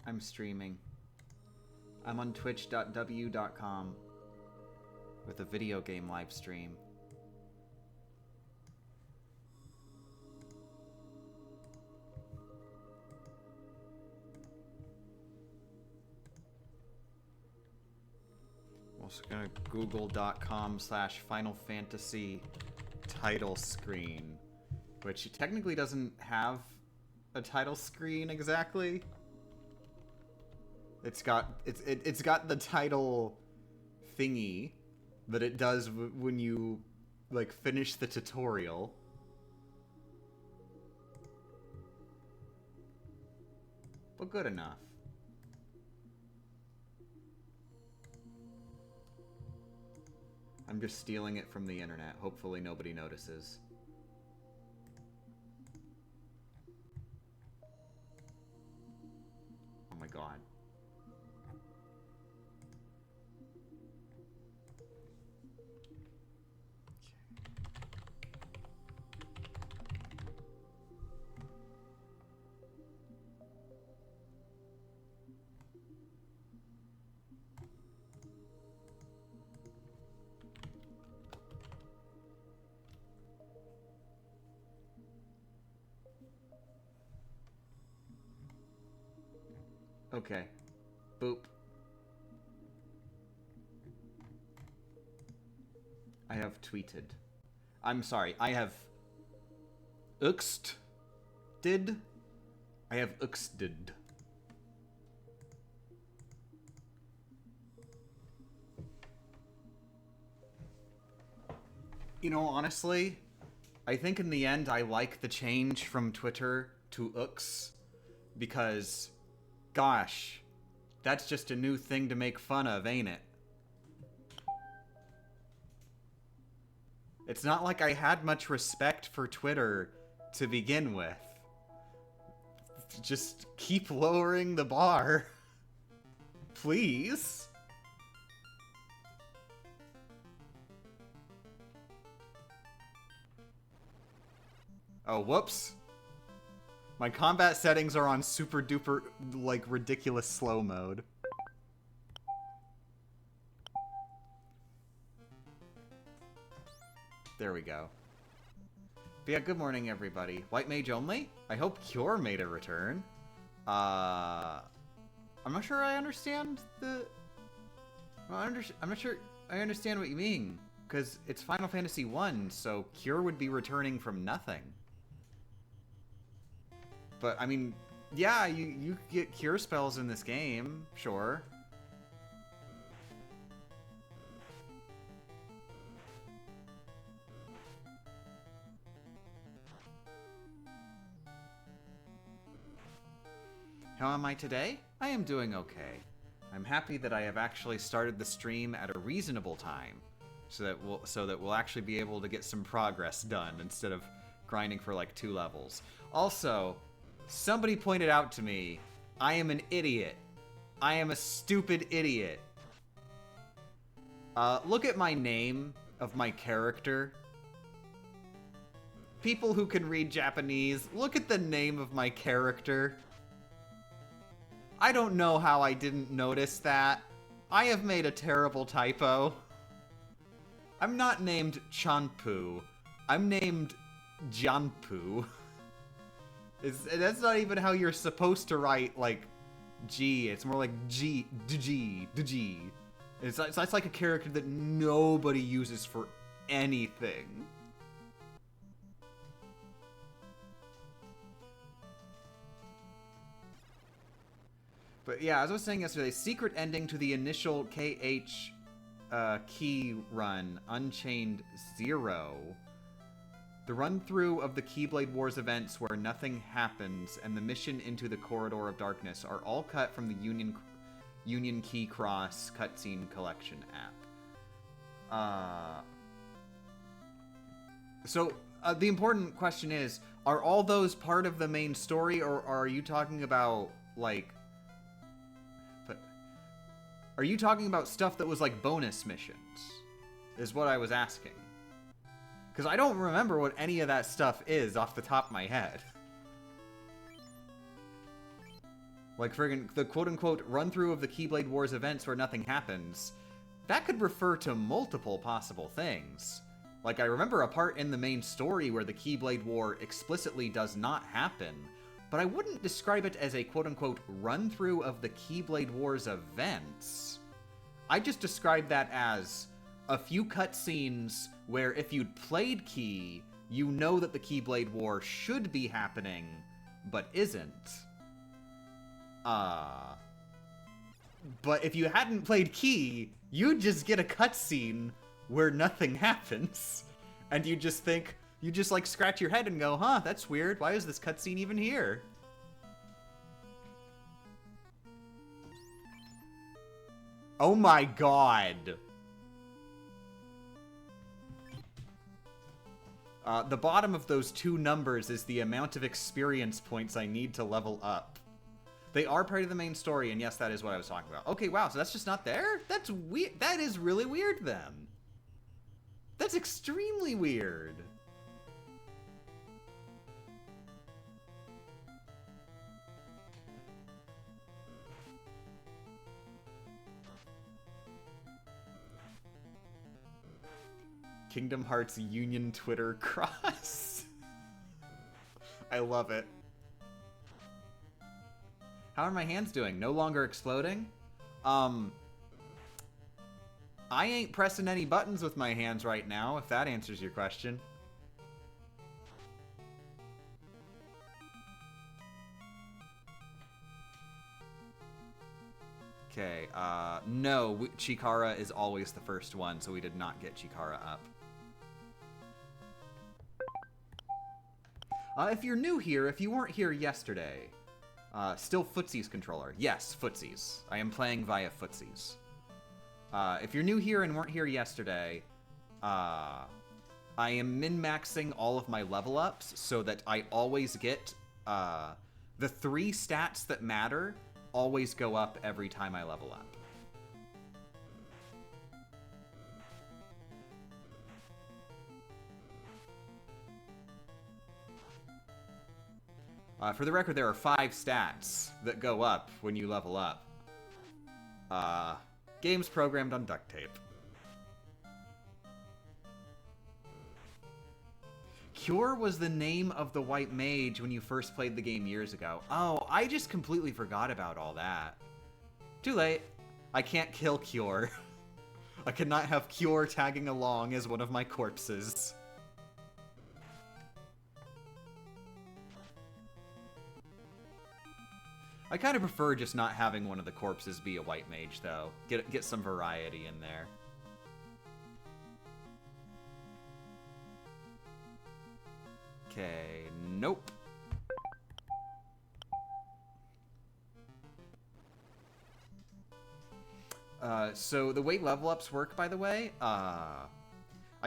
I'm streaming. I'm on twitch.w.com with a video game live stream. I'm also gonna google.com/Final Fantasy title screen, which technically doesn't have a title screen exactly. It's got the title thingy that it does when you like finish the tutorial. But good enough. I'm just stealing it from the internet. Hopefully nobody notices. Oh my god. Okay. Boop. I have tweeted. I'm sorry, I have did. I have did. You know, honestly, I think in the end I like the change from Twitter to because gosh, that's just a new thing to make fun of, ain't it? It's not like I had much respect for Twitter to begin with. Just keep lowering the bar. Please. Oh, whoops. My combat settings are on super duper, like, ridiculous slow mode. There we go. But yeah, good morning, everybody. White Mage only? I hope Cure made a return. I'm not sure I understand the... I'm not sure I understand what you mean. Because it's Final Fantasy 1, so Cure would be returning from nothing. But, I mean, yeah, you get cure spells in this game, sure. How am I today? I am doing okay. I'm happy that I have actually started the stream at a reasonable time, so that we'll actually be able to get some progress done instead of grinding for like 2 levels. Also, somebody pointed out to me, I am an idiot. I am a stupid idiot. Look at my name of my character. People who can read Japanese, look at the name of my character. I don't know how I didn't notice that. I have made a terrible typo. I'm not named Chanpu. I'm named Janpu. That's not even how you're supposed to write, like, G. It's more like G. It's like a character that nobody uses for anything. But yeah, as I was saying yesterday, secret ending to the initial KH key run, Unchained 0. The run-through of the Keyblade Wars events where nothing happens and the mission into the Corridor of Darkness are all cut from the Union Key Cross cutscene collection app. So the important question is, are all those part of the main story, or are you talking about, like... Are you talking about stuff that was like bonus missions? Is what I was asking. Because I don't remember what any of that stuff is off the top of my head. Like, friggin' the quote-unquote run-through of the Keyblade Wars events where nothing happens, that could refer to multiple possible things. Like, I remember a part in the main story where the Keyblade War explicitly does not happen, but I wouldn't describe it as a quote-unquote run-through of the Keyblade Wars events. I just describe that as a few cutscenes where if you'd played Key, you know that the Keyblade War should be happening, but isn't. But if you hadn't played Key, you'd just get a cutscene where nothing happens. And you just think, you just like scratch your head and go, huh, that's weird. Why is this cutscene even here? Oh my god. The bottom of those two numbers is the amount of experience points I need to level up. They are part of the main story, and yes, that is what I was talking about. Okay, wow, so that's just not there? That's weird. That is really weird, then. That's extremely weird. Kingdom Hearts Union Twitter cross. I love it. How are my hands doing? No longer exploding? I ain't pressing any buttons with my hands right now, if that answers your question. Okay, no, Chikara is always the first one, so we did not get Chikara up. If you're new here, if you weren't here yesterday, still Footsie's controller. Yes, Footsie's. I am playing via Footsie's. If you're new here and weren't here yesterday, I am min-maxing all of my level ups so that I always get, the 3 stats that matter always go up every time I level up. For the record, there are 5 stats that go up when you level up. Games programmed on duct tape. Cure was the name of the white mage when you first played the game years ago. Oh, I just completely forgot about all that. Too late. I can't kill Cure. I cannot have Cure tagging along as one of my corpses. I kind of prefer just not having one of the corpses be a white mage, though. Get some variety in there. Okay, nope. So the way level ups work, by the way, I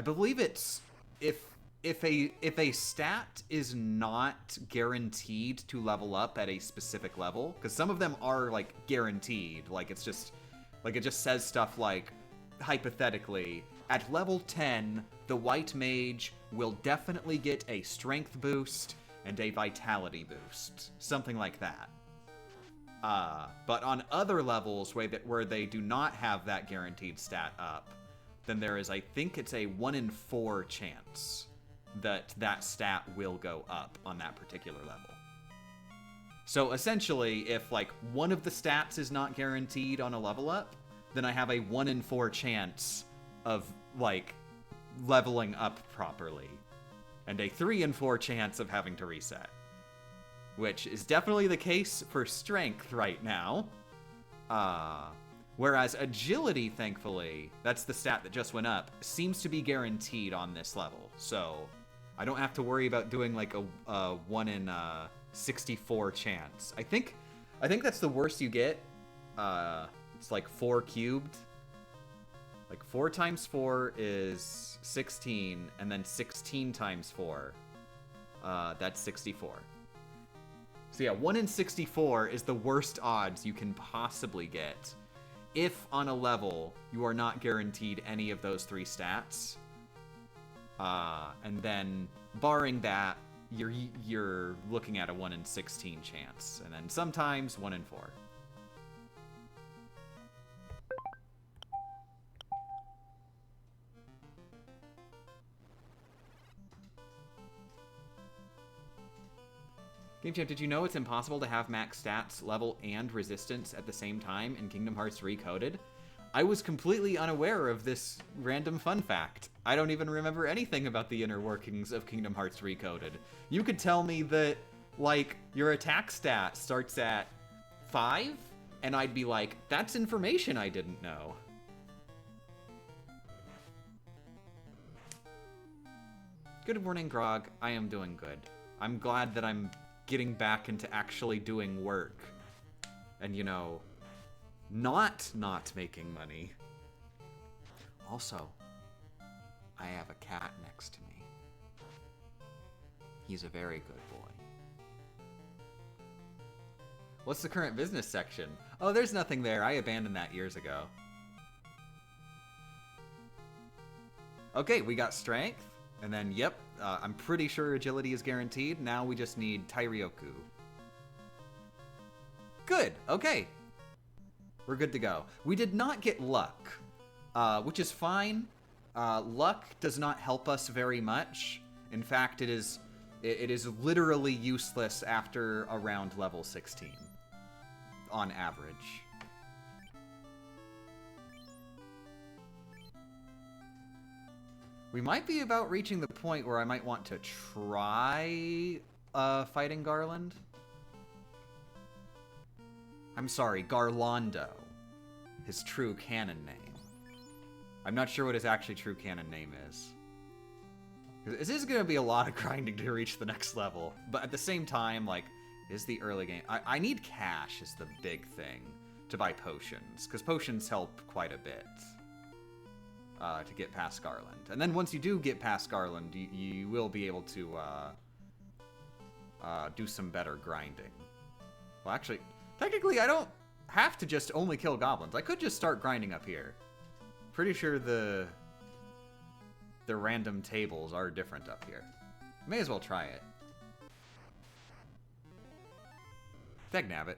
believe it's if a stat is not guaranteed to level up at a specific level, because some of them are like guaranteed, like it's just like it just says stuff like, hypothetically, at level 10, the white mage will definitely get a strength boost and a vitality boost, something like that. But on other levels where they do not have that guaranteed stat up, then there is, I think it's a 1 in 4 chance that stat will go up on that particular level. So essentially, if like one of the stats is not guaranteed on a level up, then I have a 1 in 4 chance of like leveling up properly, and a 3 in 4 chance of having to reset. Which is definitely the case for strength right now. Whereas agility, thankfully, that's the stat that just went up, seems to be guaranteed on this level. So I don't have to worry about doing like a 1 in 64 chance. I think that's the worst you get. It's like 4 cubed. Like 4 times 4 is 16, and then 16 times 4, that's 64. So yeah, 1 in 64 is the worst odds you can possibly get if on a level you are not guaranteed any of those 3 stats. And then, barring that, you're looking at a 1 in 16 chance, and then sometimes 1 in 4. Game Champ, did you know it's impossible to have max stats, level, and resistance at the same time in Kingdom Hearts Recoded? I was completely unaware of this random fun fact. I don't even remember anything about the inner workings of Kingdom Hearts Recoded. You could tell me that, like, your attack stat starts at 5, and I'd be like, that's information I didn't know. Good morning, Grog. I am doing good. I'm glad that I'm getting back into actually doing work. And, you know, not making money. Also, I have a cat next to me. He's a very good boy. What's the current business section? Oh, there's nothing there. I abandoned that years ago. Okay, we got strength. And then, yep, I'm pretty sure agility is guaranteed. Now we just need Tairyoku. Good, okay. We're good to go. We did not get luck, which is fine. Luck does not help us very much. In fact, it is literally useless after around level 16, on average. We might be about reaching the point where I might want to try fighting Garland. I'm sorry, Garlando. His true canon name. I'm not sure what his actually true canon name is. This is going to be a lot of grinding to reach the next level. But at the same time, like, is the early game... I need cash is the big thing to buy potions. Because potions help quite a bit. To get past Garland. And then once you do get past Garland, you will be able to do some better grinding. Well, actually, technically I don't have to just only kill goblins. I could just start grinding up here. Pretty sure the random tables are different up here. May as well try it. Dagnabbit.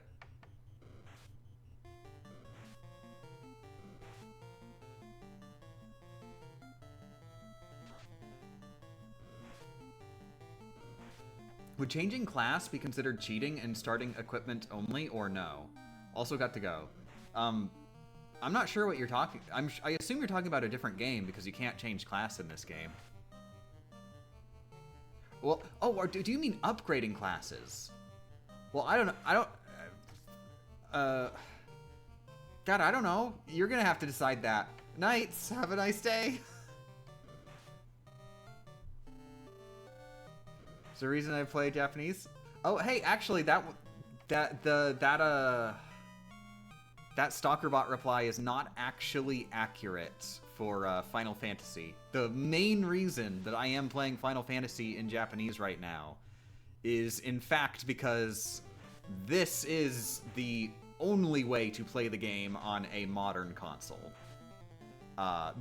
Would changing class be considered cheating and starting equipment only, or no? Also got to go. I'm not sure what you're talking... I assume you're talking about a different game, because you can't change class in this game. Well, oh, or do you mean upgrading classes? Well, I don't know. God, I don't know. You're gonna have to decide that. Knights, have a nice day. Is there a reason I play Japanese? Oh, hey, actually, that Stalkerbot reply is not actually accurate for Final Fantasy. The main reason that I am playing Final Fantasy in Japanese right now is, in fact, because this is the only way to play the game on a modern console.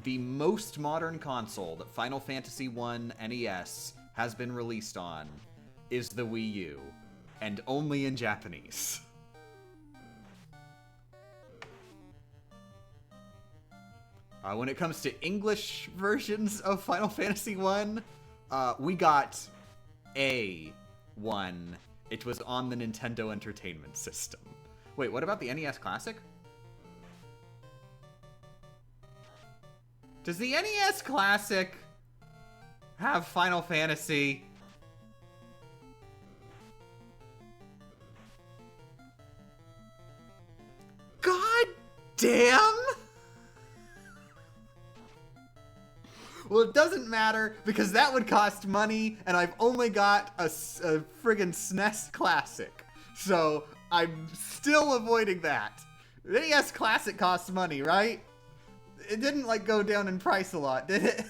The most modern console that Final Fantasy I NES has been released on is the Wii U, and only in Japanese. When it comes to English versions of Final Fantasy I, we got A1. It was on the Nintendo Entertainment System. Wait, what about the NES Classic? Does the NES Classic have Final Fantasy? God damn! Well, it doesn't matter, because that would cost money, and I've only got a friggin' SNES Classic. So, I'm still avoiding that. The NES Classic costs money, right? It didn't, like, go down in price a lot, did it?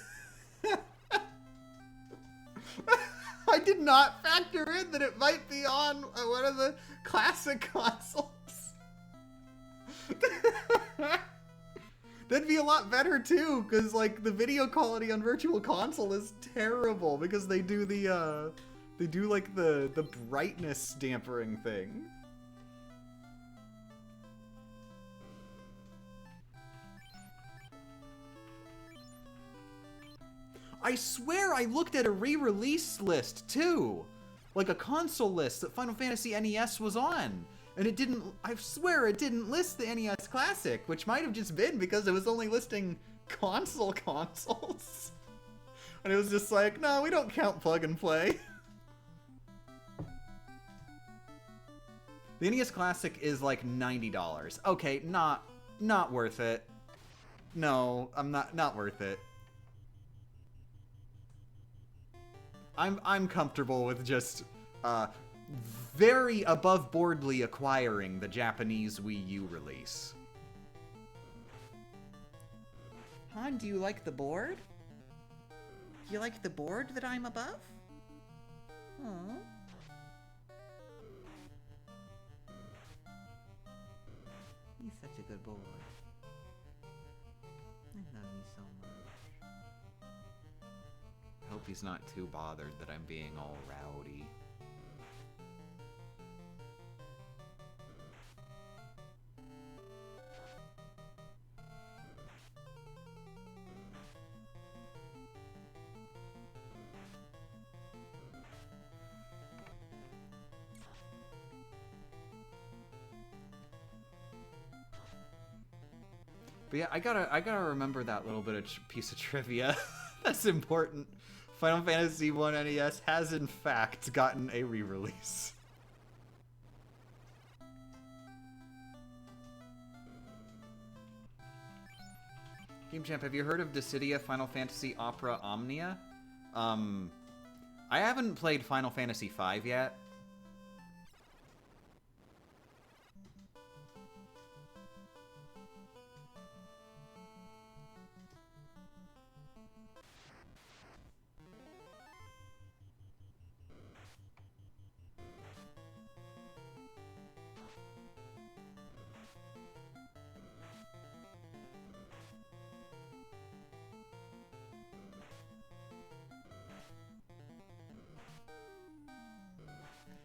I did not factor in that it might be on one of the classic consoles. That'd be a lot better too, because like the video quality on Virtual Console is terrible because they do the They do, like, the brightness dampering thing. I swear I looked at a re-release list, too! Like a console list that Final Fantasy NES was on. And it didn't, I swear it didn't list the NES Classic, which might have just been because it was only listing consoles. And it was just like, no, we don't count plug and play. The NES Classic is like $90. Okay, not worth it. No, I'm not worth it. I'm comfortable with just very above-boardly acquiring the Japanese Wii U release. Han, do you like the board? Do you like the board that I'm above? Aww. He's such a good boy. I love you so much. I hope he's not too bothered that I'm being all rowdy. But yeah, I gotta remember that little bit of piece of trivia. That's important. Final Fantasy I NES has in fact gotten a re-release. Game Champ, have you heard of Dissidia Final Fantasy Opera Omnia? I haven't played Final Fantasy V yet.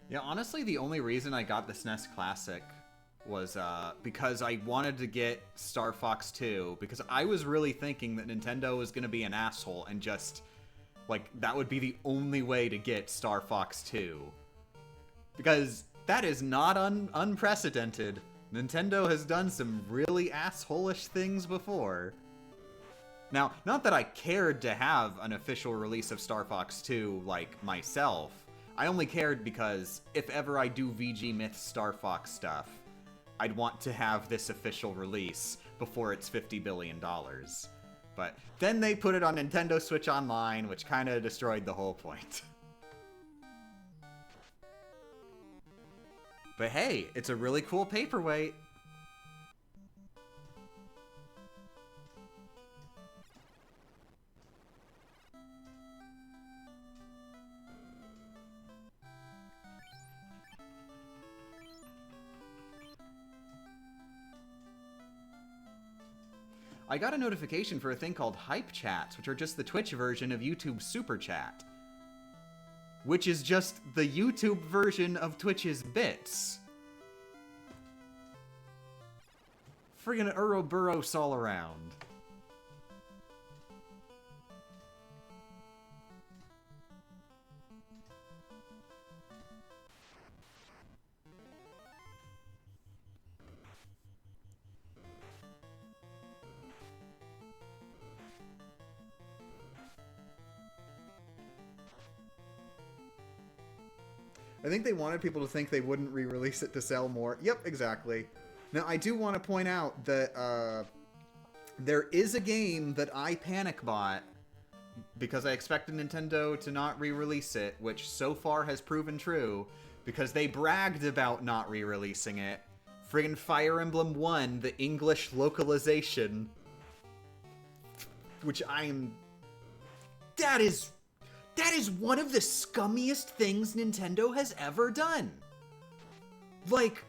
Yeah, honestly, the only reason I got the SNES Classic was because I wanted to get Star Fox 2, because I was really thinking that Nintendo was going to be an asshole and just, like, that would be the only way to get Star Fox 2. Because that is not unprecedented. Nintendo has done some really asshole-ish things before. Now, not that I cared to have an official release of Star Fox 2, like, myself. I only cared because if ever I do VG Myth Star Fox stuff, I'd want to have this official release before it's $50 billion. But then they put it on Nintendo Switch Online, which kind of destroyed the whole point. But hey, it's a really cool paperweight. I got a notification for a thing called Hype Chats, which are just the Twitch version of YouTube Super Chat. Which is just the YouTube version of Twitch's bits. Friggin' Ouroboros all around. I think they wanted people to think they wouldn't re-release it to sell more. Yep, exactly. Now, I do want to point out that there is a game that I panic bought because I expected Nintendo to not re-release it, which so far has proven true, because they bragged about not re-releasing it. Friggin' Fire Emblem 1, the English localization. Which That is one of the scummiest things Nintendo has ever done. Like,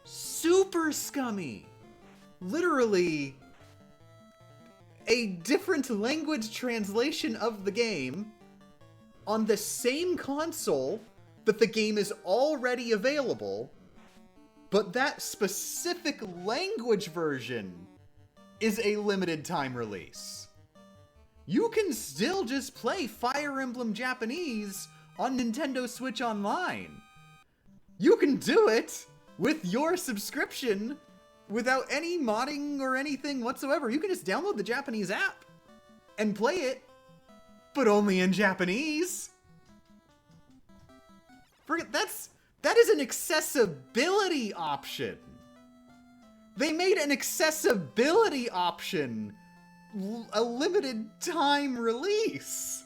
super scummy. Literally, a different language translation of the game on the same console that the game is already available, but that specific language version is a limited time release. You can still just play Fire Emblem Japanese on Nintendo Switch Online. You can do it with your subscription without any modding or anything whatsoever. You can just download the Japanese app and play it, but only in Japanese. That is an accessibility option. They made an accessibility option a limited time release.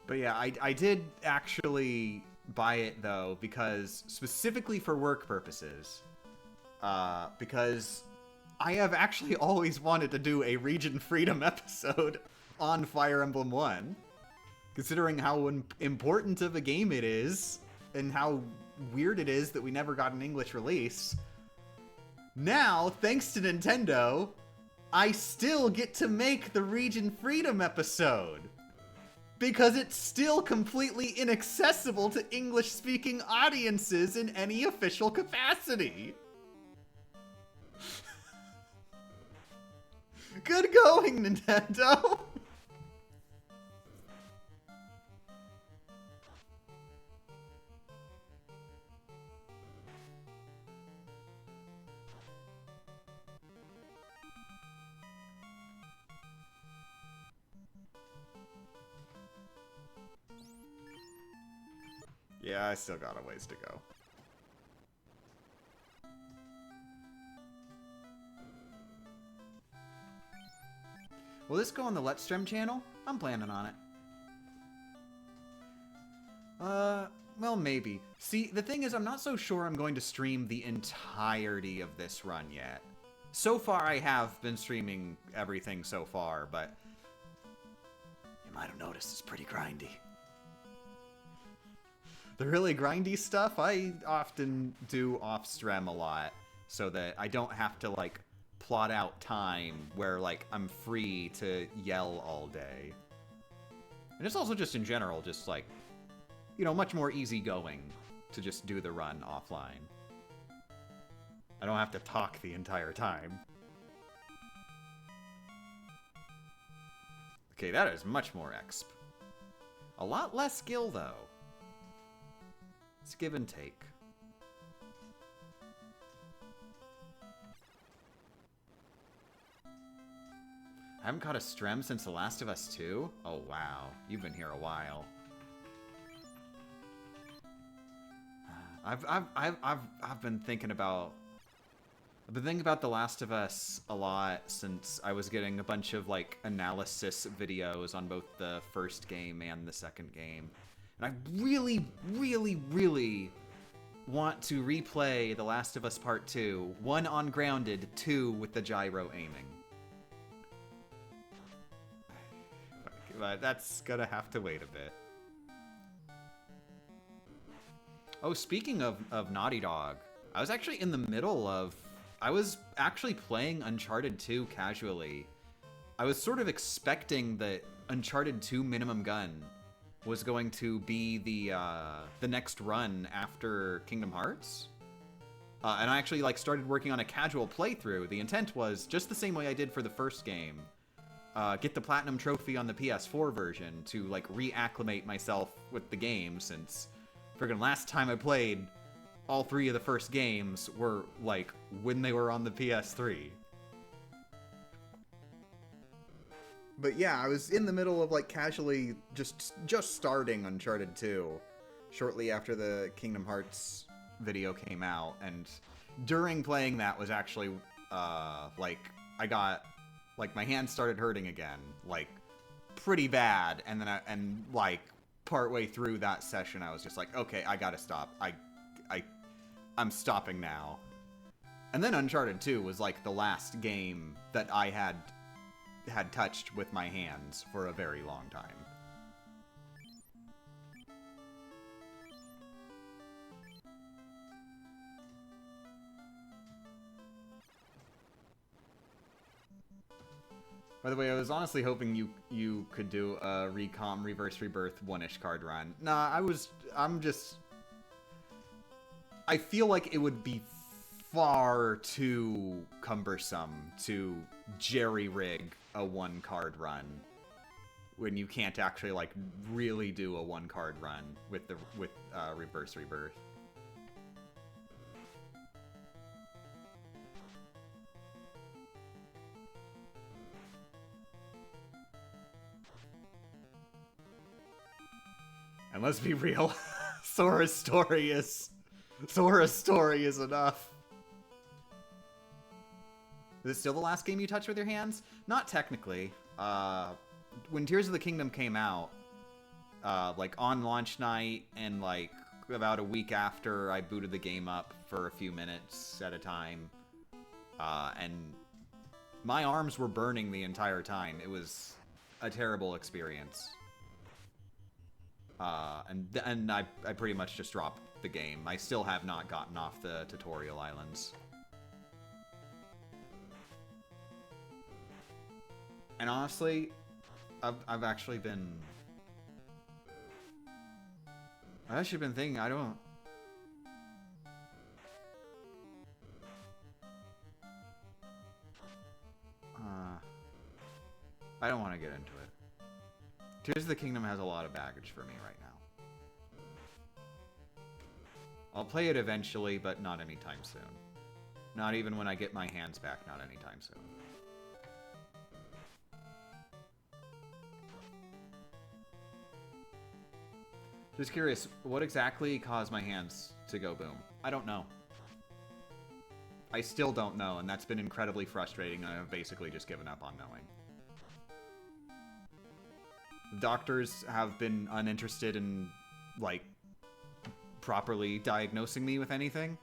But yeah, I did actually buy it, though, because specifically for work purposes. Because I have actually always wanted to do a Region Freedom episode on Fire Emblem 1. Considering how important of a game it is, and how weird it is that we never got an English release. Now, thanks to Nintendo, I still get to make the Region Freedom episode. Because it's still completely inaccessible to English-speaking audiences in any official capacity. Good going, Nintendo! Yeah, I still got a ways to go. Will this go on the Let's Stream channel? I'm planning on it. Well, maybe. See, the thing is, I'm not so sure I'm going to stream the entirety of this run yet. So far, I have been streaming everything so far, but you might have noticed it's pretty grindy. The really grindy stuff, I often do off-stream a lot, so that I don't have to, like, plot out time where, like, I'm free to yell all day. And it's also just in general, just, like, you know, much more easygoing to just do the run offline. I don't have to talk the entire time. Okay, that is much more exp. A lot less skill, though. It's give and take. I haven't caught a strem since The Last of Us 2? Oh, wow. You've been here a while. I've been thinking about... I've been thinking about The Last of Us a lot since I was getting a bunch of, like, analysis videos on both the first game and the second game. And I really, really, really want to replay The Last of Us Part 2. 1 on grounded, 2 with the gyro aiming. But that's gonna have to wait a bit. Oh, speaking of Naughty Dog, I was actually in the middle of... I was actually playing Uncharted 2 casually. I was sort of expecting that Uncharted 2 Minimum Gun was going to be the next run after Kingdom Hearts. And I actually, like, started working on a casual playthrough. The intent was, just the same way I did for the first game, get the Platinum Trophy on the PS4 version to, like, reacclimate myself with the game, since friggin' last time I played, all 3 of the first games were, like, when they were on the PS3. But yeah, I was in the middle of like casually just starting Uncharted 2 shortly after the Kingdom Hearts video came out, and during playing that was actually like I got like my hands started hurting again, like pretty bad, and then like partway through that session I was just like, okay, I gotta stop. I'm stopping now. And then Uncharted 2 was like the last game that I had touched with my hands for a very long time. By the way, I was honestly hoping you could do a Recom Reverse Rebirth one-ish card run. Nah, I feel like it would be far too cumbersome to jerry-rig a one-card run when you can't actually like really do a one-card run with Reverse Rebirth. And let's be real, Sora's story is enough. Is it still the last game you touched with your hands? Not technically. When Tears of the Kingdom came out, like on launch night and like about a week after, I booted the game up for a few minutes at a time, and my arms were burning the entire time. It was a terrible experience. And I pretty much just dropped the game. I still have not gotten off the tutorial islands. And honestly, I've actually been thinking, I don't want to get into it. Tears of the Kingdom has a lot of baggage for me right now. I'll play it eventually, but not anytime soon. Not even when I get my hands back, not anytime soon. Just curious, what exactly caused my hands to go boom? I don't know. I still don't know, and that's been incredibly frustrating, and I've basically just given up on knowing. Doctors have been uninterested in, like, properly diagnosing me with anything.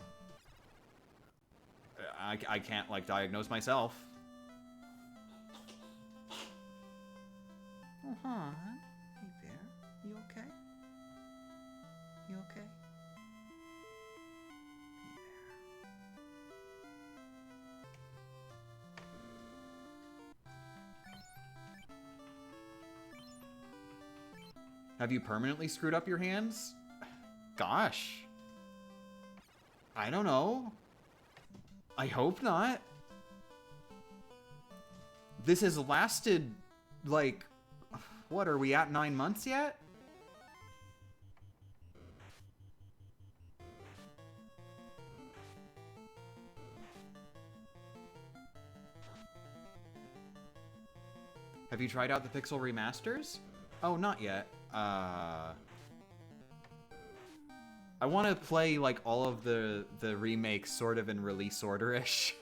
I can't, like, diagnose myself. Oh, hon. Hey there. You okay? You okay? Have you permanently screwed up your hands? Gosh. I don't know. I hope not. This has lasted, like, what, are we at 9 months yet? Have you tried out the Pixel remasters? Oh, not yet. I want to play, like, all of the remakes sort of in release order-ish.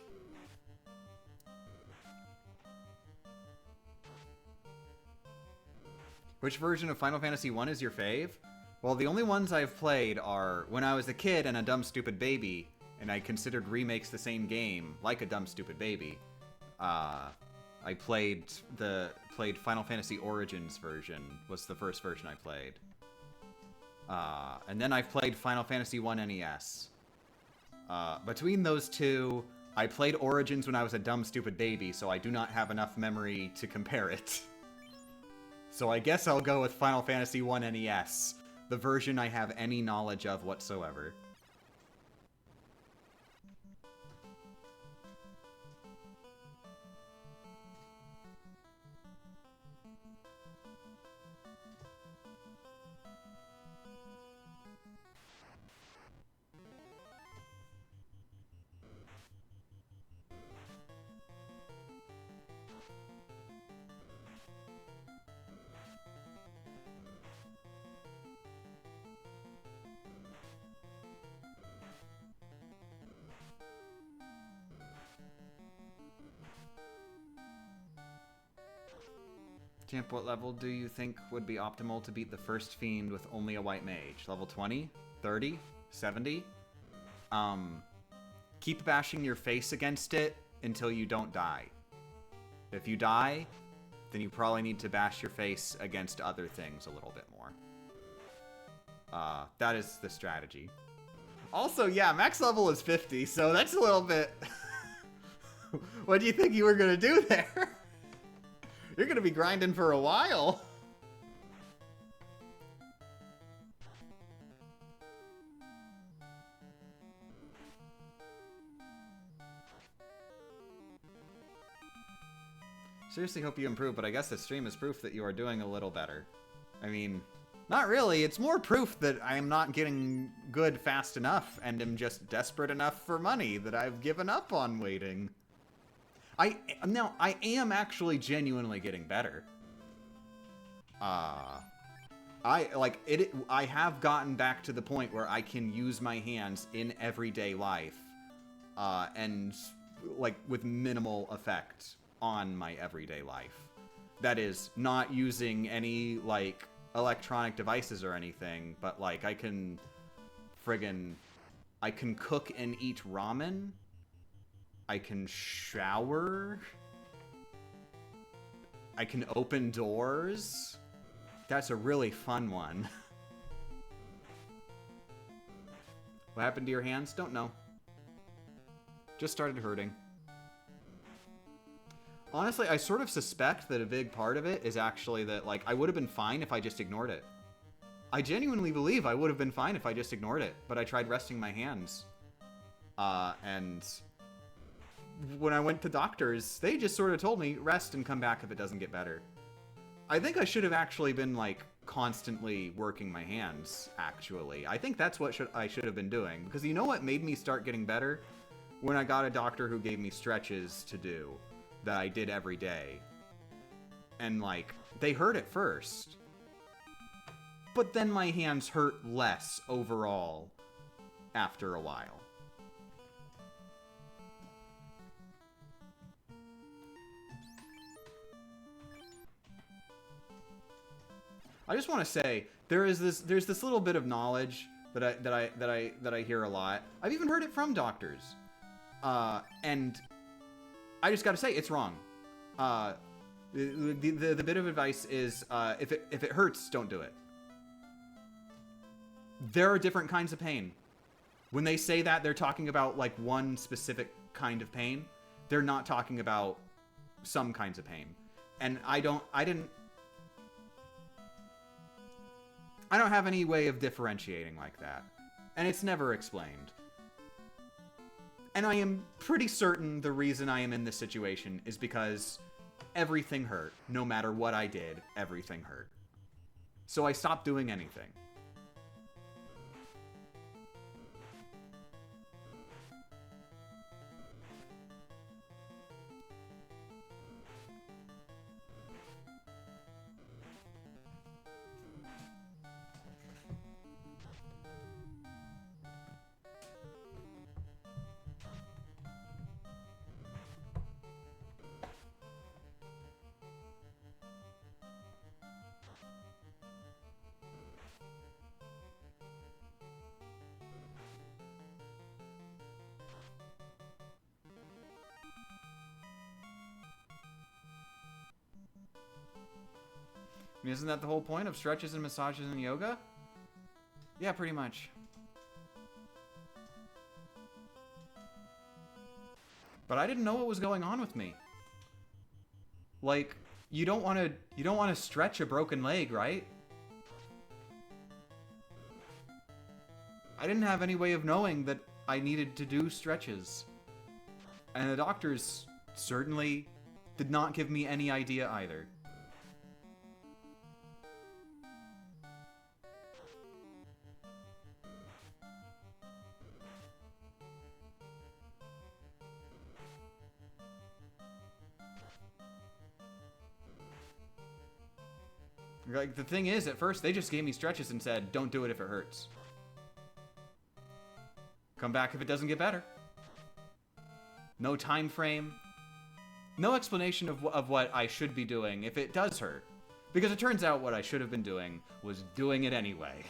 Which version of Final Fantasy 1 is your fave? Well, the only ones I've played are When I Was a Kid and A Dumb Stupid Baby, and I considered remakes the same game, like A Dumb Stupid Baby. I played Final Fantasy Origins version, was the first version I played. And then I've played Final Fantasy 1 NES. Between those two, I played Origins when I was a dumb, stupid baby, so I do not have enough memory to compare it. So I guess I'll go with Final Fantasy 1 NES, the version I have any knowledge of whatsoever. Champ, what level do you think would be optimal to beat the first fiend with only a white mage? Level 20? 30? 70? Keep bashing your face against it until you don't die. If you die, then you probably need to bash your face against other things a little bit more. That is the strategy. Also, yeah, max level is 50, so that's a little bit... What do you think you were gonna do there? You're gonna be grinding for a while. Seriously hope you improve, but I guess this stream is proof that you are doing a little better. I mean, not really. It's more proof that I am not getting good fast enough and am just desperate enough for money that I've given up on waiting. I am actually genuinely getting better. I have gotten back to the point where I can use my hands in everyday life, and like with minimal effect on my everyday life. That is, not using any like electronic devices or anything, but like I can cook and eat ramen. I can shower. I can open doors. That's a really fun one. What happened to your hands? Don't know. Just started hurting. Honestly, I sort of suspect that a big part of it is actually that, like, I would have been fine if I just ignored it. I genuinely believe I would have been fine if I just ignored it, but I tried resting my hands. And when I went to doctors, they just sort of told me, rest and come back if it doesn't get better. I think I should have actually been, like, constantly working my hands, actually. I think that's what I should have been doing. Because you know what made me start getting better? When I got a doctor who gave me stretches to do that I did every day. And, like, they hurt at first. But then my hands hurt less overall after a while. I just want to say there's this little bit of knowledge that I hear a lot. I've even heard it from doctors, and I just got to say it's wrong. The bit of advice is if it hurts, don't do it. There are different kinds of pain. When they say that, they're talking about like one specific kind of pain. They're not talking about some kinds of pain. And I don't have any way of differentiating like that. And it's never explained. And I am pretty certain the reason I am in this situation is because everything hurt. No matter what I did, everything hurt. So I stopped doing anything. I mean, isn't that the whole point of stretches and massages and yoga? Yeah, pretty much. But I didn't know what was going on with me. Like, you don't want to stretch a broken leg, right? I didn't have any way of knowing that I needed to do stretches. And the doctors certainly did not give me any idea either. Like, the thing is, at first, they just gave me stretches and said, don't do it if it hurts. Come back if it doesn't get better. No time frame. No explanation of what I should be doing if it does hurt. Because it turns out what I should have been doing was doing it anyway.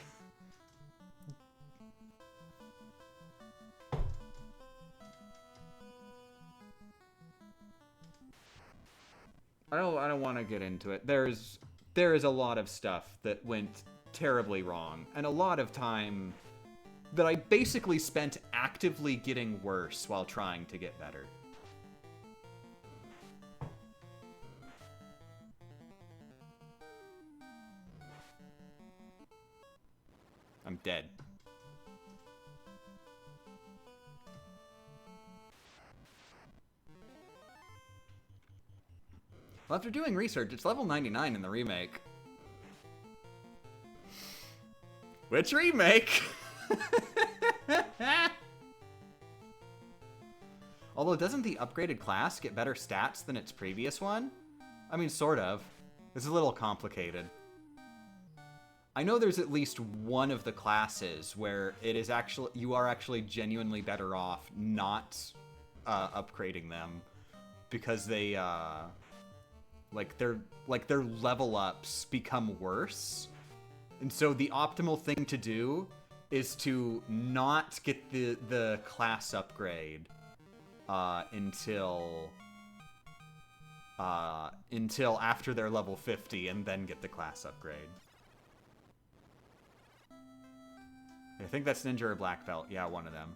I don't want to get into it. There is a lot of stuff that went terribly wrong, and a lot of time that I basically spent actively getting worse while trying to get better. I'm dead. Well, after doing research, it's level 99 in the remake. Which remake? Although, doesn't the upgraded class get better stats than its previous one? I mean, sort of. It's a little complicated. I know there's at least one of the classes where you are actually genuinely better off not upgrading them, because they their level ups become worse. And so the optimal thing to do is to not get the class upgrade until after they're level 50, and then get the class upgrade. I think that's Ninja or Black Belt. Yeah, one of them.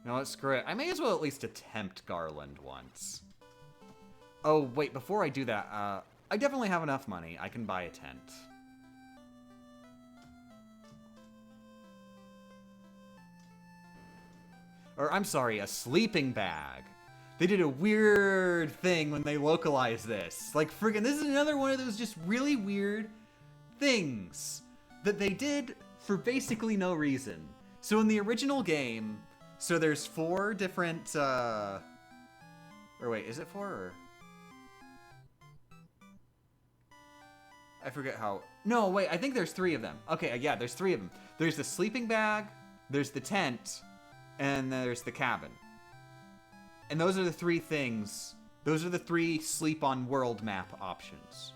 No, let's screw it. I may as well at least attempt Garland once. Oh, wait, before I do that, I definitely have enough money. I can buy a tent. Or, I'm sorry, a sleeping bag. They did a weird thing when they localized this. Like, friggin', this is another one of those just really weird things that they did for basically no reason. So in the original game, so there's 4 different, or wait, is it 4 or? I forget how, no, wait, I think there's 3 of them. Okay, yeah, there's 3 of them. There's the sleeping bag, there's the tent, and there's the cabin. And those are the 3 things. Those are the 3 sleep on world map options.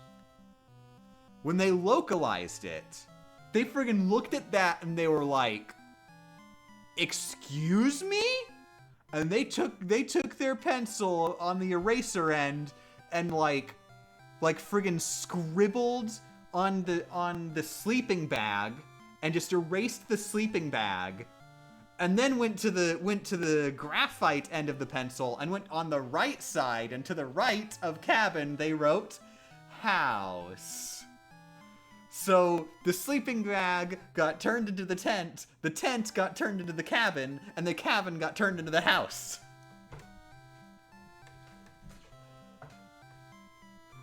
When they localized it, they friggin' looked at that and they were like, "Excuse me?" And they took their pencil on the eraser end and like friggin' scribbled on the sleeping bag and just erased the sleeping bag. And then went to the graphite end of the pencil and went on the right side, and to the right of cabin they wrote house. So the sleeping bag got turned into the tent got turned into the cabin, and the cabin got turned into the house.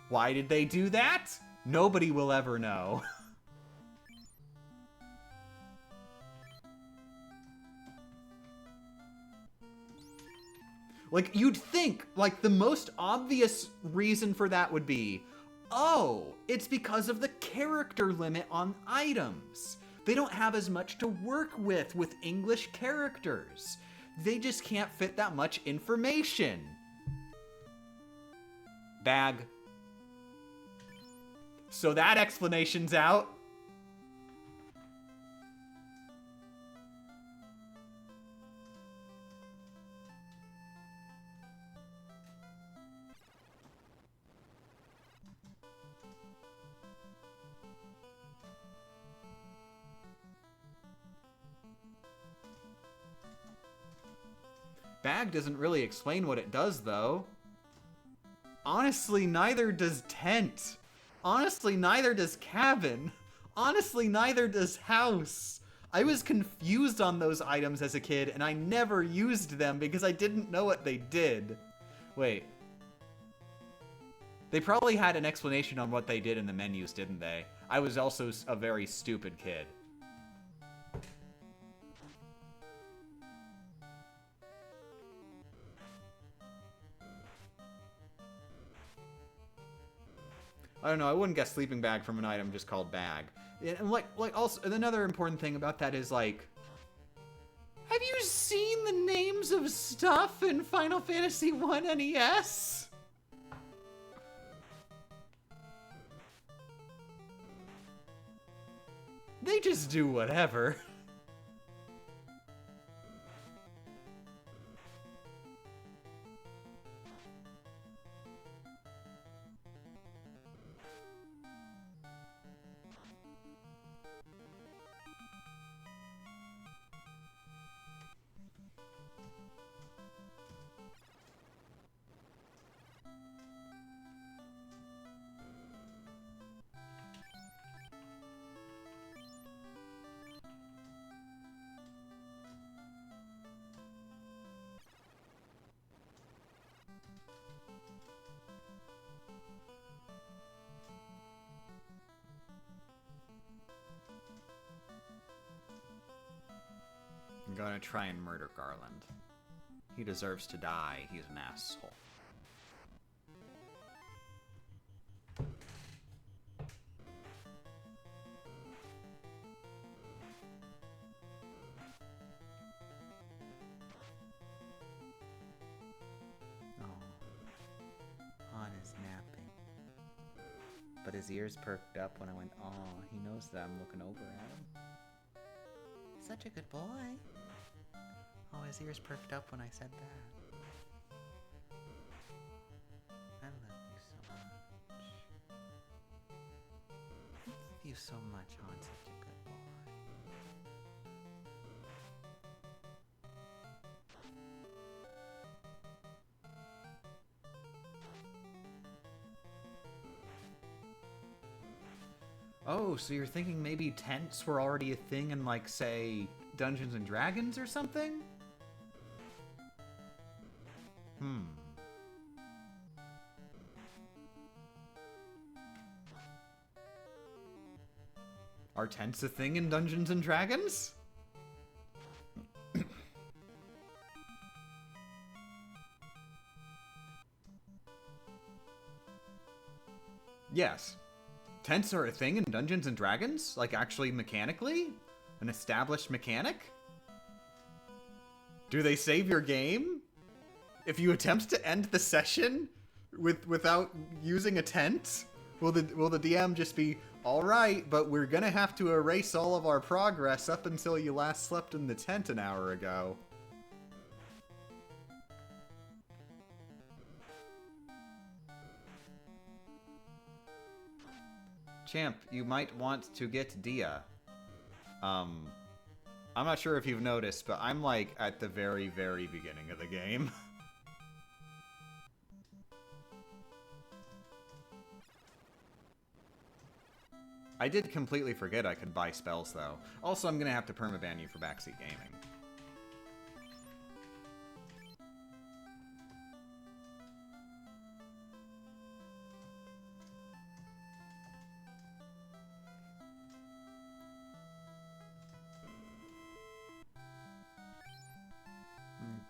Why did they do that? Nobody will ever know. Like, you'd think, like, the most obvious reason for that would be, oh, it's because of the character limit on items. They don't have as much to work with English characters. They just can't fit that much information. Bag. So that explanation's out. Bag doesn't really explain what it does, though. Honestly, neither does tent. Honestly, neither does cabin. Honestly, neither does house. I was confused on those items as a kid, and I never used them because I didn't know what they did. Wait. They probably had an explanation on what they did in the menus, didn't they? I was also a very stupid kid. I don't know, I wouldn't get sleeping bag from an item just called bag. And also, another important thing about that is, like, have you seen the names of stuff in Final Fantasy 1 NES? They just do whatever. I'm gonna try and murder Garland. He deserves to die. He's an asshole. Han is napping. But his ears perked up when I went, "Aw, he knows that I'm looking over at him." Such a good boy. Oh, his ears perked up when I said that. I love you so much. I love you so much, Han. Such a good boy. Oh, so you're thinking maybe tents were already a thing in, like, say, Dungeons and Dragons or something? Are tents a thing in Dungeons and Dragons? Yes. Tents are a thing in Dungeons and Dragons? Like, actually mechanically? An established mechanic? Do they save your game? If you attempt to end the session without using a tent? Will the DM just be, "Alright, but we're gonna have to erase all of our progress up until you last slept in the tent an hour ago"? Champ, you might want to get Dia. I'm not sure if you've noticed, but I'm, like, at the very, very beginning of the game. I did completely forget I could buy spells, though. Also, I'm gonna have to permaban you for backseat gaming.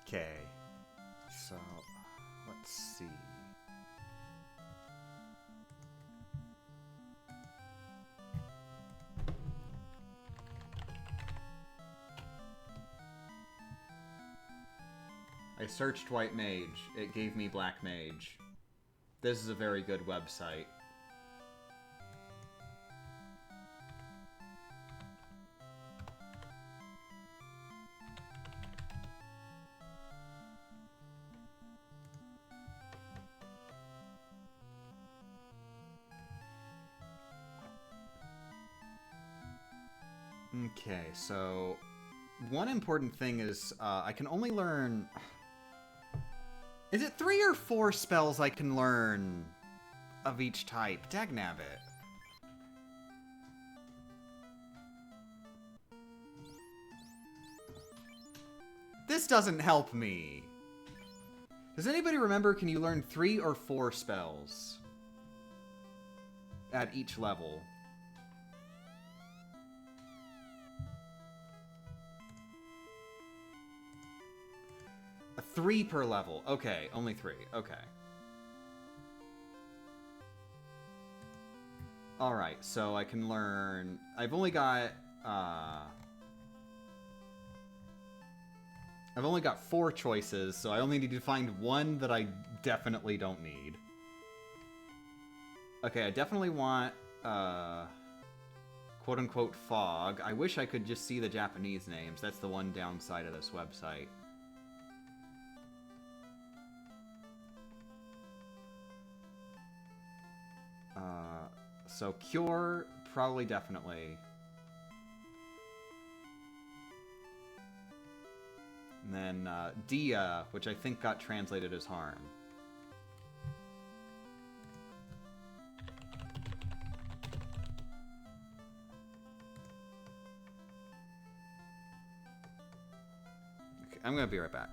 Okay. So, let's see. I searched White Mage. It gave me Black Mage. This is a very good website. Okay, so one important thing is I can only learn... Is it 3 or 4 spells I can learn of each type? Dagnabbit. This doesn't help me. Does anybody remember, can you learn 3 or 4 spells at each level? A 3 per level. Okay, only 3. Okay. Alright, so I can learn... I've only got 4 choices, so I only need to find one that I definitely don't need. Okay, I definitely want, quote-unquote fog. I wish I could just see the Japanese names. That's the one downside of this website. So cure, probably definitely. And then dia, which I think got translated as harm. Okay, I'm gonna be right back.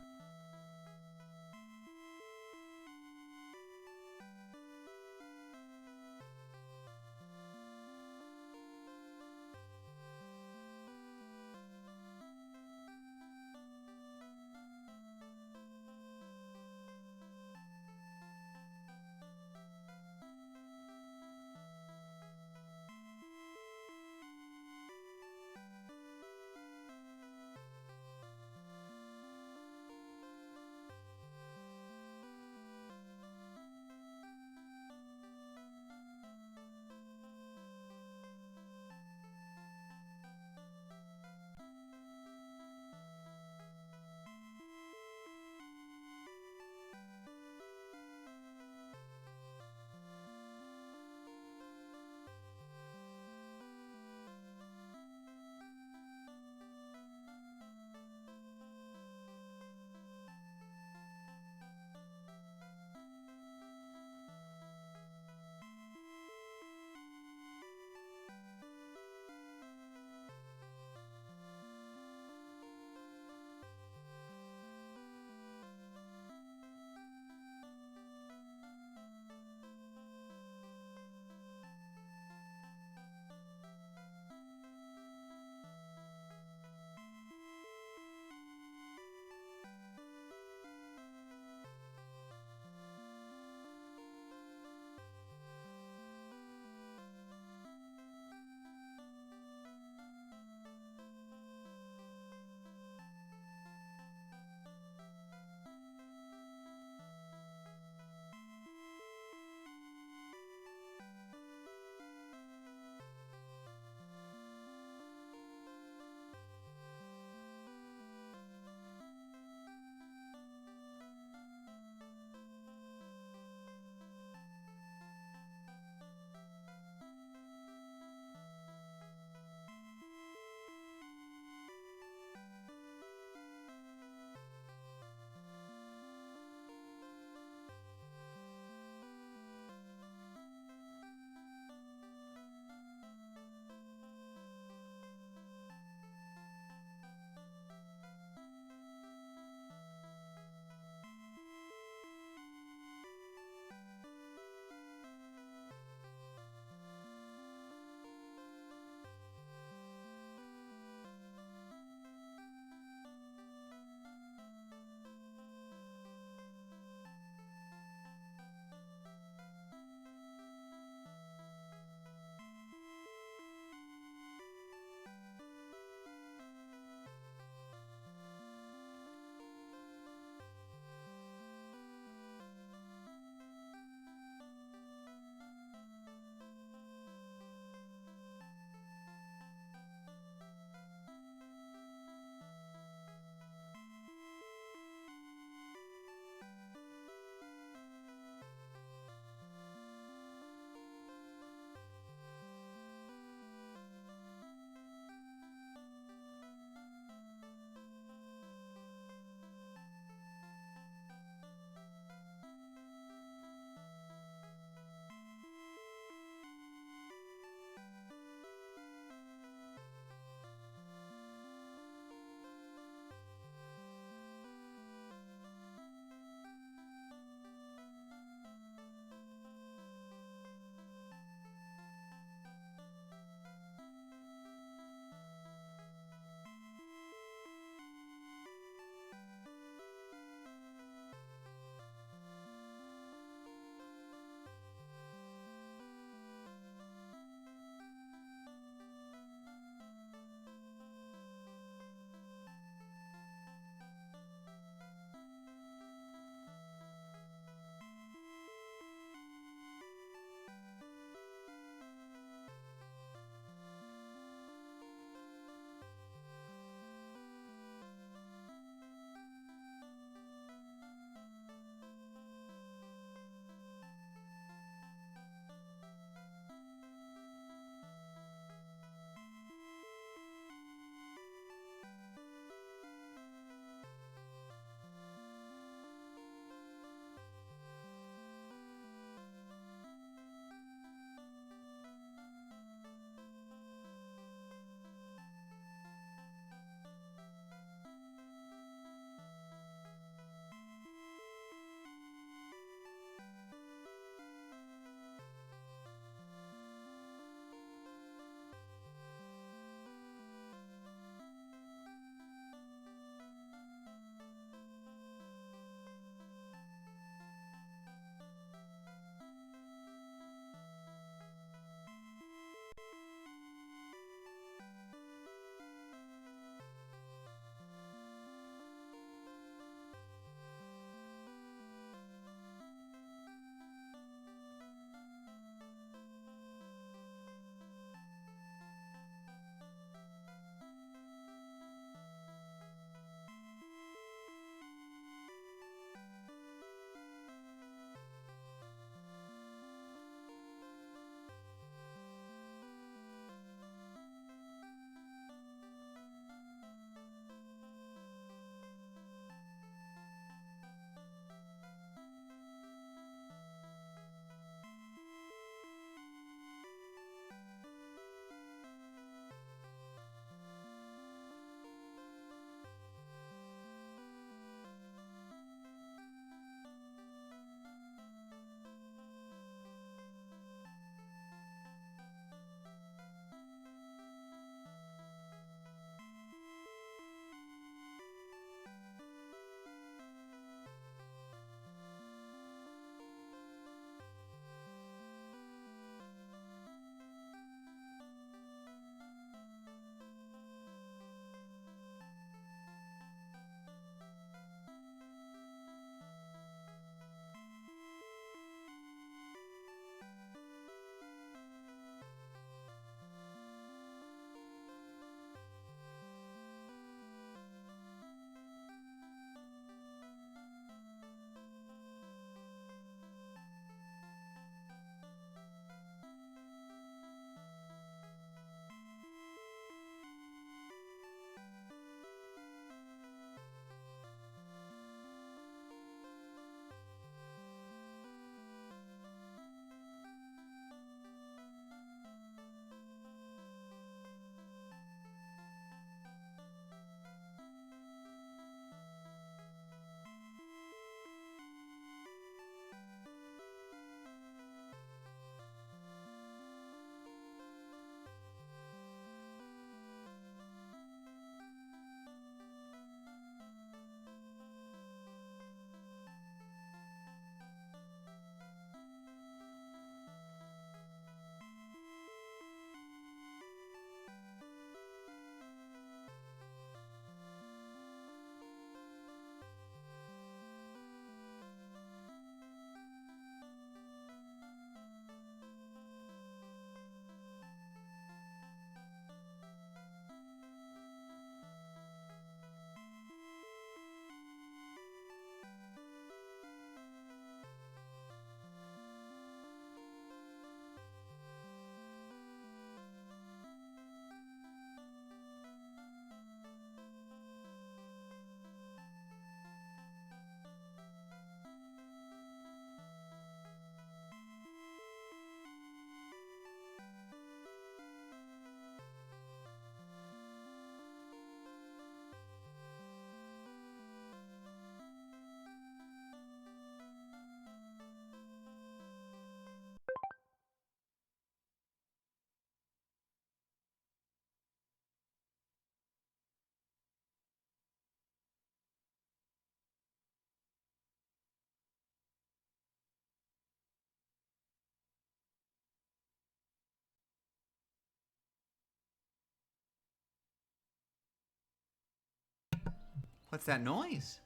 What's that noise?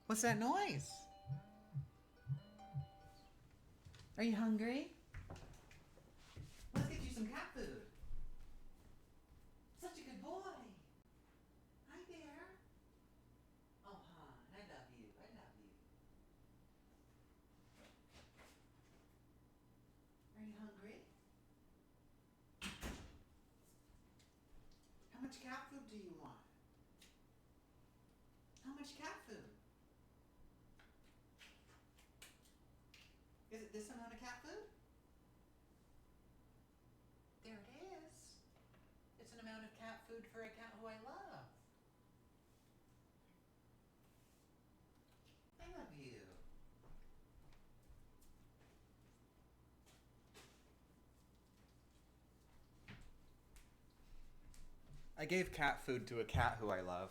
What's that noise? Are you hungry? Let's get you some cat food. Such a good boy. Hi there. Oh, hon, I love you. I love you. Are you hungry? How much cat food do you want? How much cat food? Is it this amount of cat food? There it is. It's an amount of cat food for a cat who I love. I love you. I gave cat food to a cat who I love.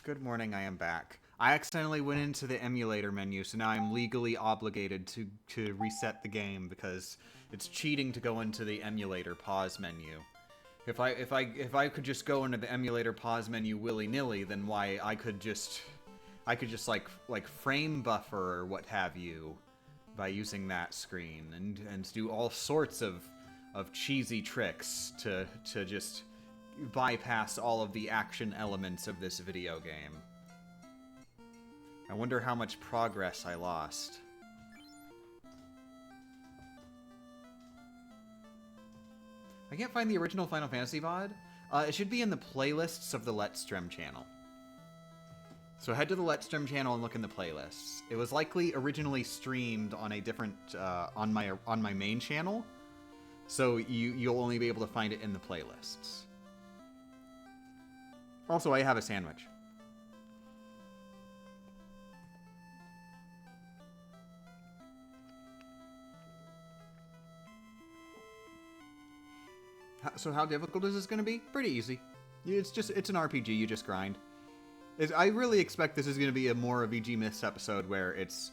Good morning, I am back. I accidentally went into the emulator menu, so now I'm legally obligated to reset the game because it's cheating to go into the emulator pause menu. If I could just go into the emulator pause menu willy-nilly, then why I could just like frame buffer or what have you by using that screen and do all sorts of cheesy tricks to just bypass all of the action elements of this video game. I wonder how much progress I lost. I can't find the original Final Fantasy VOD. It should be in the playlists of the Let's Stream channel. So head to the Let's Stream channel and look in the playlists. It was likely originally streamed on a different on my main channel, so you'll only be able to find it in the playlists. Also, I have a sandwich. So how difficult is this going to be? Pretty easy. It's an RPG, you just grind. I really expect this is going to be a more of VG Myths episode where it's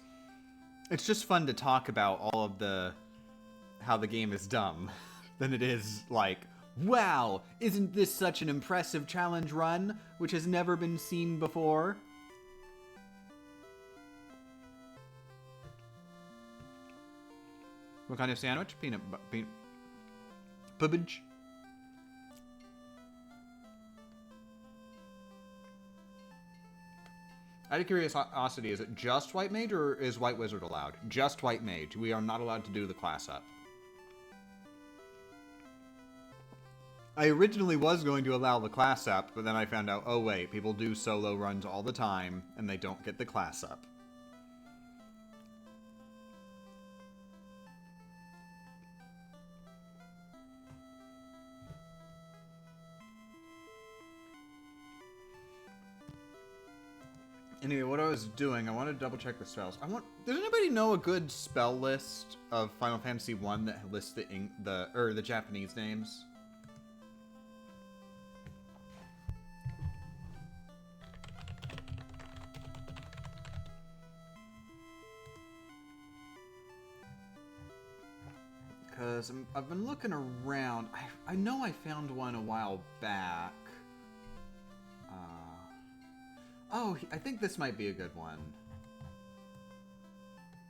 just fun to talk about all of how the game is dumb than it is like, wow, isn't this such an impressive challenge run, which has never been seen before? What kind of sandwich? Peanut pubbage. Out of curiosity, is it just White Mage or is White Wizard allowed? Just White Mage. We are not allowed to do the class up. I originally was going to allow the class up, but then I found out, oh wait, people do solo runs all the time, and they don't get the class up. Anyway, what I was doing, I wanted to double check the spells. Does anybody know a good spell list of Final Fantasy 1 that lists the Japanese names? Because I've been looking around. I know I found one a while back. Oh, I think this might be a good one.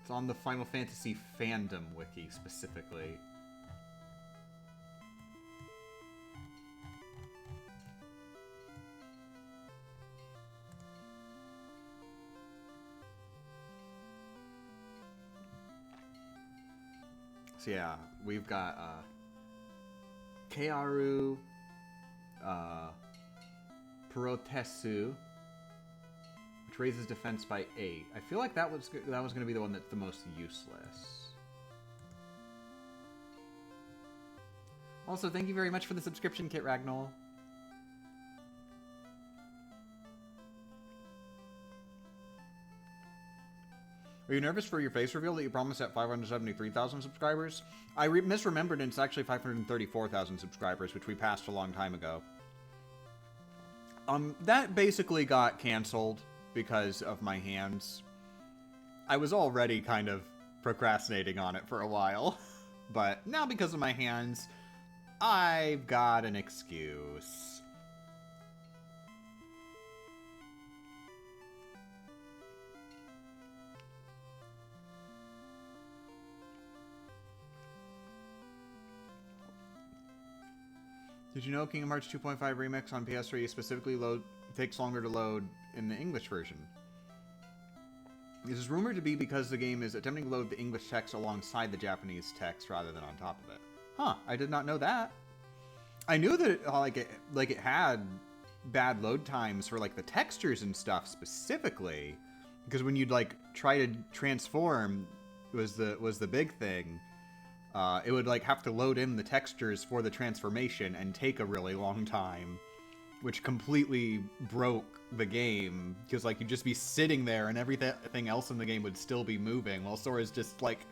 It's on the Final Fantasy fandom wiki, specifically. So yeah, we've got Kearu, Purotesu, which raises defense by 8. I feel like that was going to be the one that's the most useless. Also, thank you very much for the subscription, Kit Ragnall. Are you nervous for your face reveal that you promised at 573,000 subscribers? I misremembered, and it's actually 534,000 subscribers, which we passed a long time ago. That basically got canceled because of my hands. I was already kind of procrastinating on it for a while. But now because of my hands, I've got an excuse. Did you know Kingdom Hearts 2.5 Remix on PS3 specifically takes longer to load in the English version? This is rumored to be because the game is attempting to load the English text alongside the Japanese text rather than on top of it. Huh, I did not know that. I knew that it had bad load times for like the textures and stuff specifically, because when you'd like try to transform was the big thing. It would like have to load in the textures for the transformation and take a really long time, which completely broke the game, because like you'd just be sitting there and everything else in the game would still be moving while Sora's just like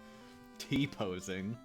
T-posing.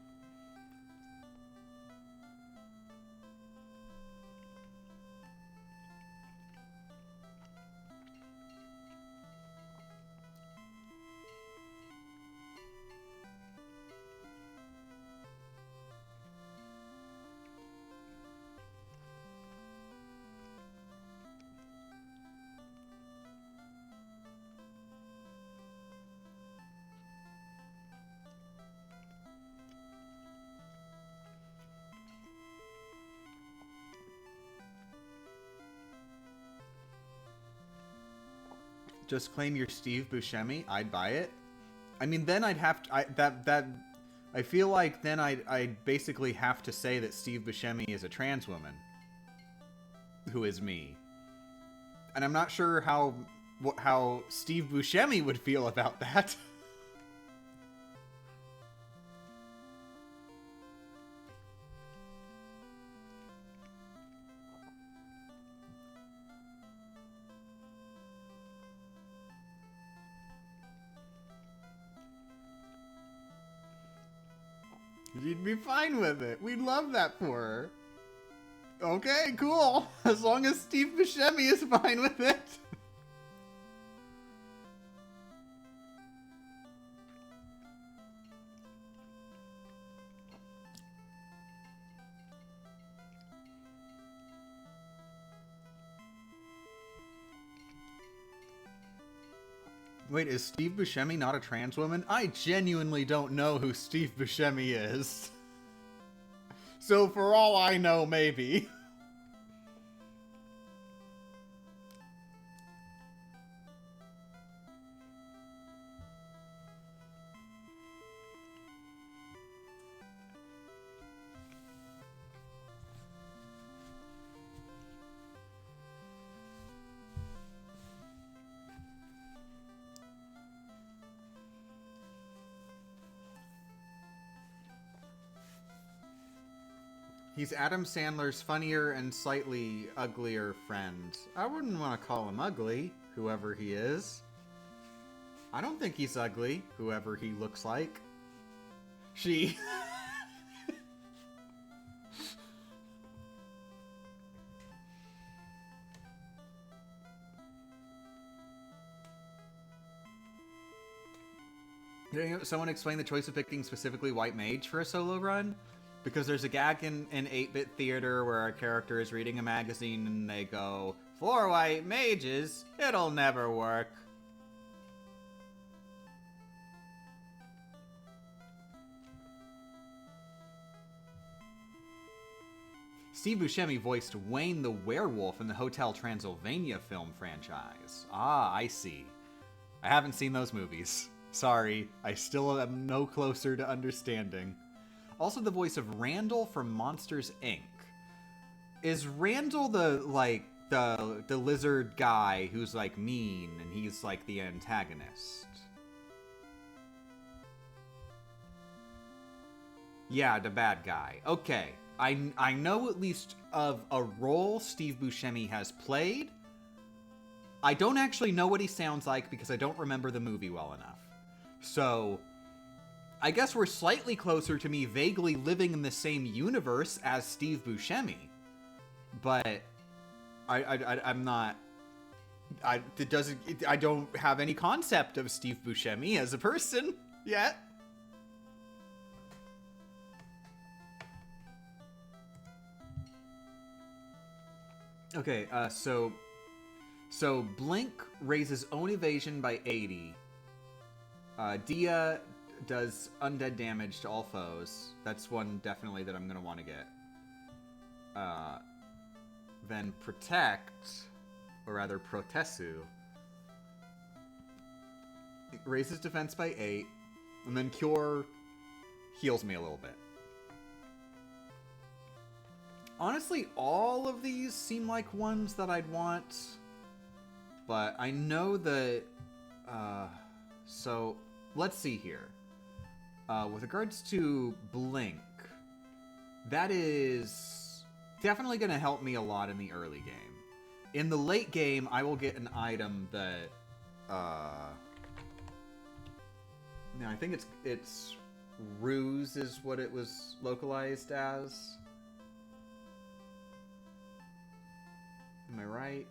Just claim you're Steve Buscemi, I'd buy it. I mean, then I'd have to... I feel like then I'd basically have to say that Steve Buscemi is a trans woman. Who is me. And I'm not sure how Steve Buscemi would feel about that. You'd be fine with it. We'd love that for her. Okay, cool. As long as Steve Buscemi is fine with it. Wait, is Steve Buscemi not a trans woman? I genuinely don't know who Steve Buscemi is. So for all I know, maybe. He's Adam Sandler's funnier and slightly uglier friend. I wouldn't want to call him ugly, whoever he is. I don't think he's ugly, whoever he looks like. She... Someone explain the choice of picking specifically White Mage for a solo run? Because there's a gag in 8-Bit Theater where a character is reading a magazine and they go, "For white mages, it'll never work." Steve Buscemi voiced Wayne the Werewolf in the Hotel Transylvania film franchise. Ah, I see. I haven't seen those movies. Sorry, I still am no closer to understanding. Also the voice of Randall from Monsters, Inc. Is Randall the lizard guy who's like mean and he's like the antagonist? Yeah, the bad guy. Okay. I know at least of a role Steve Buscemi has played. I don't actually know what he sounds like because I don't remember the movie well enough. So... I guess we're slightly closer to me vaguely living in the same universe as Steve Buscemi. But I'm not... I don't have any concept of Steve Buscemi as a person yet. Okay, so Blink raises own evasion by 80. Dia does undead damage to all foes. That's one definitely that I'm gonna want to get. Then Protect, or rather Protesu, it raises defense by 8, and then Cure heals me a little bit. Honestly, all of these seem like ones that I'd want, but I know that, so let's see here. With regards to Blink, that is definitely going to help me a lot in the early game. In the late game, I will get an item that, no, I think it's Ruse is what it was localized as. Am I right?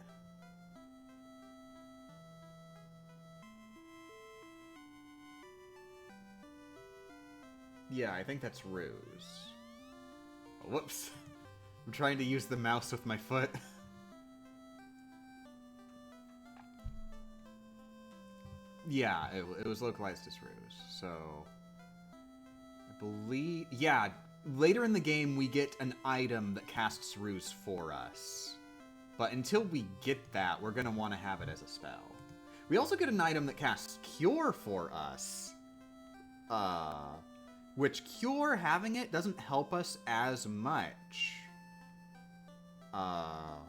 Yeah, I think that's Ruse. Oh, whoops. I'm trying to use the mouse with my foot. Yeah, it was localized as Ruse, so... I believe... Yeah, later in the game we get an item that casts Ruse for us. But until we get that, we're going to want to have it as a spell. We also get an item that casts Cure for us. Which Cure, having it, doesn't help us as much. But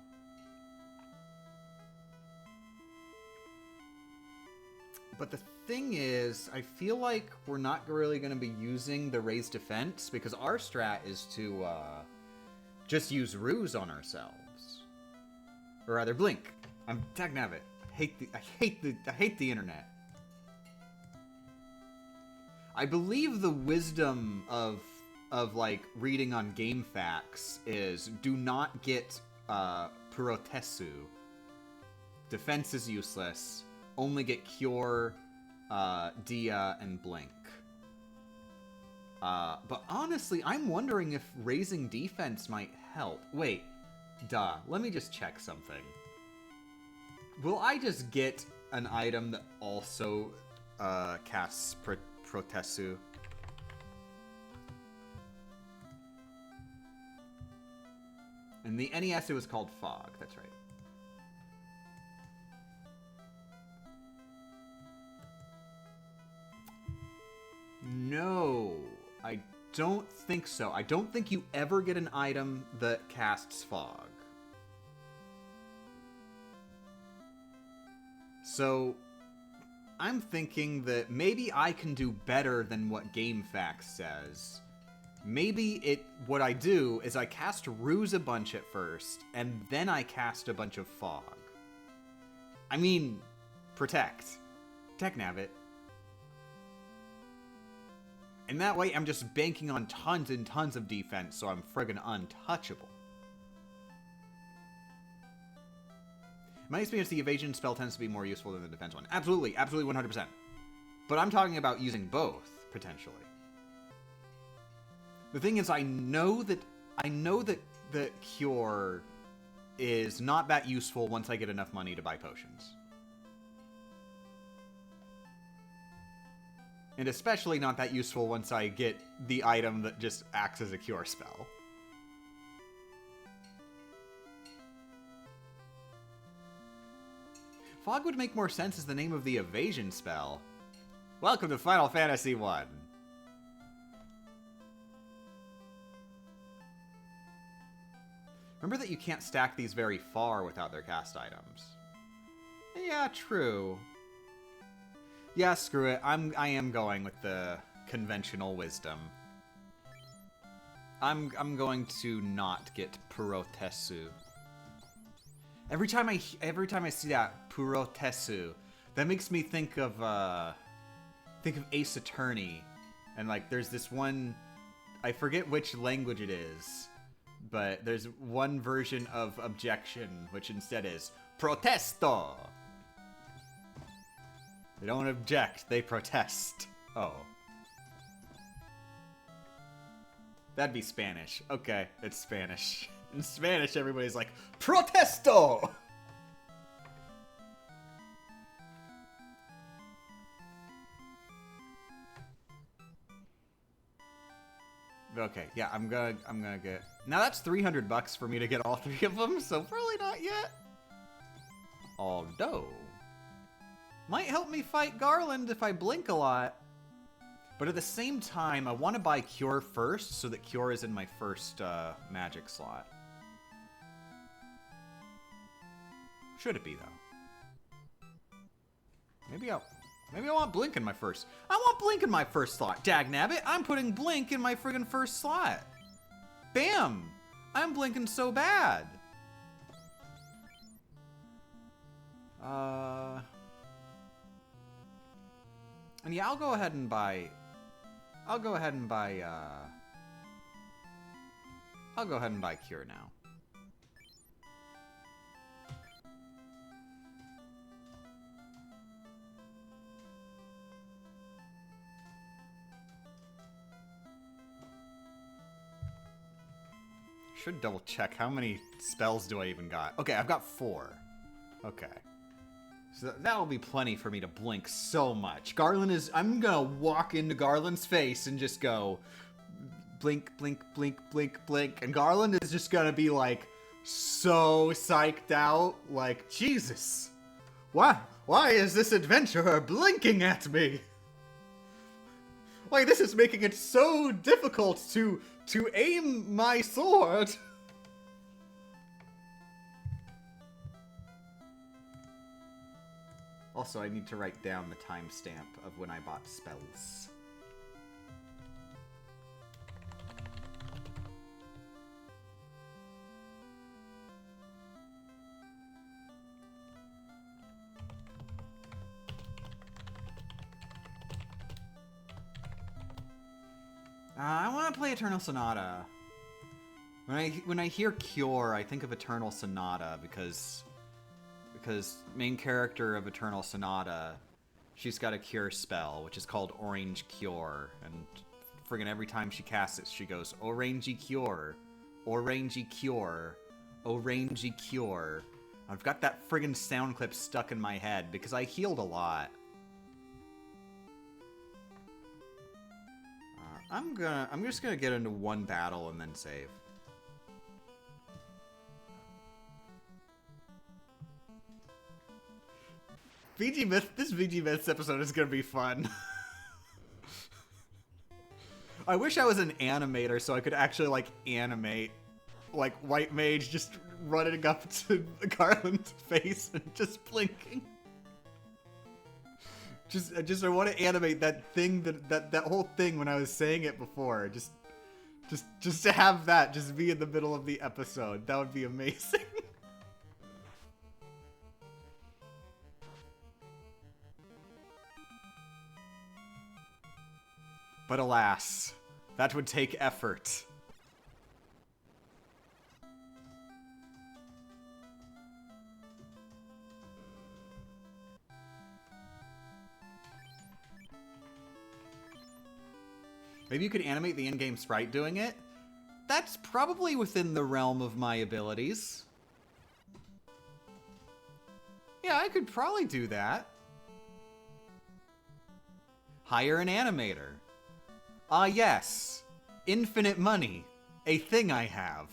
the thing is, I feel like we're not really going to be using the raised defense, because our strat is to just use Ruse on ourselves. Or rather, Blink. I'm Tagnavit. I hate the internet. I believe the wisdom of like reading on game facts is do not get Purotesu. Defense is useless. Only get Cure, Dia, and Blink. But honestly, I'm wondering if raising defense might help. Wait. Duh, let me just check something. Will I just get an item that also casts Protesu? In the NES it was called Fog, that's right. No, I don't think so. I don't think you ever get an item that casts Fog. So, I'm thinking that maybe I can do better than what GameFAQs says. Maybe what I do is I cast Ruse a bunch at first, and then I cast a bunch of Fog. I mean, Protect. Technavit. And that way I'm just banking on tons and tons of defense, so I'm friggin' untouchable. In my experience, the evasion spell tends to be more useful than the defense one. Absolutely, absolutely 100%. But I'm talking about using both, potentially. The thing is, I know that the Cure is not that useful once I get enough money to buy potions. And especially not that useful once I get the item that just acts as a Cure spell. Fog would make more sense as the name of the evasion spell. Welcome to Final Fantasy 1. Remember that you can't stack these very far without their cast items. Yeah, true. Yeah, screw it. I am going with the conventional wisdom. I'm going to not get Purotesu. Every time I see that Purotesu, that makes me think of Ace Attorney, and like there's this one, I forget which language it is, but there's one version of objection which instead is protesto. They don't object, they protest. Oh. That'd be Spanish. Okay, it's Spanish. In Spanish, everybody's like, protesto! Okay, yeah, I'm gonna get... Now that's $300 for me to get all 3 of them, so probably not yet. Although... might help me fight Garland if I blink a lot. But at the same time, I want to buy Cure first, so that Cure is in my first magic slot. Should it be, though? Maybe I want Blink in my first. I want Blink in my first slot. Dagnabbit, I'm putting Blink in my friggin' first slot. Bam! I'm blinking so bad. And yeah, I'll go ahead and buy Cure now. Should double check how many spells do I even got. Okay, I've got 4. Okay. So that'll be plenty for me to blink so much. Garland is... I'm gonna walk into Garland's face and just go... blink, blink, blink, blink, blink. And Garland is just gonna be, like, so psyched out. Like, Jesus. Why is this adventurer blinking at me? Like, this is making it so difficult to aim my sword. Also, I need to write down the timestamp of when I bought spells. I want to play Eternal Sonata. When I hear Cure, I think of Eternal Sonata because main character of Eternal Sonata, she's got a cure spell, which is called Orange Cure, and friggin' every time she casts it, she goes, Orangey Cure, Orangey Cure, Orangey Cure. I've got that friggin' sound clip stuck in my head, because I healed a lot. I'm just gonna get into one battle and then save. This VG Myths episode is gonna be fun. I wish I was an animator so I could actually, like, animate, like, White Mage just running up to Garland's face and just blinking. I want to animate that thing, that whole thing when I was saying it before. Just to have that just be in the middle of the episode. That would be amazing. But alas, that would take effort. Maybe you could animate the in-game sprite doing it? That's probably within the realm of my abilities. Yeah, I could probably do that. Hire an animator. Ah, yes. Infinite money. A thing I have.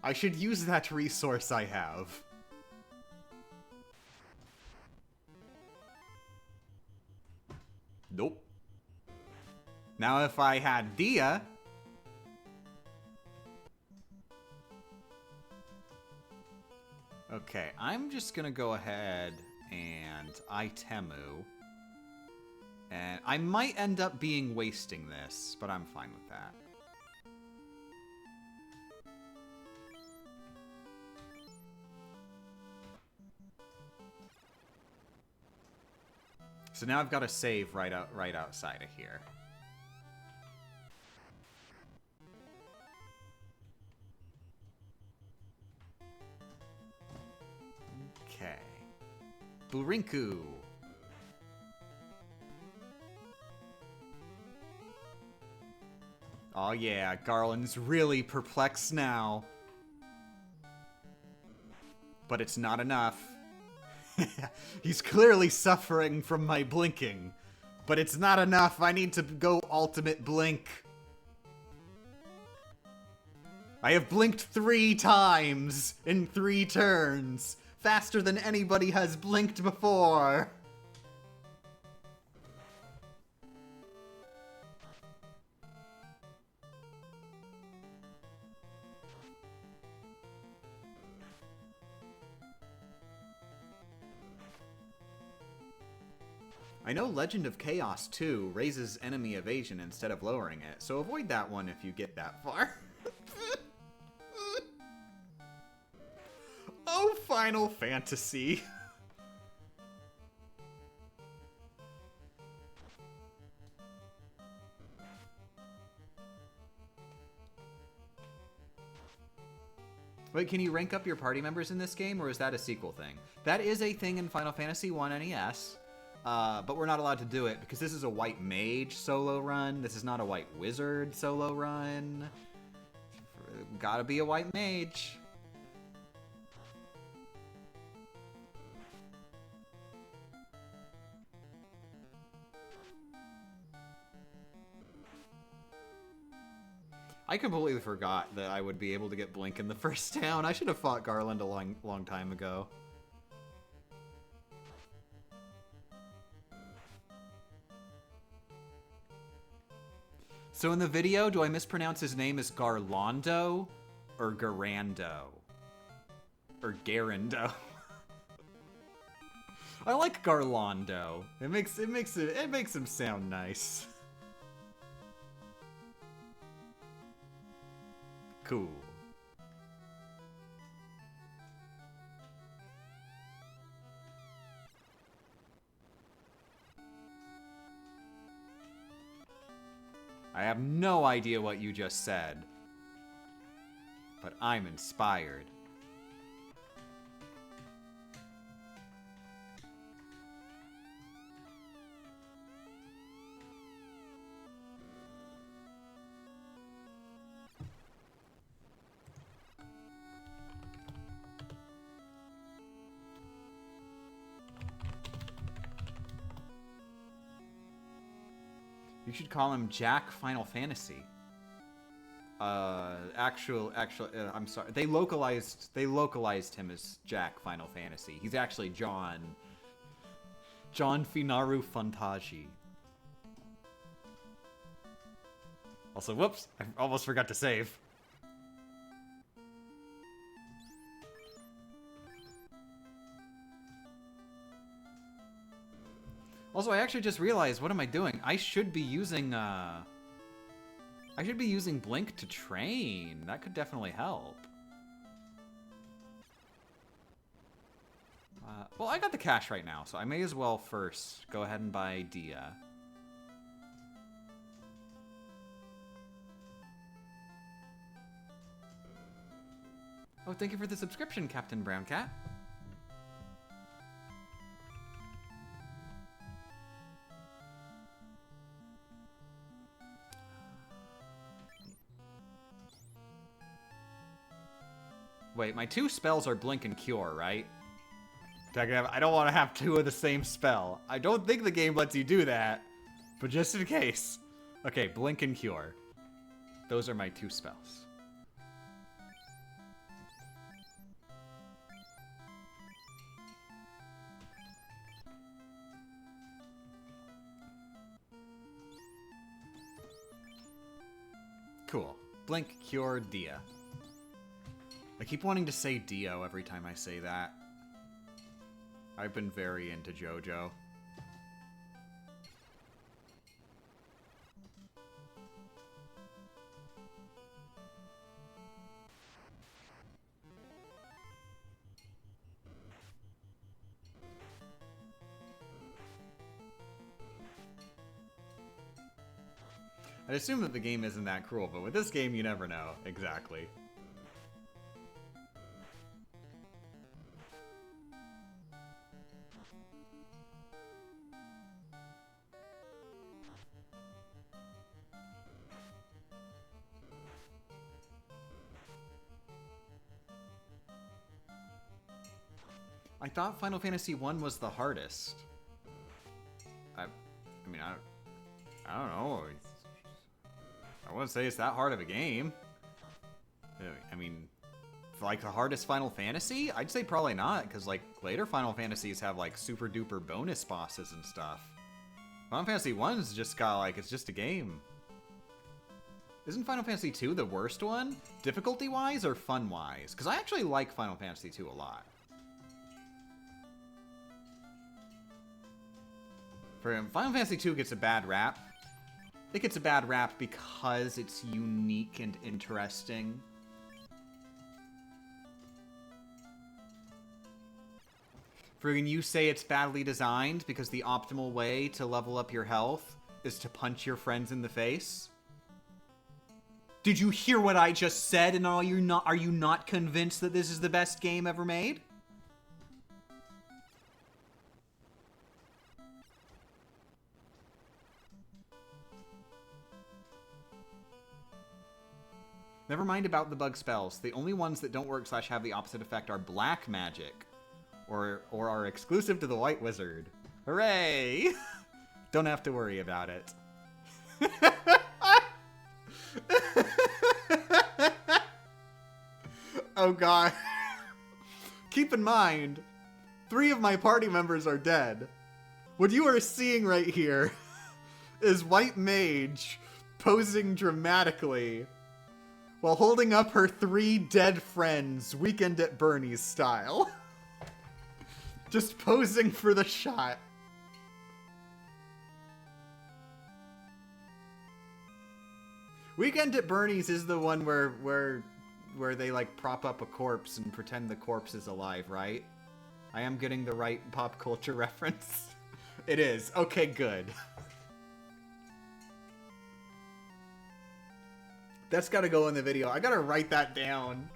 I should use that resource I have. Nope. Now if I had Dia... Okay, I'm just gonna go ahead and Itemu. And I might end up wasting this, but I'm fine with that. So now I've got to save right outside of here. Okay. Burinku. Oh yeah, Garland's really perplexed now. But it's not enough. He's clearly suffering from my blinking. But it's not enough. I need to go ultimate blink. I have blinked 3 times in 3 turns. Faster than anybody has blinked before. I know Legend of Chaos 2 raises enemy evasion instead of lowering it, so avoid that one if you get that far. Oh, Final Fantasy. Wait, can you rank up your party members in this game, or is that a sequel thing? That is a thing in Final Fantasy 1 NES. But we're not allowed to do it because this is a white mage solo run. This is not a white wizard solo run. Gotta be a white mage. I completely forgot that I would be able to get Blink in the first town. I should have fought Garland a long time ago. So in the video, do I mispronounce his name as Garlando or Garando? Or Garando? I like Garlando. It makes him sound nice. Cool. I have no idea what you just said, but I'm inspired. You should call him Jack Final Fantasy. I'm sorry. They localized him as Jack Final Fantasy. He's actually John Finaru Fantagi. Also, whoops, I almost forgot to save. Also, I actually just realized, what am I doing? I should be using Blink to train. That could definitely help. Well, I got the cash right now, so I may as well first go ahead and buy Dia. Oh, thank you for the subscription, Captain Brown Cat. Wait, my 2 spells are Blink and Cure, right? I don't want to have 2 of the same spell. I don't think the game lets you do that, but just in case. Okay, Blink and Cure. Those are my 2 spells. Cool. Blink, Cure, Dia. I keep wanting to say Dio every time I say that. I've been very into JoJo. I'd assume that the game isn't that cruel, but with this game, you never know. Exactly. I thought Final Fantasy 1 was the hardest. I mean, I don't know. I wouldn't say it's that hard of a game. I mean, like the hardest Final Fantasy? I'd say probably not, because like later Final Fantasies have like super duper bonus bosses and stuff. Final Fantasy 1's just got like, it's just a game. Isn't Final Fantasy 2 the worst one? Difficulty-wise or fun-wise? Because I actually like Final Fantasy 2 a lot. Final Fantasy 2 gets a bad rap. It gets a bad rap because it's unique and interesting. Friggin' you say it's badly designed because the optimal way to level up your health is to punch your friends in the face? Did you hear what I just said, and are you not convinced that this is the best game ever made? Never mind about the bug spells. The only ones that don't work / have the opposite effect are black magic. Or are exclusive to the White Wizard. Hooray! Don't have to worry about it. Oh god. Keep in mind, 3 of my party members are dead. What you are seeing right here is White Mage posing dramatically while holding up her 3 dead friends, Weekend at Bernie's style. Just posing for the shot. Weekend at Bernie's is the one where they like prop up a corpse and pretend the corpse is alive, right? I am getting the right pop culture reference. It is. Okay, good. That's gotta go in the video. I gotta write that down.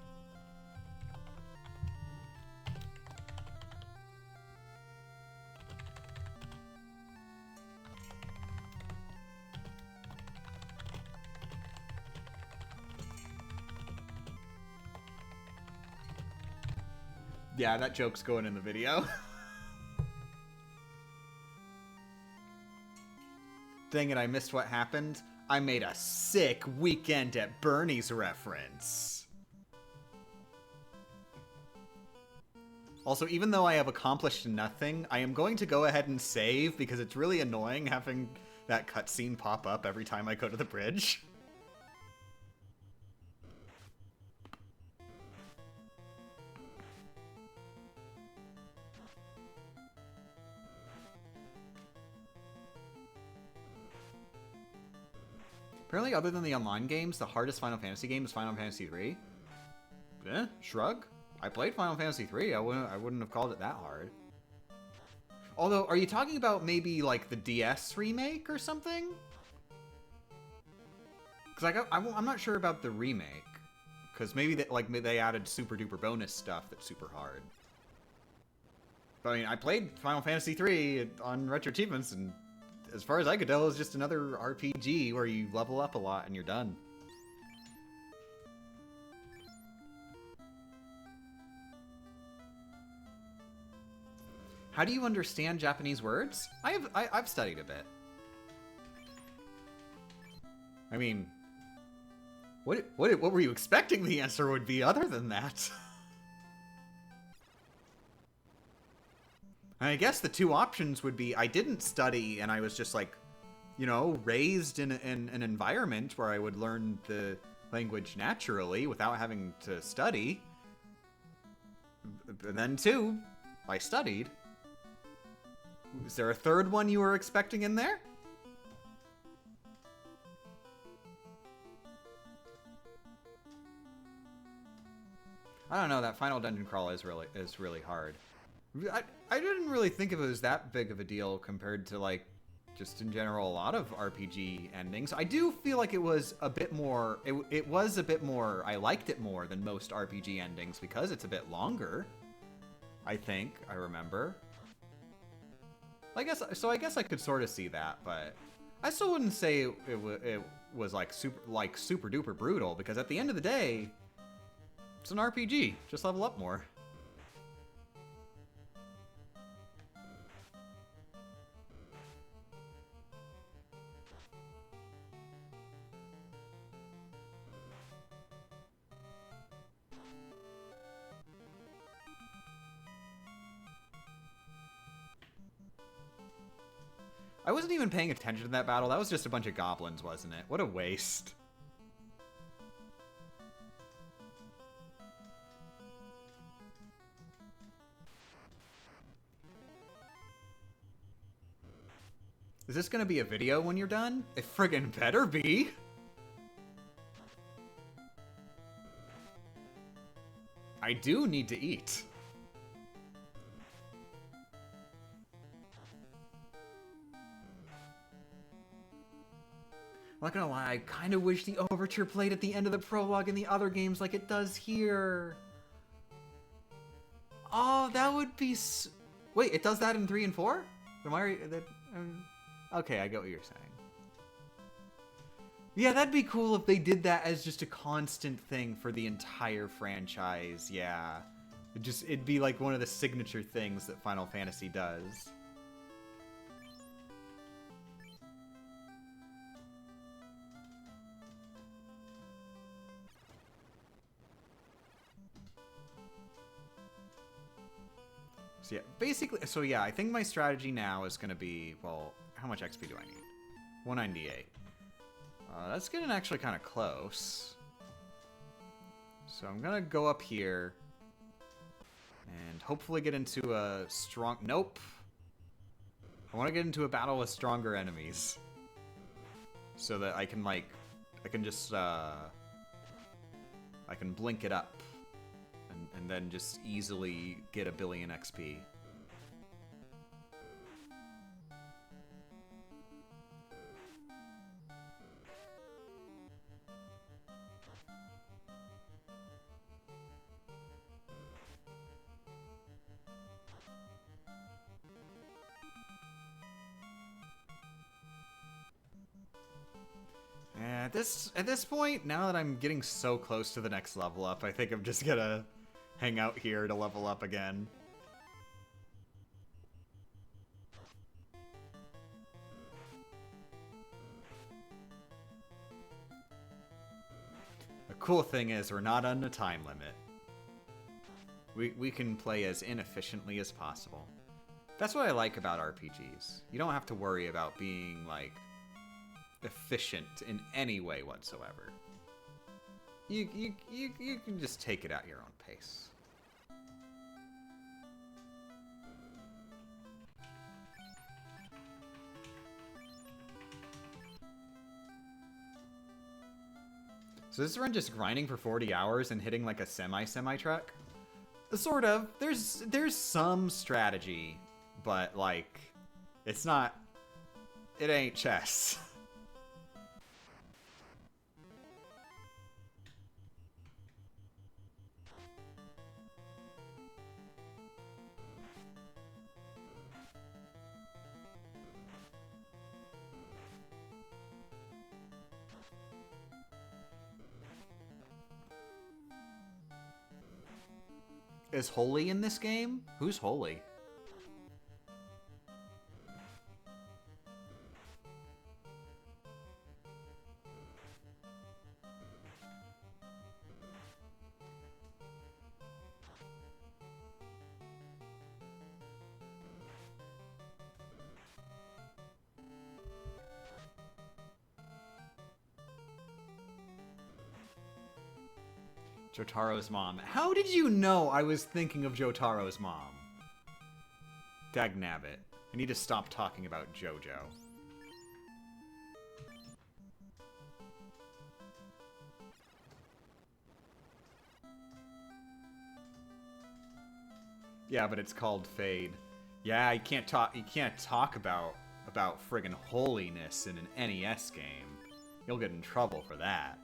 Yeah, that joke's going in the video. Dang it, I missed what happened. I made a sick Weekend at Bernie's reference. Also, even though I have accomplished nothing, I am going to go ahead and save because it's really annoying having that cutscene pop up every time I go to the bridge. Apparently, other than the online games, the hardest Final Fantasy game is Final Fantasy 3. Eh, shrug. I played Final Fantasy 3. I wouldn't have called it that hard. Although, are you talking about maybe like the DS remake or something? Because I'm not sure about the remake. Because maybe they added super duper bonus stuff that's super hard. But I mean, I played Final Fantasy 3 on Retro Achievements, and as far as I could tell, it was just another RPG where you level up a lot and you're done. How do you understand Japanese words? I've studied a bit. I mean, what were you expecting the answer would be other than that? I guess the 2 options would be I didn't study and I was just like, you know, raised in an environment where I would learn the language naturally without having to study. And then 2, I studied. Is there a 3rd one you were expecting in there? I don't know, that final dungeon crawl is really hard. I didn't really think of it as that big of a deal compared to, like, just in general, a lot of RPG endings. I do feel like it was a bit more, it was a bit more, I liked it more than most RPG endings because it's a bit longer. I think, I remember. I guess I could sort of see that, but I still wouldn't say it was like super duper brutal because at the end of the day, it's an RPG. Just level up more. I wasn't even paying attention to that battle. That was just a bunch of goblins, wasn't it? What a waste. Is this gonna be a video when you're done? It friggin' better be! I do need to eat. I'm not gonna lie, I kind of wish the overture played at the end of the prologue in the other games like it does here. Oh, that would be wait, it does that in 3 and 4? Okay, I get what you're saying. Yeah, that'd be cool if they did that as just a constant thing for the entire franchise, yeah. It'd be like one of the signature things that Final Fantasy does. So yeah, basically, I think my strategy now is going to be, well, how much XP do I need? 198. That's getting actually kind of close. So I'm going to go up here and hopefully get into a strong... Nope. I want to get into a battle with stronger enemies. So that I can, like, I can just, I can blink it up. And then just easily get 1 billion XP. At this point, now that I'm getting so close to the next level up, I think I'm just gonna hang out here to level up again. The cool thing is we're not on a time limit. We can play as inefficiently as possible. That's what I like about RPGs. You don't have to worry about being, like, efficient in any way whatsoever. You can just take it at your own pace. So this run just grinding for 40 hours and hitting like a semi truck? Sort of. There's some strategy, but like it's not, it ain't chess. Is Holy in this game? Who's Holy? Jotaro's mom. How did you know I was thinking of Jotaro's mom? Dagnabbit. I need to stop talking about JoJo. Yeah, but it's called Fade. Yeah, you can't talk about friggin' holiness in an NES game. You'll get in trouble for that.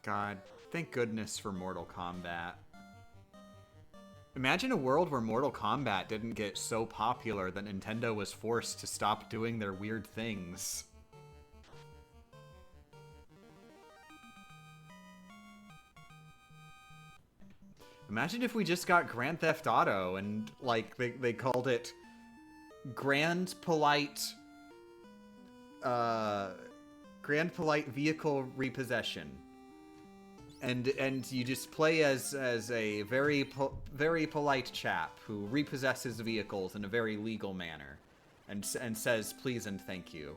God, thank goodness for Mortal Kombat. Imagine a world where Mortal Kombat didn't get so popular that Nintendo was forced to stop doing their weird things. Imagine if we just got Grand Theft Auto and, like, they called it Grand Polite Vehicle Repossession. And you just play as a very polite chap who repossesses vehicles in a very legal manner, and says please and thank you.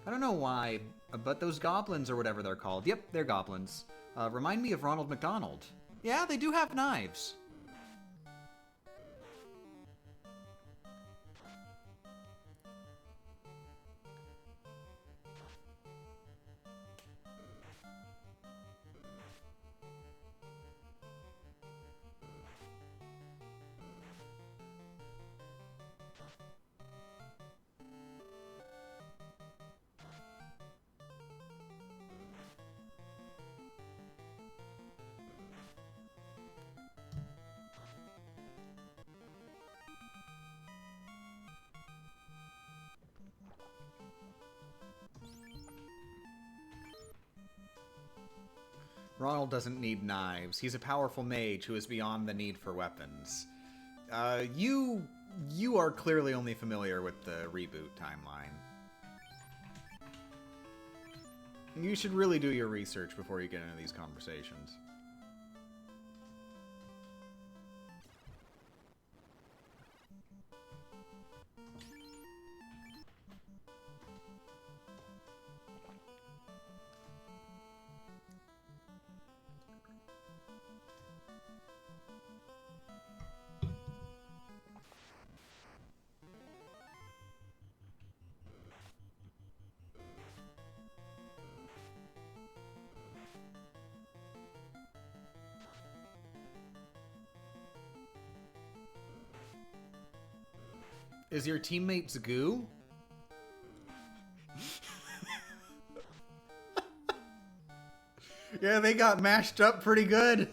I don't know why, but those goblins or whatever they're called, yep, they're goblins, remind me of Ronald McDonald. Yeah, they do have knives. Ronald doesn't need knives. He's a powerful mage who is beyond the need for weapons. You are clearly only familiar with the reboot timeline. You should really do your research before you get into these conversations. Is your teammate's goo? Yeah, they got mashed up pretty good.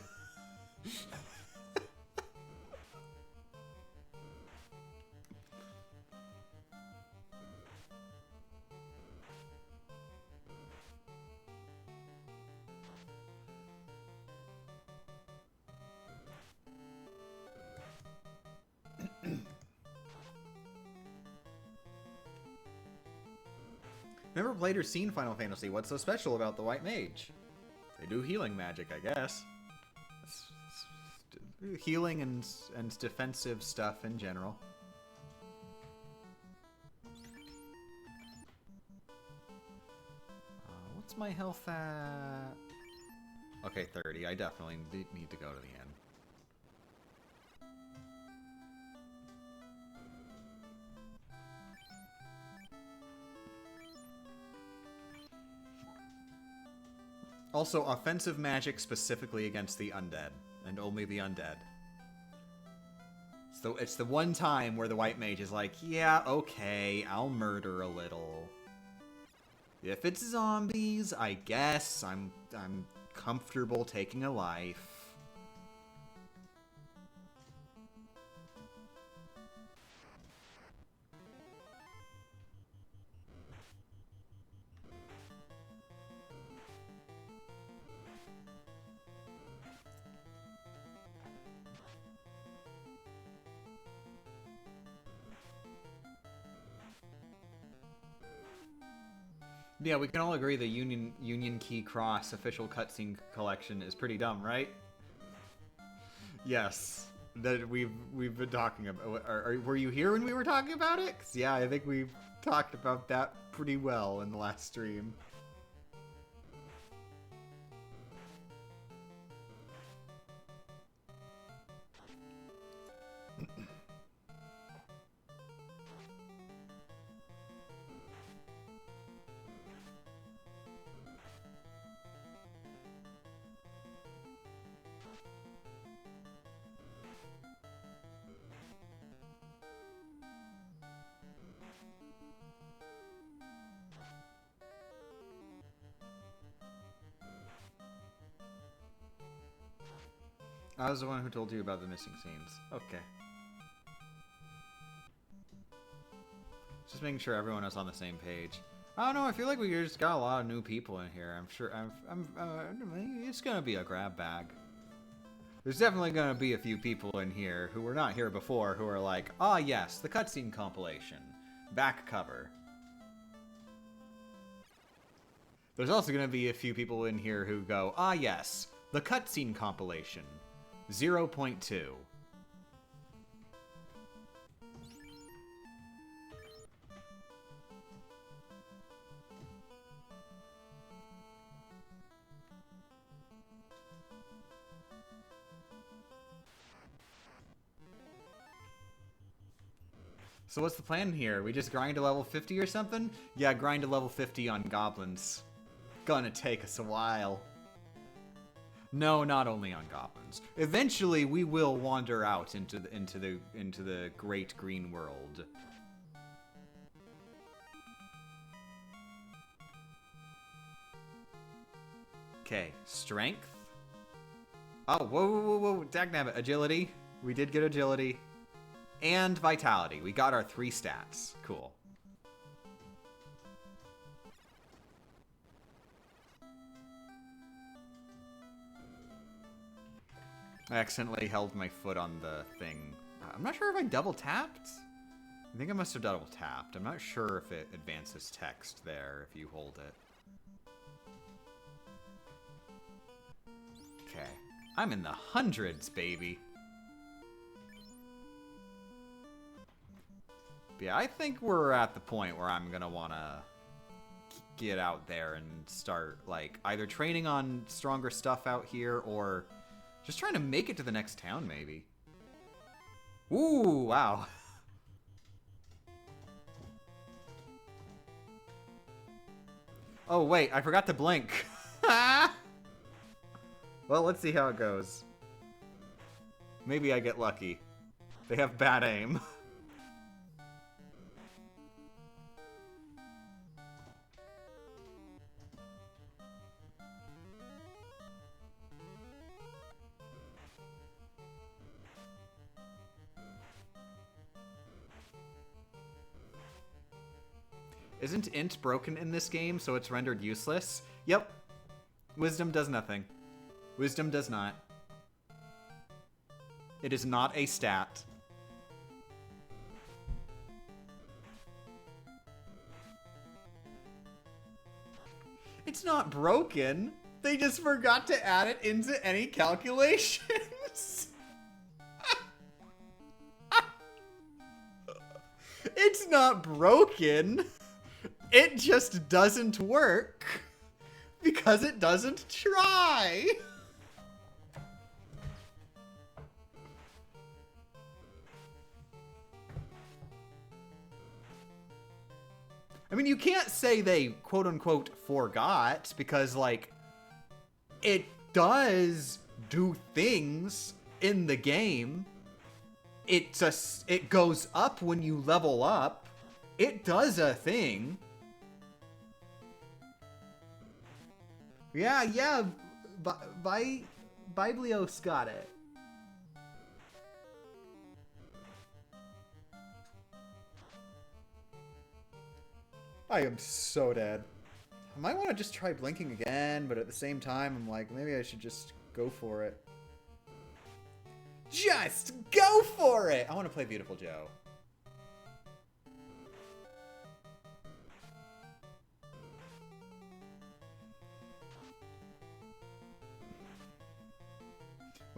Never played or seen Final Fantasy. What's so special about the White Mage? They do healing magic, I guess. It's healing and defensive stuff in general. What's my health at? Okay, 30. I definitely need to go to the end. Also, offensive magic specifically against the undead, and only the undead. So it's the one time where the White Mage is like, yeah, okay, I'll murder a little. If it's zombies, I guess I'm comfortable taking a life. Yeah, we can all agree the Union Key Cross official cutscene collection is pretty dumb, right? Yes. that we've been talking about. Were you here when we were talking about it? 'Cause, yeah, I think we've talked about that pretty well in the last stream. I was the one who told you about the missing scenes. Okay. Just making sure everyone is on the same page. I don't know. I feel like we just got a lot of new people in here. I'm sure. It's gonna be a grab bag. There's definitely gonna be a few people in here who were not here before who are like, ah, yes, the cutscene compilation, back cover. There's also gonna be a few people in here who go, ah, yes, the cutscene compilation, 0.2. So what's the plan here? We just grind to level 50 or something? Yeah, grind to level 50 on goblins. Gonna take us a while. No, not only on goblins. Eventually, we will wander out into the great green world. Okay, strength. Oh, whoa, dagnabbit. Agility. We did get agility. And vitality. We got our 3 stats. Cool. I accidentally held my foot on the thing. I'm not sure if I double tapped. I think I must have double tapped. I'm not sure if it advances text there if you hold it. Okay. I'm in the hundreds, baby. But yeah, I think we're at the point where I'm gonna wanna get out there and start, like, either training on stronger stuff out here or just trying to make it to the next town, maybe. Ooh, wow. Oh, wait, I forgot to blink. Well, let's see how it goes. Maybe I get lucky. They have bad aim. Isn't int broken in this game, so it's rendered useless? Yep. Wisdom does nothing. Wisdom does not. It is not a stat. It's not broken. They just forgot to add it into any calculations. It's not broken. It just doesn't work because it doesn't try. I mean, you can't say they quote-unquote forgot because, like, it does do things in the game. It goes up when you level up. It does a thing. Yeah, Biblios got it. I am so dead. I might want to just try blinking again, but at the same time, I'm like, maybe I should just go for it. Just go for it! I want to play Beautiful Joe.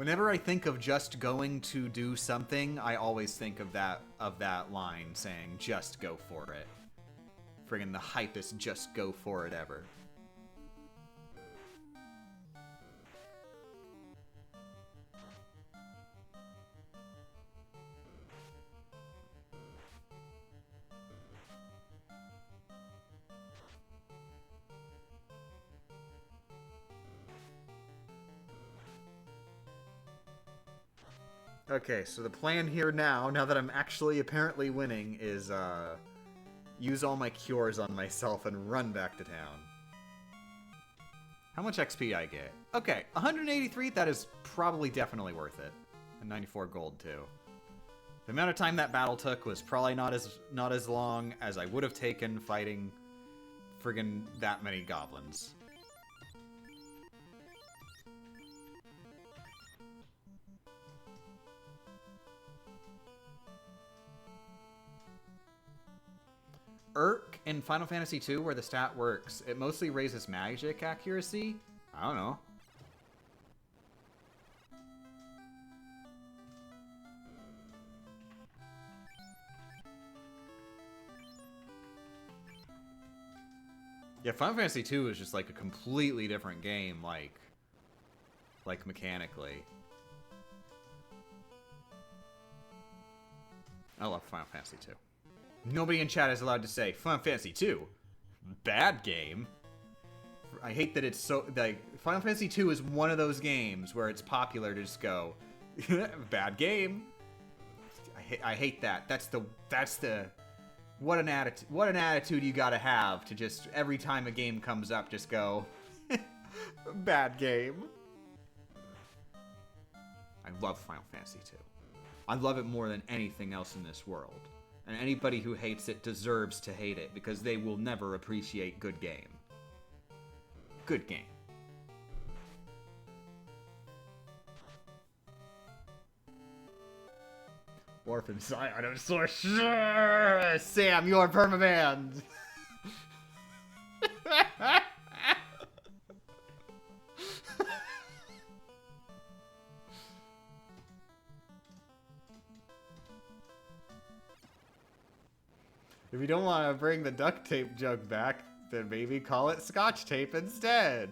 Whenever I think of just going to do something, I always think of that line saying, just go for it. Friggin' the hypest just go for it ever. Okay, so the plan here now that I'm actually apparently winning, is use all my cures on myself and run back to town. How much XP I get? Okay, 183, that is probably definitely worth it. And 94 gold, too. The amount of time that battle took was probably not as long as I would have taken fighting friggin' that many goblins. Urk in Final Fantasy II, where the stat works, it mostly raises magic accuracy? I don't know. Yeah, Final Fantasy II is just like a completely different game, like mechanically. I love Final Fantasy II. Nobody in chat is allowed to say Final Fantasy II. Bad game. I hate that it's so like Final Fantasy II is one of those games where it's popular to just go bad game. I hate that. That's the what an attitude you gotta have to just every time a game comes up just go bad game. I love Final Fantasy II. I love it more than anything else in this world. And anybody who hates it deserves to hate it, because they will never appreciate good game. Good game. Orphan Scion of Sorcerer! Sam, you're permabanned! If you don't want to bring the duct tape joke back, then maybe call it Scotch tape instead.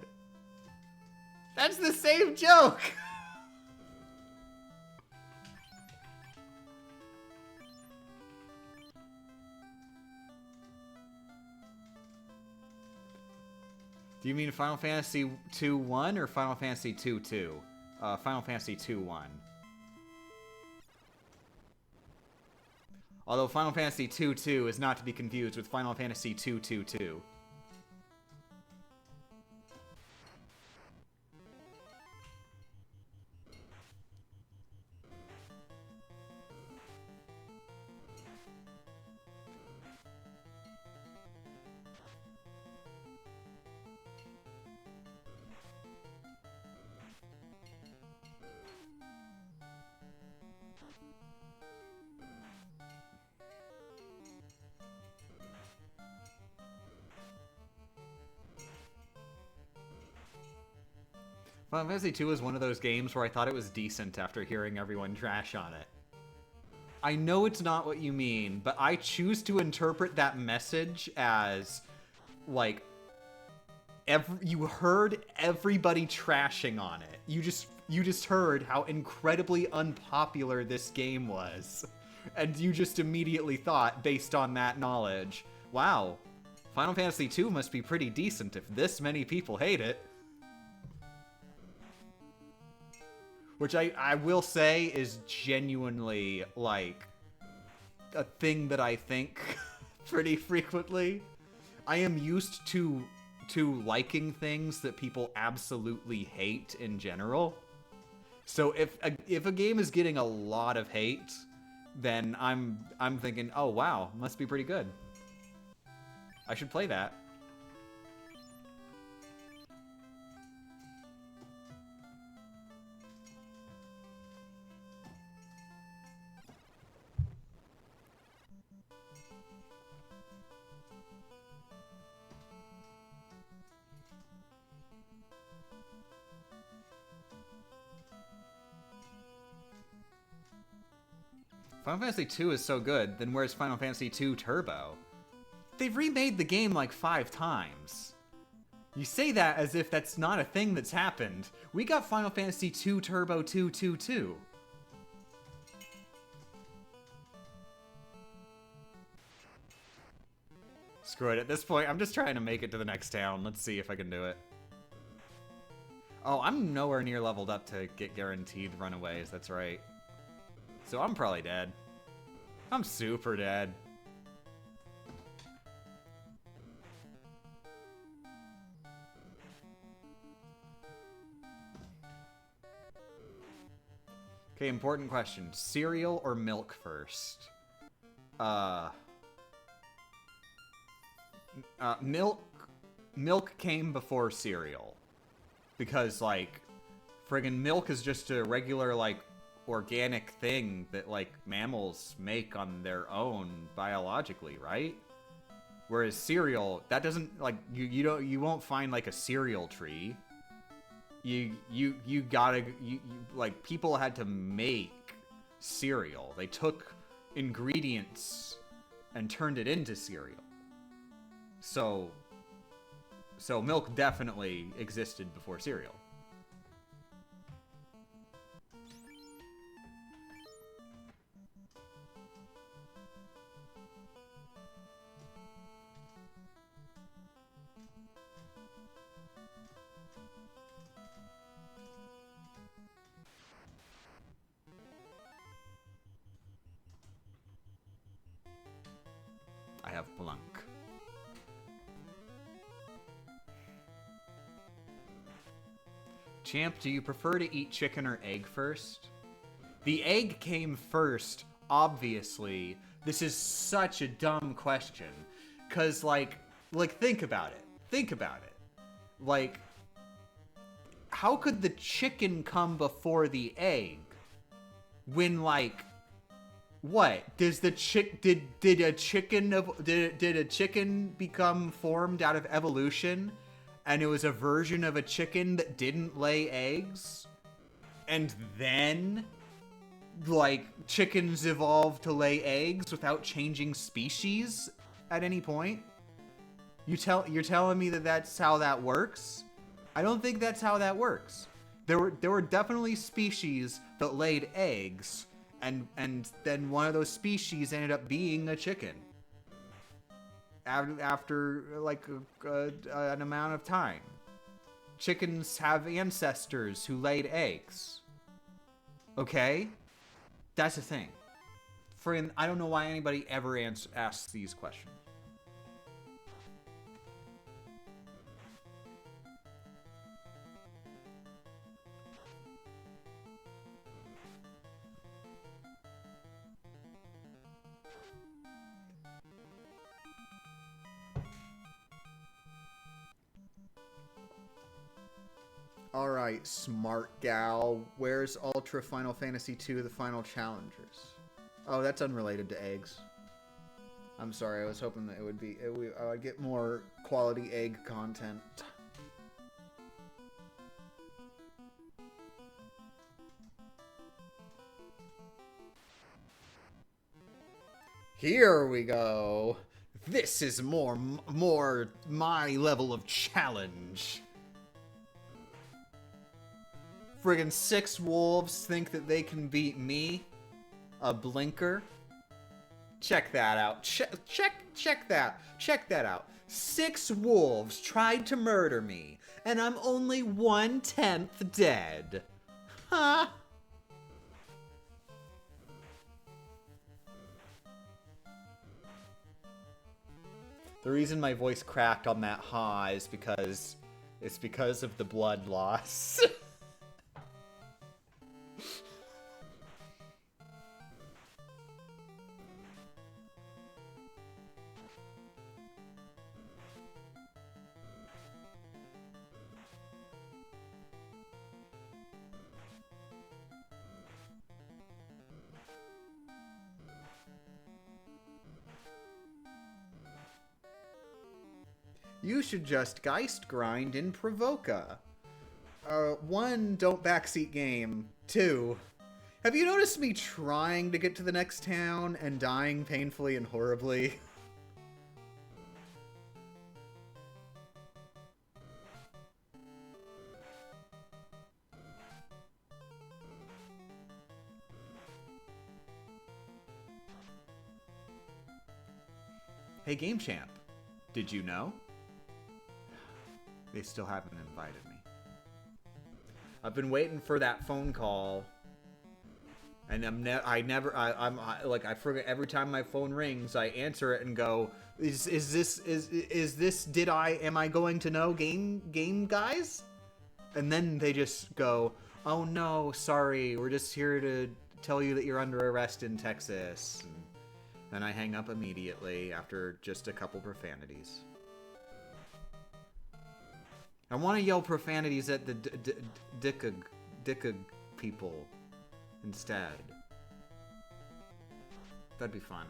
That's the same joke! Do you mean Final Fantasy 2-1 or Final Fantasy 2-2? Final Fantasy 2-1. Although Final Fantasy 2-2 is not to be confused with Final Fantasy 2-2-2. Final Fantasy 2 is one of those games where I thought it was decent after hearing everyone trash on it. I know it's not what you mean, but I choose to interpret that message as, like, you heard everybody trashing on it. You just heard how incredibly unpopular this game was. And you just immediately thought, based on that knowledge, wow, Final Fantasy 2 must be pretty decent if this many people hate it. Which I will say is genuinely, like, a thing that I think pretty frequently. I am used to liking things that people absolutely hate in general. So if a game is getting a lot of hate, then I'm thinking, oh wow, must be pretty good. I should play that. Final Fantasy 2 is so good, then where's Final Fantasy 2 Turbo? They've remade the game like 5 times. You say that as if that's not a thing that's happened. We got Final Fantasy 2 Turbo 222. Screw it, at this point, I'm just trying to make it to the next town. Let's see if I can do it. Oh, I'm nowhere near leveled up to get guaranteed runaways, that's right. So I'm probably dead. I'm super dead. Okay, important question. Cereal or milk first? Milk came before cereal. Because, like, friggin' milk is just a regular, like, organic thing that, like, mammals make on their own biologically, right? Whereas cereal, that doesn't, like, you won't find, like, a cereal tree. You gotta, like, people had to make cereal. They took ingredients and turned it into cereal. So milk definitely existed before cereal. I have Blanc. Champ, do you prefer to eat chicken or egg first? The egg came first, obviously. This is such a dumb question. 'Cause, like, think about it. Think about it. Like, how could the chicken come before the egg? When, like, what? Does the did a chicken become formed out of evolution? And it was a version of a chicken that didn't lay eggs? And then, like, chickens evolved to lay eggs without changing species at any point? You're telling me that that's how that works? I don't think that's how that works. There were definitely species that laid eggs, and then one of those species ended up being a chicken. After like an amount of time. Chickens have ancestors who laid eggs. Okay? That's the thing. Friggin', I don't know why anybody ever asks these questions. Alright, smart gal. Where's Ultra Final Fantasy II, the Final Challengers? Oh, that's unrelated to eggs. I'm sorry, I was hoping that I would get more quality egg content. Here we go. This is more my level of challenge. Friggin' 6 wolves think that they can beat me? A blinker? Check that out. Check that out. 6 wolves tried to murder me, and I'm only 1/10 dead. Huh? The reason my voice cracked on that ha is because of the blood loss. You should just Geist grind in Provoca. 1, don't backseat game. 2, Have you noticed me trying to get to the next town and dying painfully and horribly? Hey, Game Champ, did you know? They still haven't invited me. I've been waiting for that phone call, and I forget every time my phone rings, I answer it and go, is this am I going to know game guys? And then they just go, oh no, sorry, we're just here to tell you that you're under arrest in Texas. And then I hang up immediately after just a couple profanities. I want to yell profanities at the Dickag people instead. That'd be fun.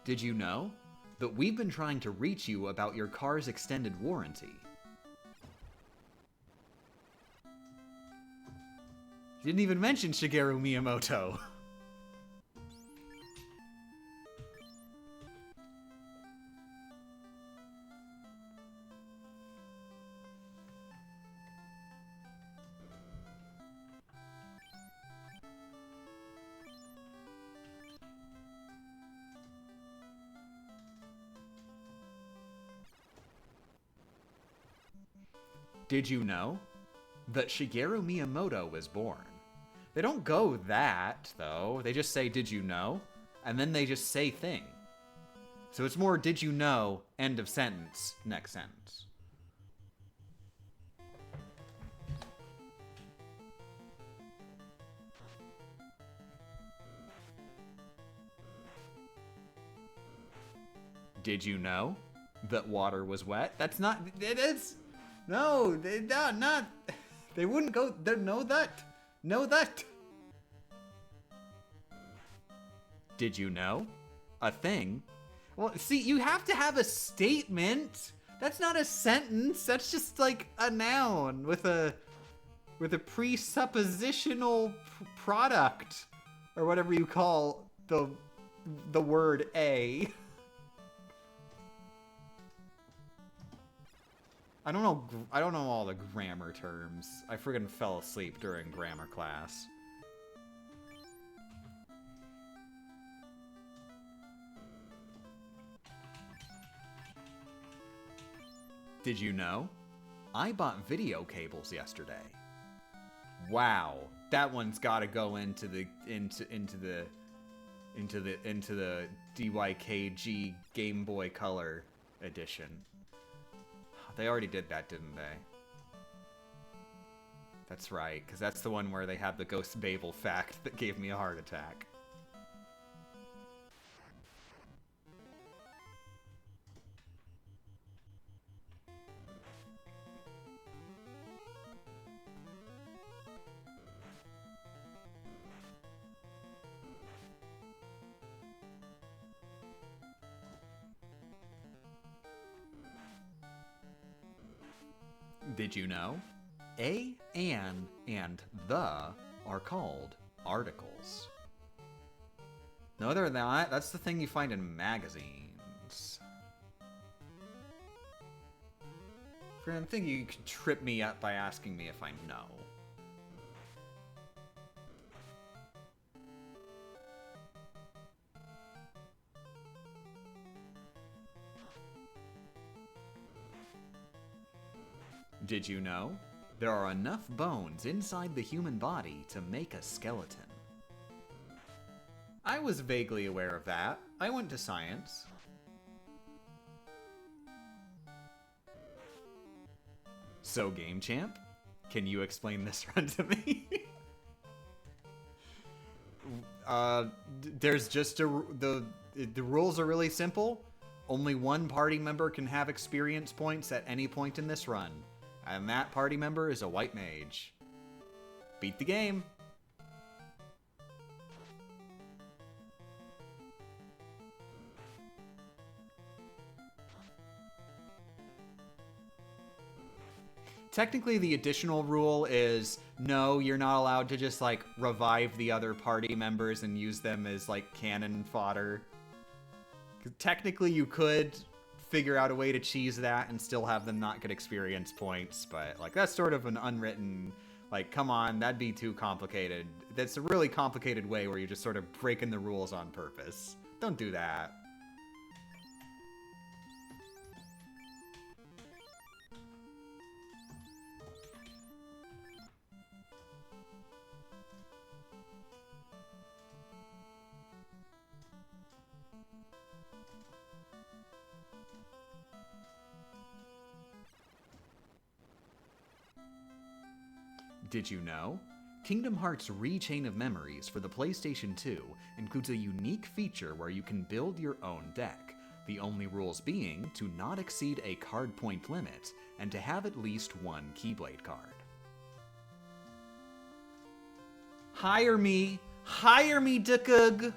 Did you know that we've been trying to reach you about your car's extended warranty? You didn't even mention Shigeru Miyamoto. Did you know that Shigeru Miyamoto was born? They don't go that, though. They just say, did you know? And then they just say thing. So it's more, did you know, end of sentence, next sentence. Did you know that water was wet? That's not, it is, no, not, they wouldn't go, know that. Know that. Did you know? A thing? Well, see, you have to have a statement. That's not a sentence. That's just like a noun with a presuppositional product, or whatever you call the word a. I don't know all the grammar terms. I friggin' fell asleep during grammar class. Did you know? I bought video cables yesterday. Wow, that one's got to go into the DYKG Game Boy Color edition. They already did that, didn't they? That's right, because that's the one where they had the Ghost Babel fact that gave me a heart attack. Did you know? A, an, and the are called articles. No, they're not. That's the thing you find in magazines. I think you could trip me up by asking me if I know. Did you know? There are enough bones inside the human body to make a skeleton. I was vaguely aware of that. I went to science. So, Game Champ, can you explain this run to me? There's just the rules are really simple. Only one party member can have experience points at any point in this run. And that party member is a white mage. Beat the game. Technically, the additional rule is no, you're not allowed to just, like, revive the other party members and use them as, like, cannon fodder. 'Cause technically, you could figure out a way to cheese that and still have them not get experience points, but, like, that's sort of an unwritten, like, come on, that'd be too complicated. That's a really complicated way where you're just sort of breaking the rules on purpose. Don't do that. Did you know? Kingdom Hearts Re-Chain of Memories for the PlayStation 2 includes a unique feature where you can build your own deck, the only rules being to not exceed a card point limit and to have at least one Keyblade card. Hire me! Hire me, Dukug!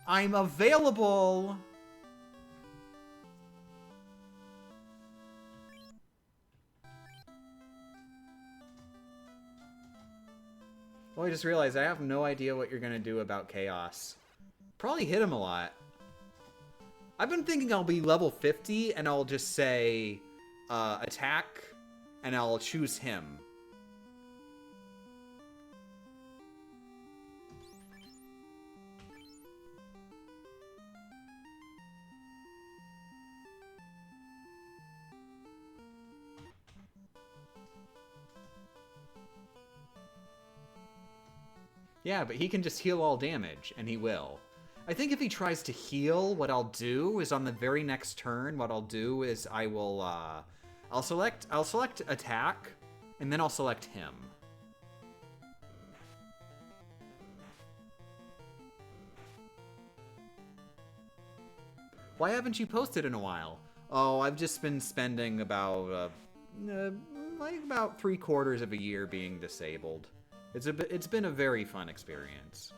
I'm available! Well, I just realized I have no idea what you're going to do about Chaos. Probably hit him a lot. I've been thinking I'll be level 50 and I'll just say attack and I'll choose him. Yeah, but he can just heal all damage, and he will. I think if he tries to heal, what I'll do is on the very next turn, what I'll do is I will, I'll select attack, and then I'll select him. Why haven't you posted in a while? Oh, I've just been spending about, like about 3/4 of a year being disabled. It's been a very fun experience.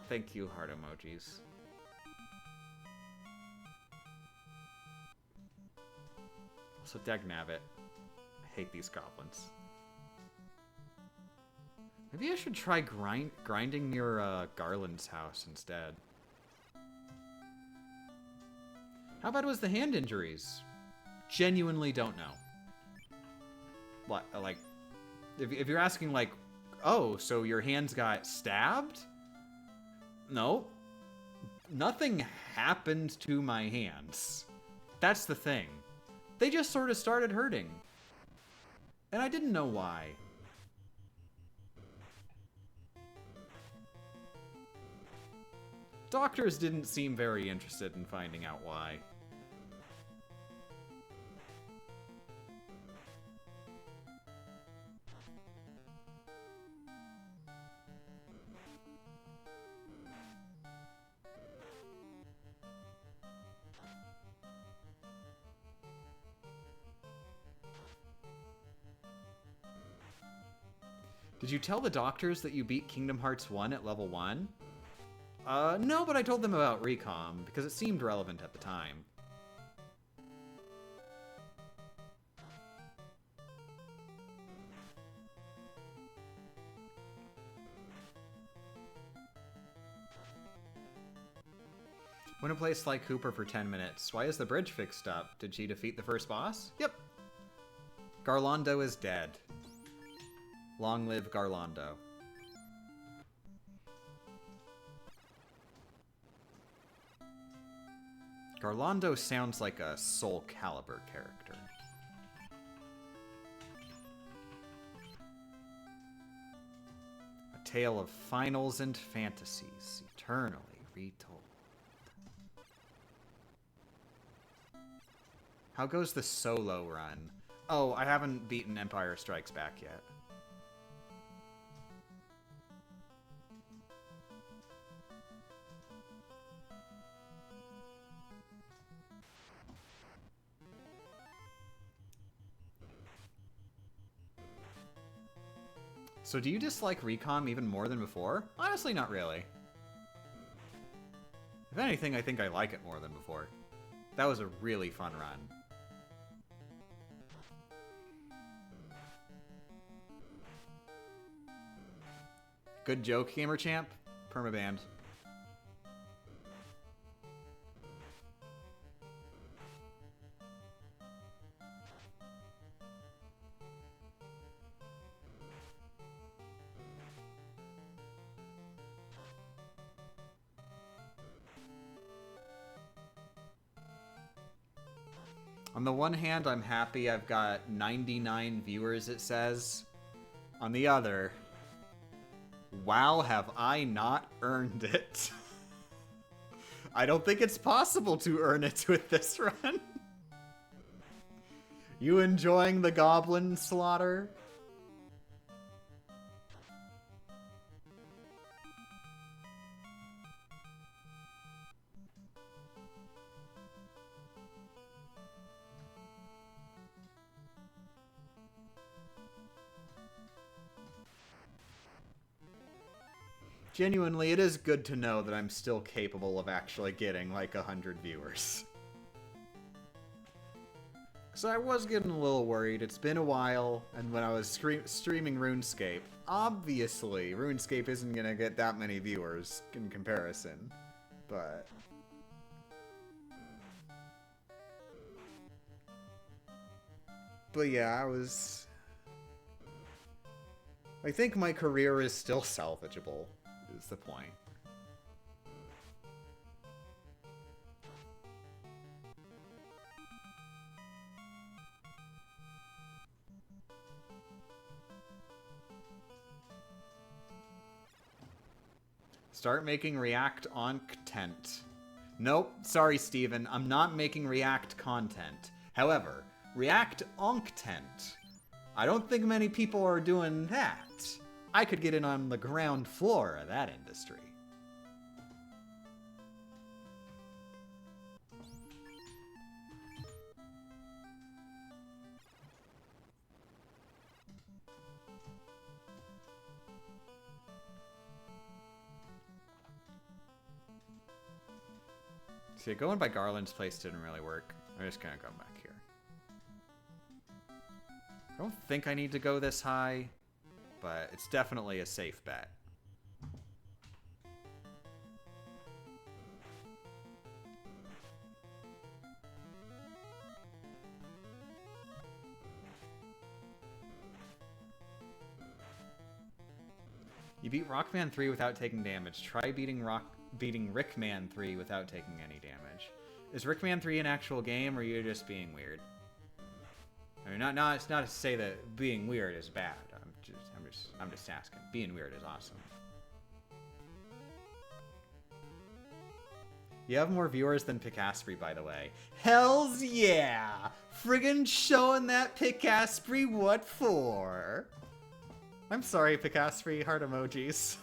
Thank you, heart emojis. Also, Dagnabbit. I hate these goblins. Maybe I should try grinding near Garland's house instead. How bad was the hand injuries? Genuinely don't know. What, like, if you're asking, like, oh, so your hands got stabbed? No. Nothing happened to my hands. That's the thing. They just sort of started hurting. And I didn't know why. Doctors didn't seem very interested in finding out why. Did you tell the doctors that you beat Kingdom Hearts 1 at level 1? No, but I told them about Recom, because it seemed relevant at the time. Win a place like Cooper for 10 minutes. Why is the bridge fixed up? Did she defeat the first boss? Yep. Garlando is dead. Long live Garlando. Garlando sounds like a Soul Calibur character. A tale of finals and fantasies, eternally retold. How goes the solo run? Oh, I haven't beaten Empire Strikes Back yet. So do you dislike Recom even more than before? Honestly, not really. If anything, I think I like it more than before. That was a really fun run. Good joke, Gamer Champ. Permaband. On the one hand, I'm happy I've got 99 viewers, it says. On the other, wow, have I not earned it. I don't think it's possible to earn it with this run. You enjoying the goblin slaughter? Genuinely, it is good to know that I'm still capable of actually getting like 100 viewers. So I was getting a little worried. It's been a while, and when I was streaming RuneScape, obviously RuneScape isn't going to get that many viewers in comparison, but... But yeah, I think my career is still salvageable, is the point. Start making React content. Nope, sorry Steven, I'm not making React content. However, React content. I don't think many people are doing that. I could get in on the ground floor of that industry. See, going by Garland's place didn't really work. I'm just gonna go back here. I don't think I need to go this high, but it's definitely a safe bet. You beat Rockman 3 without taking damage. Try beating Rickman 3 without taking any damage. Is Rickman 3 an actual game, or are you just being weird? I mean, it's not to say that being weird is bad. I'm just asking. Being weird is awesome. You have more viewers than Picaspri, by the way. Hells yeah! Friggin' showing that Picaspri what for? I'm sorry, Picaspri. Heart emojis.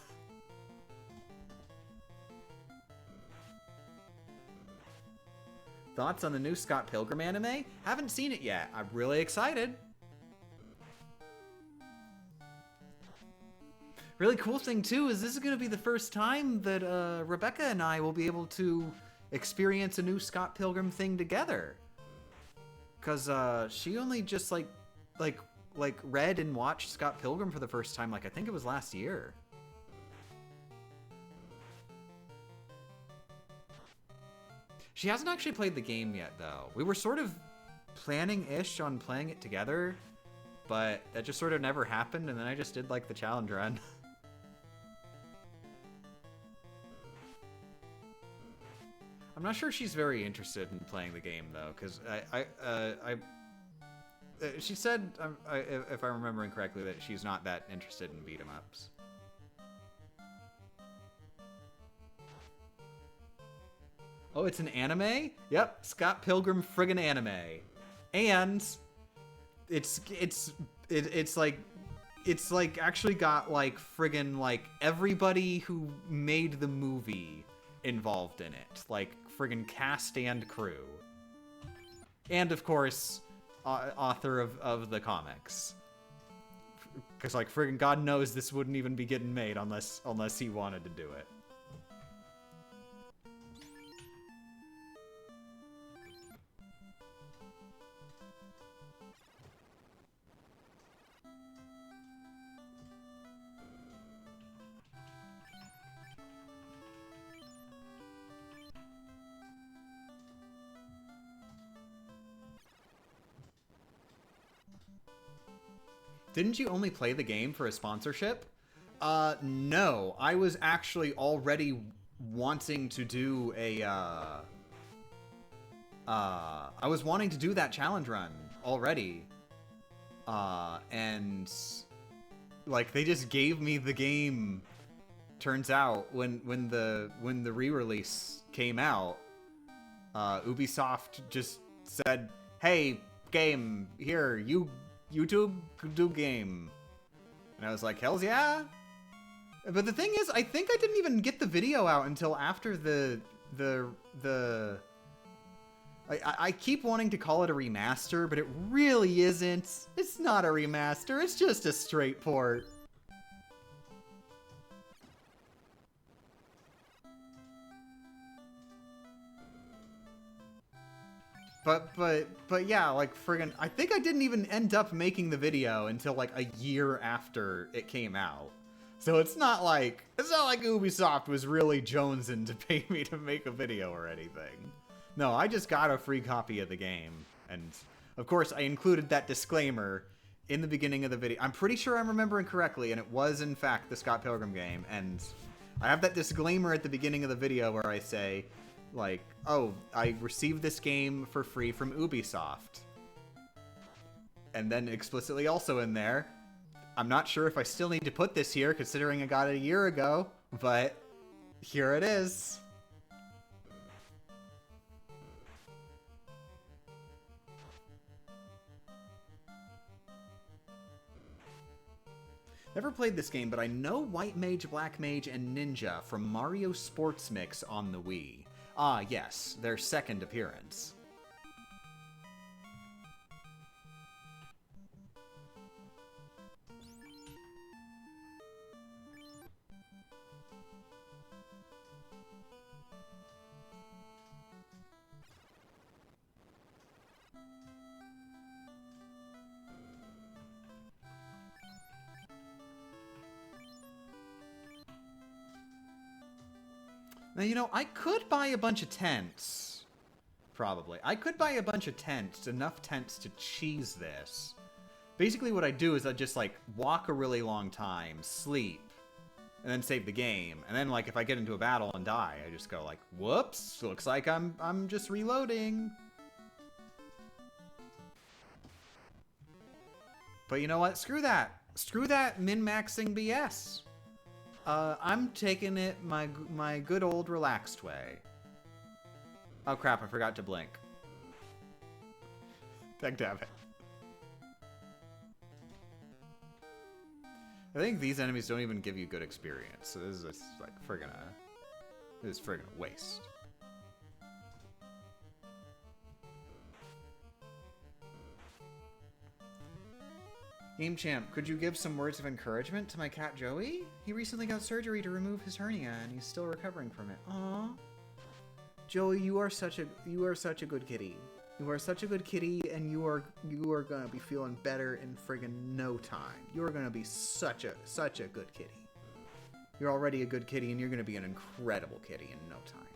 Thoughts on the new Scott Pilgrim anime? Haven't seen it yet. I'm really excited. Really cool thing, too, is this is going to be the first time that Rebecca and I will be able to experience a new Scott Pilgrim thing together. Because she only just, like read and watched Scott Pilgrim for the first time, like, I think it was last year. She hasn't actually played the game yet, though. We were sort of planning-ish on playing it together, but that just sort of never happened, and then I just did, like, the challenge run. I'm not sure she's very interested in playing the game, though, because she said, if I'm remembering correctly, that she's not that interested in beat-em-ups. Oh, it's an anime? Yep, Scott Pilgrim friggin' anime. And it's like actually got like friggin' like everybody who made the movie involved in it. Like friggin' cast and crew. And of course, author of the comics. Because like friggin' God knows this wouldn't even be getting made unless he wanted to do it. Didn't you only play the game for a sponsorship? No. I was actually already wanting to do a, I was wanting to do that challenge run already. And, like, they just gave me the game, turns out, when the re-release came out. Ubisoft just said, hey, game, here, YouTube do game. And I was like, hells yeah. But the thing is, I think I didn't even get the video out until after I keep wanting to call it a remaster, but it really isn't. It's not a remaster, it's just a straight port. But yeah, like friggin', I think I didn't even end up making the video until like a year after it came out. So it's not like Ubisoft was really jonesing to pay me to make a video or anything. No, I just got a free copy of the game, and of course I included that disclaimer in the beginning of the video. I'm pretty sure I'm remembering correctly, and it was in fact the Scott Pilgrim game, and I have that disclaimer at the beginning of the video where I say, like, oh, I received this game for free from Ubisoft. And then explicitly also in there, I'm not sure if I still need to put this here considering I got it a year ago, but here it is. Never played this game, but I know White Mage, Black Mage, and Ninja from Mario Sports Mix on the Wii. Ah, yes, their second appearance. Now, you know, I could buy a bunch of tents. Probably. I could buy a bunch of tents, enough tents to cheese this. Basically what I do is I just, like, walk a really long time, sleep, and then save the game. And then, like, if I get into a battle and die, I just go, like, whoops, looks like I'm just reloading. But you know what? Screw that. Screw that min-maxing BS. I'm taking it my good old relaxed way. Oh crap, I forgot to blink. Damn it. I think these enemies don't even give you good experience, so this is just, like this is friggin' a waste. Game Champ, could you give some words of encouragement to my cat Joey? He recently got surgery to remove his hernia and he's still recovering from it. Aww. Joey, you are such a good kitty. You are such a good kitty, and you are gonna be feeling better in friggin' no time. You are gonna be such a good kitty. You're already a good kitty, and you're gonna be an incredible kitty in no time.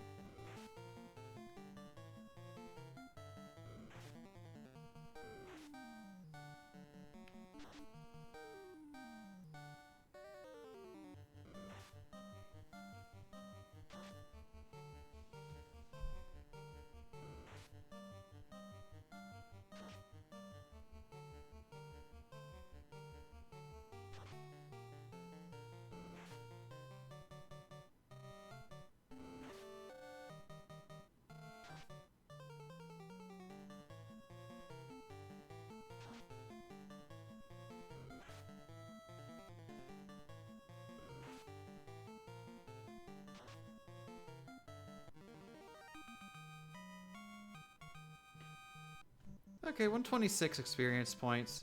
Okay, 126 experience points.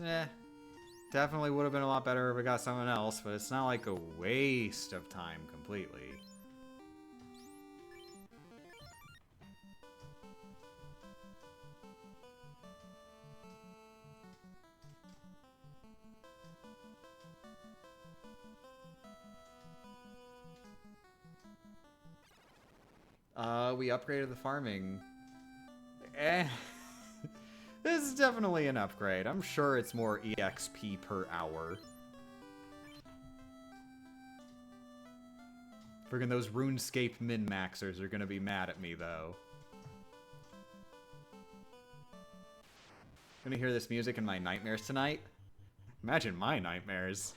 Definitely would have been a lot better if we got someone else, but it's not like a waste of time completely. We upgraded the farming. This is definitely an upgrade. I'm sure it's more EXP per hour. Friggin' those RuneScape min-maxers are gonna be mad at me, though. Gonna hear this music in my nightmares tonight? Imagine my nightmares.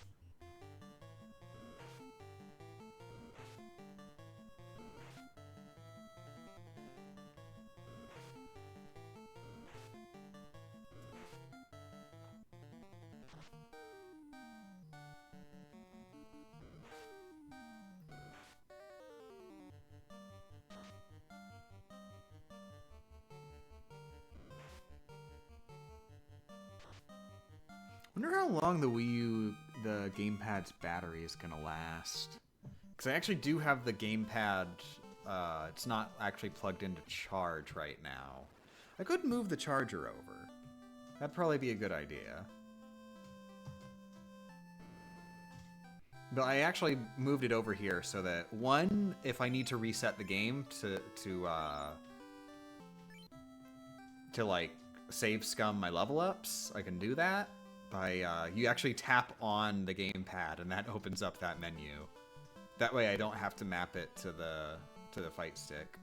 Wonder how long the Wii U, the gamepad's battery is gonna last. Because I actually do have the gamepad, it's not actually plugged into charge right now. I could move the charger over. That'd probably be a good idea. But I actually moved it over here so that, one, if I need to reset the game to like, save scum my level ups, I can do that. You actually tap on the gamepad and that opens up that menu. That way I don't have to map it to the fight stick.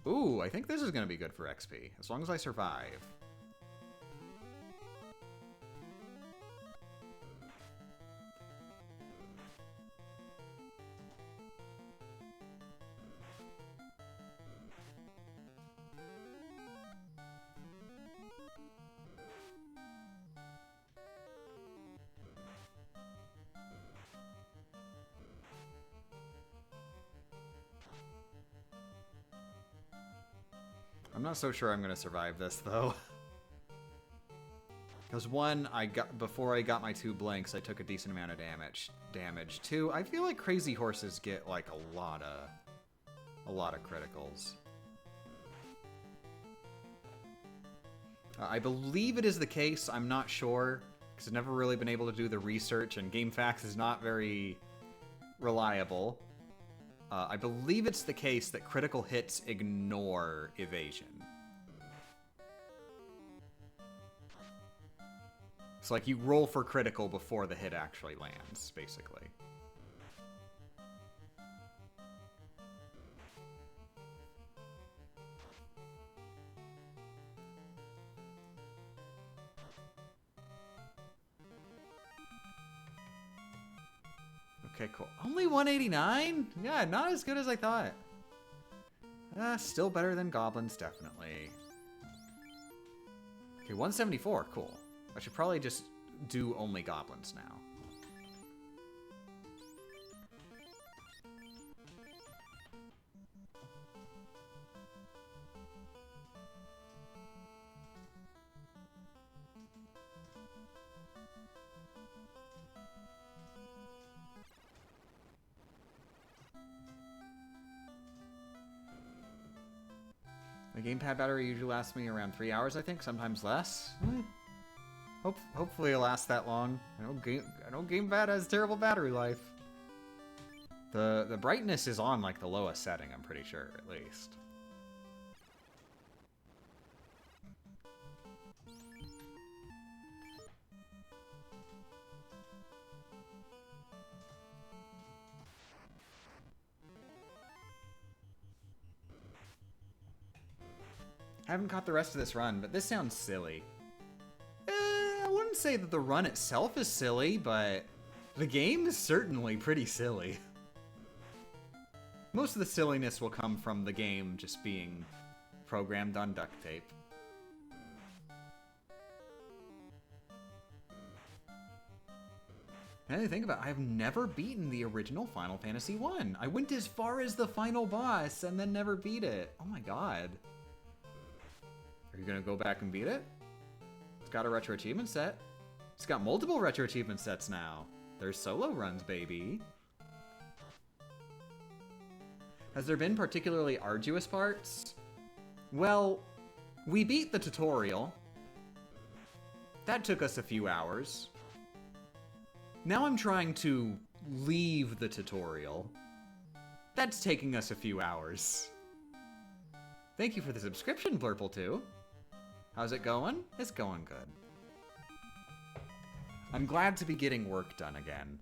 Ooh, I think this is gonna be good for XP, as long as I survive. I'm not so sure I'm gonna survive this though. Because one, before I got my 2 blinks, I took a decent amount of damage. Two, I feel like crazy horses get like a lot of criticals. I believe it is the case. I'm not sure because I've never really been able to do the research, and GameFAQs is not very reliable. I believe it's the case that critical hits ignore evasion. It's like you roll for critical before the hit actually lands, basically. Okay, cool. Only 189? Yeah, not as good as I thought. Still better than goblins, definitely. Okay, 174, cool. I should probably just do only goblins now. The gamepad battery usually lasts me around 3 hours, I think, sometimes less. Hopefully it'll last that long. I know gamepad has terrible battery life. The brightness is on like the lowest setting, I'm pretty sure, at least. I haven't caught the rest of this run, but this sounds silly. I wouldn't say that the run itself is silly, but the game is certainly pretty silly. Most of the silliness will come from the game just being programmed on duct tape. Now that I think about it, I've never beaten the original Final Fantasy 1. I went as far as the final boss and then never beat it. Oh my god. Are you gonna go back and beat it? It's got a retro achievement set. It's got multiple retro achievement sets now. There's solo runs, baby. Has there been particularly arduous parts? Well, we beat the tutorial. That took us a few hours. Now I'm trying to leave the tutorial. That's taking us a few hours. Thank you for the subscription, Blurple2. How's it going? It's going good. I'm glad to be getting work done again.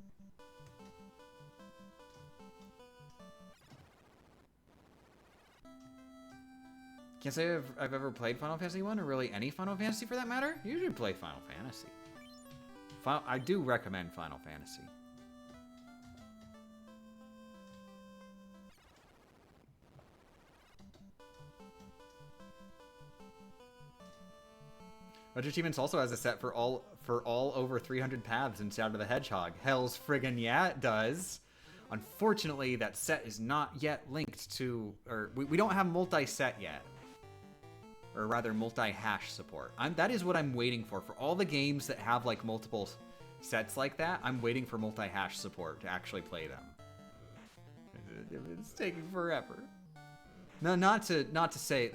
Can't say I've ever played Final Fantasy 1 or really any Final Fantasy for that matter. You should play Final Fantasy. I do recommend Final Fantasy. Retro Achievements also has a set for all over 300 paths in Shadow the Hedgehog. Hell's friggin' yeah, it does. Unfortunately, that set is not yet linked to, or we don't have multi-set yet. Or rather, multi-hash support. That is what I'm waiting for. For all the games that have like multiple sets like that, I'm waiting for multi-hash support to actually play them. It's taking forever. No, not to say.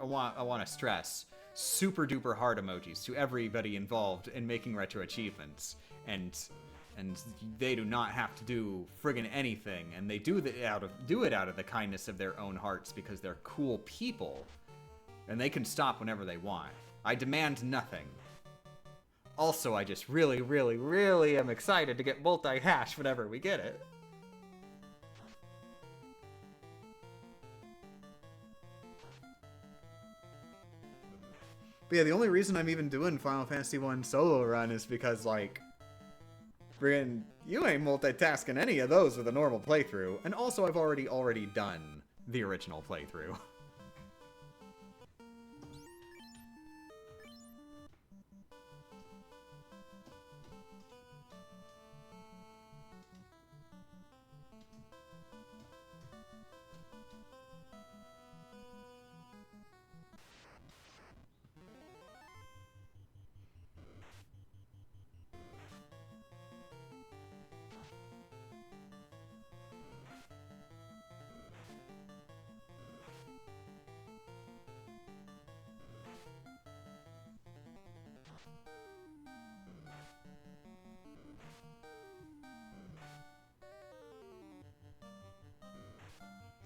I want to stress super duper hard emojis to everybody involved in making retro achievements, and they do not have to do friggin' anything, and they do it out of the kindness of their own hearts because they're cool people. And they can stop whenever they want. I demand nothing. Also, I just really, really, really am excited to get multi-hash whenever we get it. But yeah, the only reason I'm even doing Final Fantasy 1 solo run is because, like, friggin', you ain't multitasking any of those with a normal playthrough. And also, I've already done the original playthrough.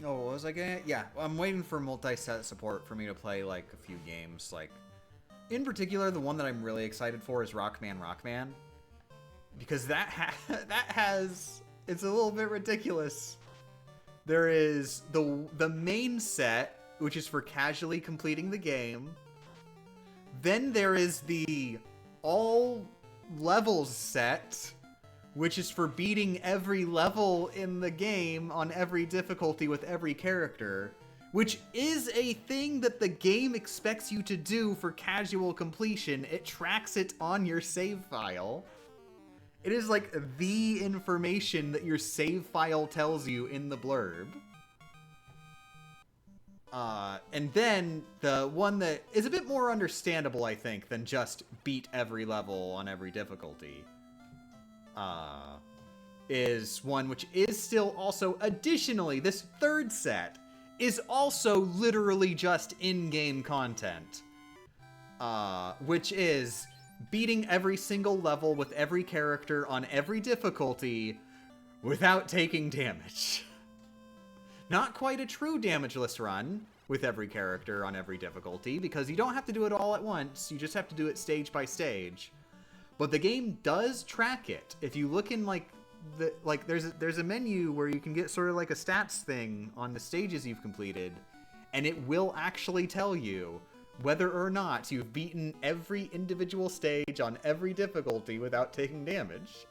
Oh, what was I getting? Yeah, I'm waiting for multi-set support for me to play, like, a few games. Like, in particular, the one that I'm really excited for is Rockman. Because that has... It's a little bit ridiculous. There is the main set, which is for casually completing the game. Then there is the all levels set, which is for beating every level in the game on every difficulty with every character, which is a thing that the game expects you to do for casual completion. It tracks it on your save file. It is like the information that your save file tells you in the blurb. And then the one that is a bit more understandable, I think, than just beat every level on every difficulty. Is one which is still also, additionally, this third set is also literally just in-game content. Which is beating every single level with every character on every difficulty without taking damage. Not quite a true damageless run with every character on every difficulty, because you don't have to do it all at once, you just have to do it stage by stage. But the game does track it. If you look in there's a menu where you can get sort of like a stats thing on the stages you've completed, and it will actually tell you whether or not you've beaten every individual stage on every difficulty without taking damage.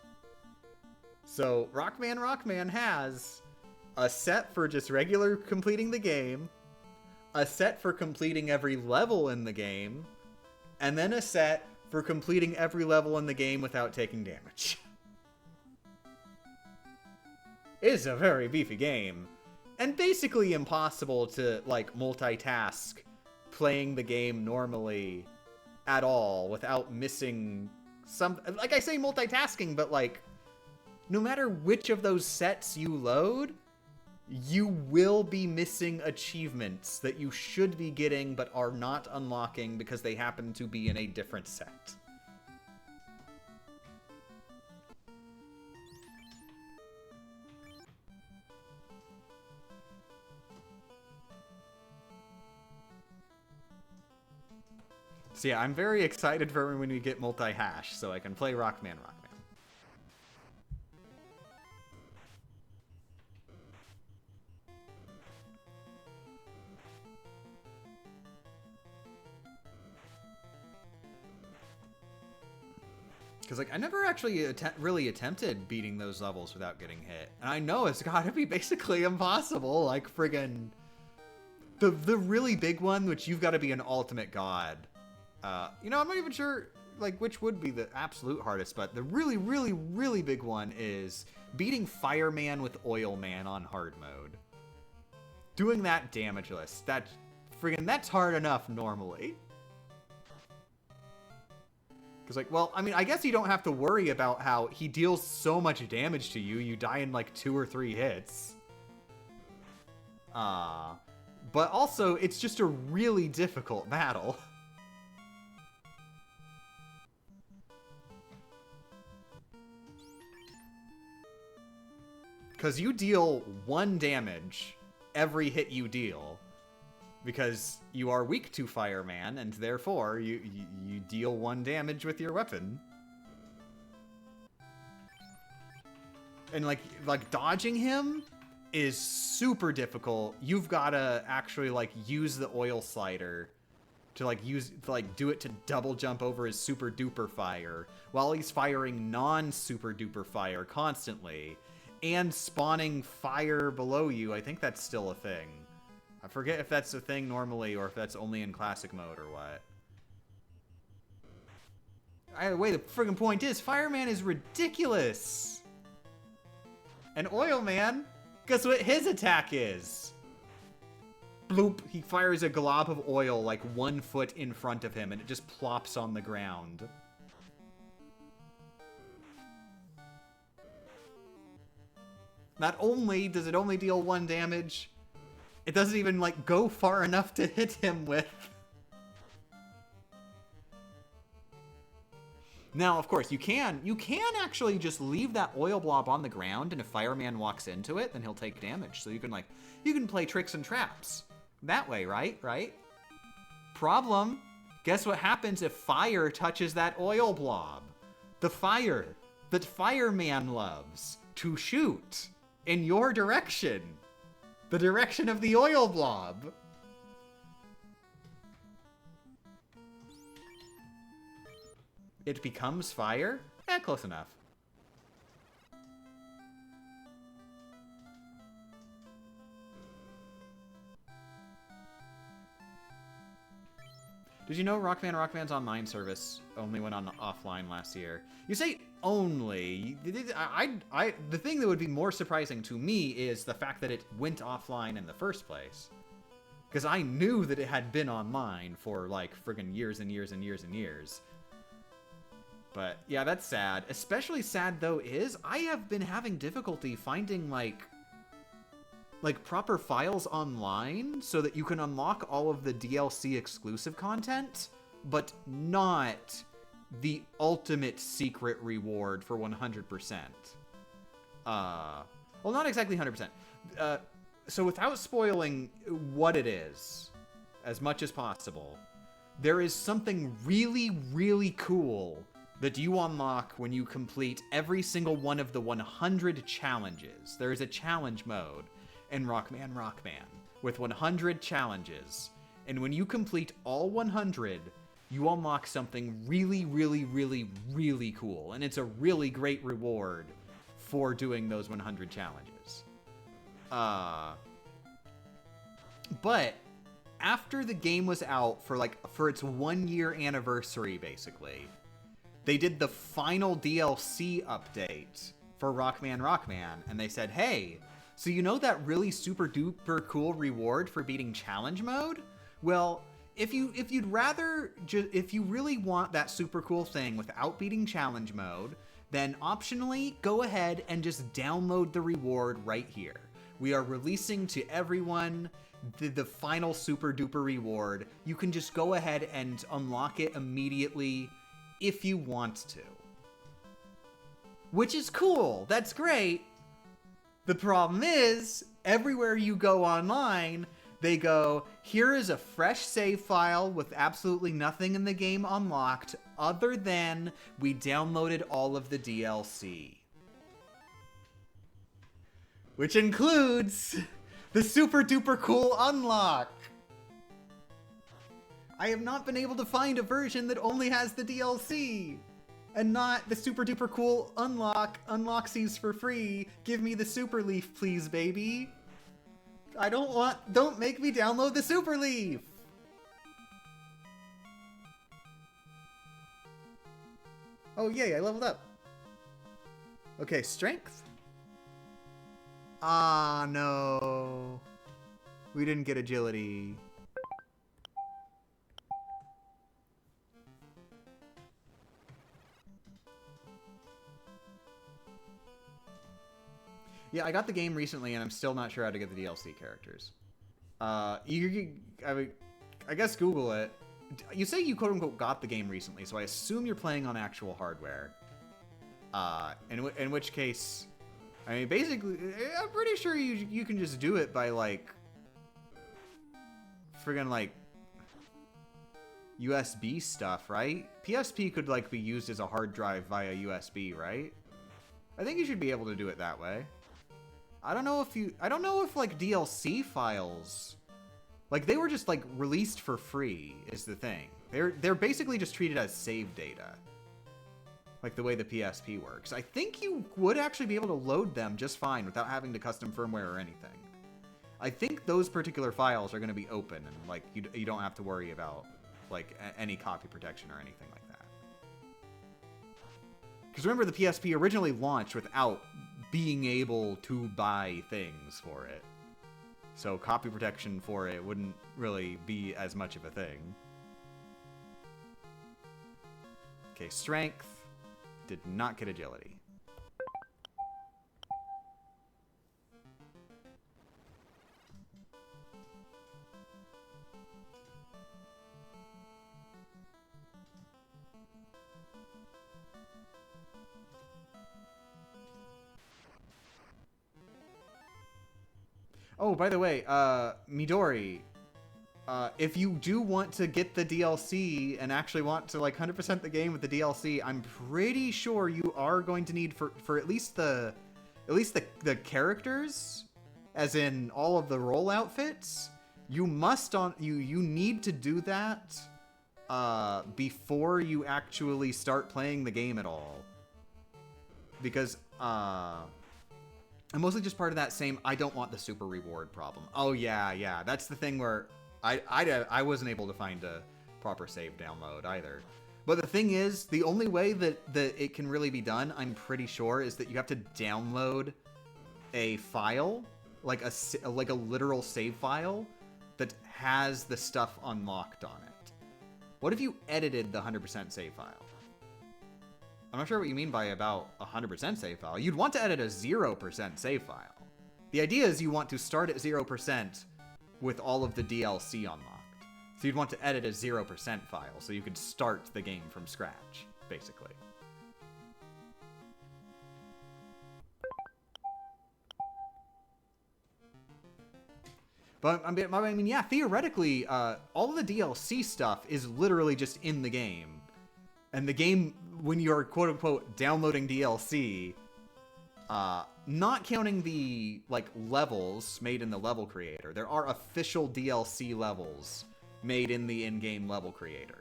So Rockman has a set for just regular completing the game, a set for completing every level in the game, and then a set for completing every level in the game without taking damage. is a very beefy game. And basically impossible to, like, multitask playing the game normally at all without missing some... Like, I say multitasking, but, like, no matter which of those sets you load, you will be missing achievements that you should be getting but are not unlocking because they happen to be in a different set. So yeah, I'm very excited for when we get multi-hash, so I can play Rockman. Because, like, I never actually really attempted beating those levels without getting hit. And I know it's gotta be basically impossible, like, friggin... The really big one, which you've got to be an ultimate god. You know, I'm not even sure, like, which would be the absolute hardest, but the really, really, really big one is beating Fireman with Oilman on hard mode. Doing that damageless. That's hard enough normally. Because, like, well, I mean, I guess you don't have to worry about how he deals so much damage to you. You die in, like, 2 or 3 hits. But also, it's just a really difficult battle. Because you deal 1 damage every hit you deal. Because you are weak to Fireman, and therefore you deal 1 damage with your weapon. And like dodging him is super difficult. You've got to actually like use the oil slider to do it to double jump over his super duper fire while he's firing non-super duper fire constantly and spawning fire below you. I think that's still a thing. I forget if that's a thing normally or if that's only in classic mode or what. Either way, the friggin' point is, Fireman is ridiculous! And Oilman, guess what his attack is? Bloop, he fires a glob of oil like 1 foot in front of him and it just plops on the ground. Not only does it only deal 1 damage, it doesn't even, like, go far enough to hit him with. Now, of course, you can actually just leave that oil blob on the ground, and if Fireman walks into it, then he'll take damage. So you can play tricks and traps that way, right? Problem, guess what happens if fire touches that oil blob? The fire that Fireman loves to shoot in your direction. The direction of the oil blob. It becomes fire? Close enough. Did you know Rockman's online service only went on offline last year? You say only. The thing that would be more surprising to me is the fact that it went offline in the first place. Because I knew that it had been online for, like, friggin' years and years and years and years. But, yeah, that's sad. Especially sad, though, is I have been having difficulty finding, like proper files online so that you can unlock all of the DLC exclusive content, but not the ultimate secret reward for 100%. Well, not exactly 100%. So without spoiling what it is as much as possible, there is something really, really cool that you unlock when you complete every single one of the 100 challenges. There is a challenge mode in Rockman with 100 challenges. And when you complete all 100, you unlock something really, really, really, really cool. And it's a really great reward for doing those 100 challenges. But after the game was out for its 1-year anniversary, basically, they did the final DLC update for Rockman, and they said, hey, so you know that really super duper cool reward for beating challenge mode? Well, if you really want that super cool thing without beating challenge mode, then optionally go ahead and just download the reward right here. We are releasing to everyone the final super duper reward. You can just go ahead and unlock it immediately if you want to. Which is cool. That's great. The problem is, everywhere you go online, they go, here is a fresh save file with absolutely nothing in the game unlocked other than we downloaded all of the DLC. Which includes the super duper cool unlock. I have not been able to find a version that only has the DLC. And not the super duper cool unlocksies for free. Give me the super leaf, please, baby. Don't make me download the super leaf. Oh yay, I leveled up. Okay, strength. Ah, no. We didn't get agility. Yeah, I got the game recently, and I'm still not sure how to get the DLC characters. I guess Google it. You say you quote-unquote got the game recently, so I assume you're playing on actual hardware. In which case, I mean, basically, I'm pretty sure you can just do it by, like, friggin', like, USB stuff, right? PSP could, like, be used as a hard drive via USB, right? I think you should be able to do it that way. I don't know if like DLC files, like they were just like released for free is the thing. They're basically just treated as save data. Like the way the PSP works. I think you would actually be able to load them just fine without having to custom firmware or anything. I think those particular files are going to be open and like you don't have to worry about like any copy protection or anything like that. Because remember the PSP originally launched without being able to buy things for it. So copy protection for it wouldn't really be as much of a thing. Okay, strength. Did not get agility. Oh, by the way, Midori, if you do want to get the DLC and actually want to like 100% the game with the DLC, I'm pretty sure you are going to need for at least the characters, as in all of the role outfits. You need to do that before you actually start playing the game at all, because I'm mostly just part of that same I don't want the super reward problem. Oh yeah, that's the thing where I wasn't able to find a proper save download either. But the thing is, the only way that it can really be done, I'm pretty sure, is that you have to download a file, like a literal save file that has the stuff unlocked on it. What if you edited the 100% save file? I'm not sure what you mean by about a 100% save file. You'd want to edit a 0% save file. The idea is you want to start at 0% with all of the DLC unlocked. So you'd want to edit a 0% file so you could start the game from scratch, basically. But I mean, yeah, theoretically, all of the DLC stuff is literally just in the game. And the game, when you're quote-unquote downloading DLC, not counting the, like, levels made in the level creator, there are official DLC levels made in the in-game level creator.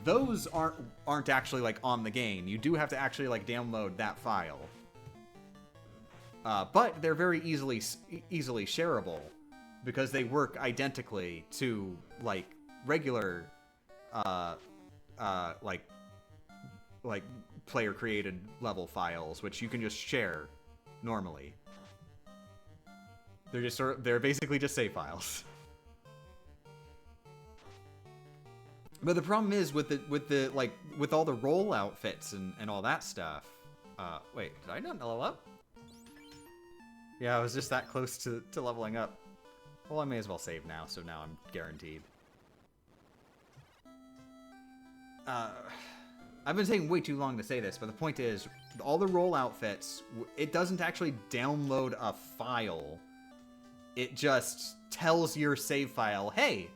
Those aren't actually, like, on the game. You do have to actually, like, download that file. But they're very easily shareable, because they work identically to, like, regular, like player-created level files, which you can just share normally. They're basically just save files. But the problem is with all the role outfits and all that stuff. Wait, did I not level up? Yeah, I was just that close to leveling up. Well, I may as well save now, so now I'm guaranteed. I've been taking way too long to say this, but the point is, all the role outfits, it doesn't actually download a file. It just tells your save file, hey,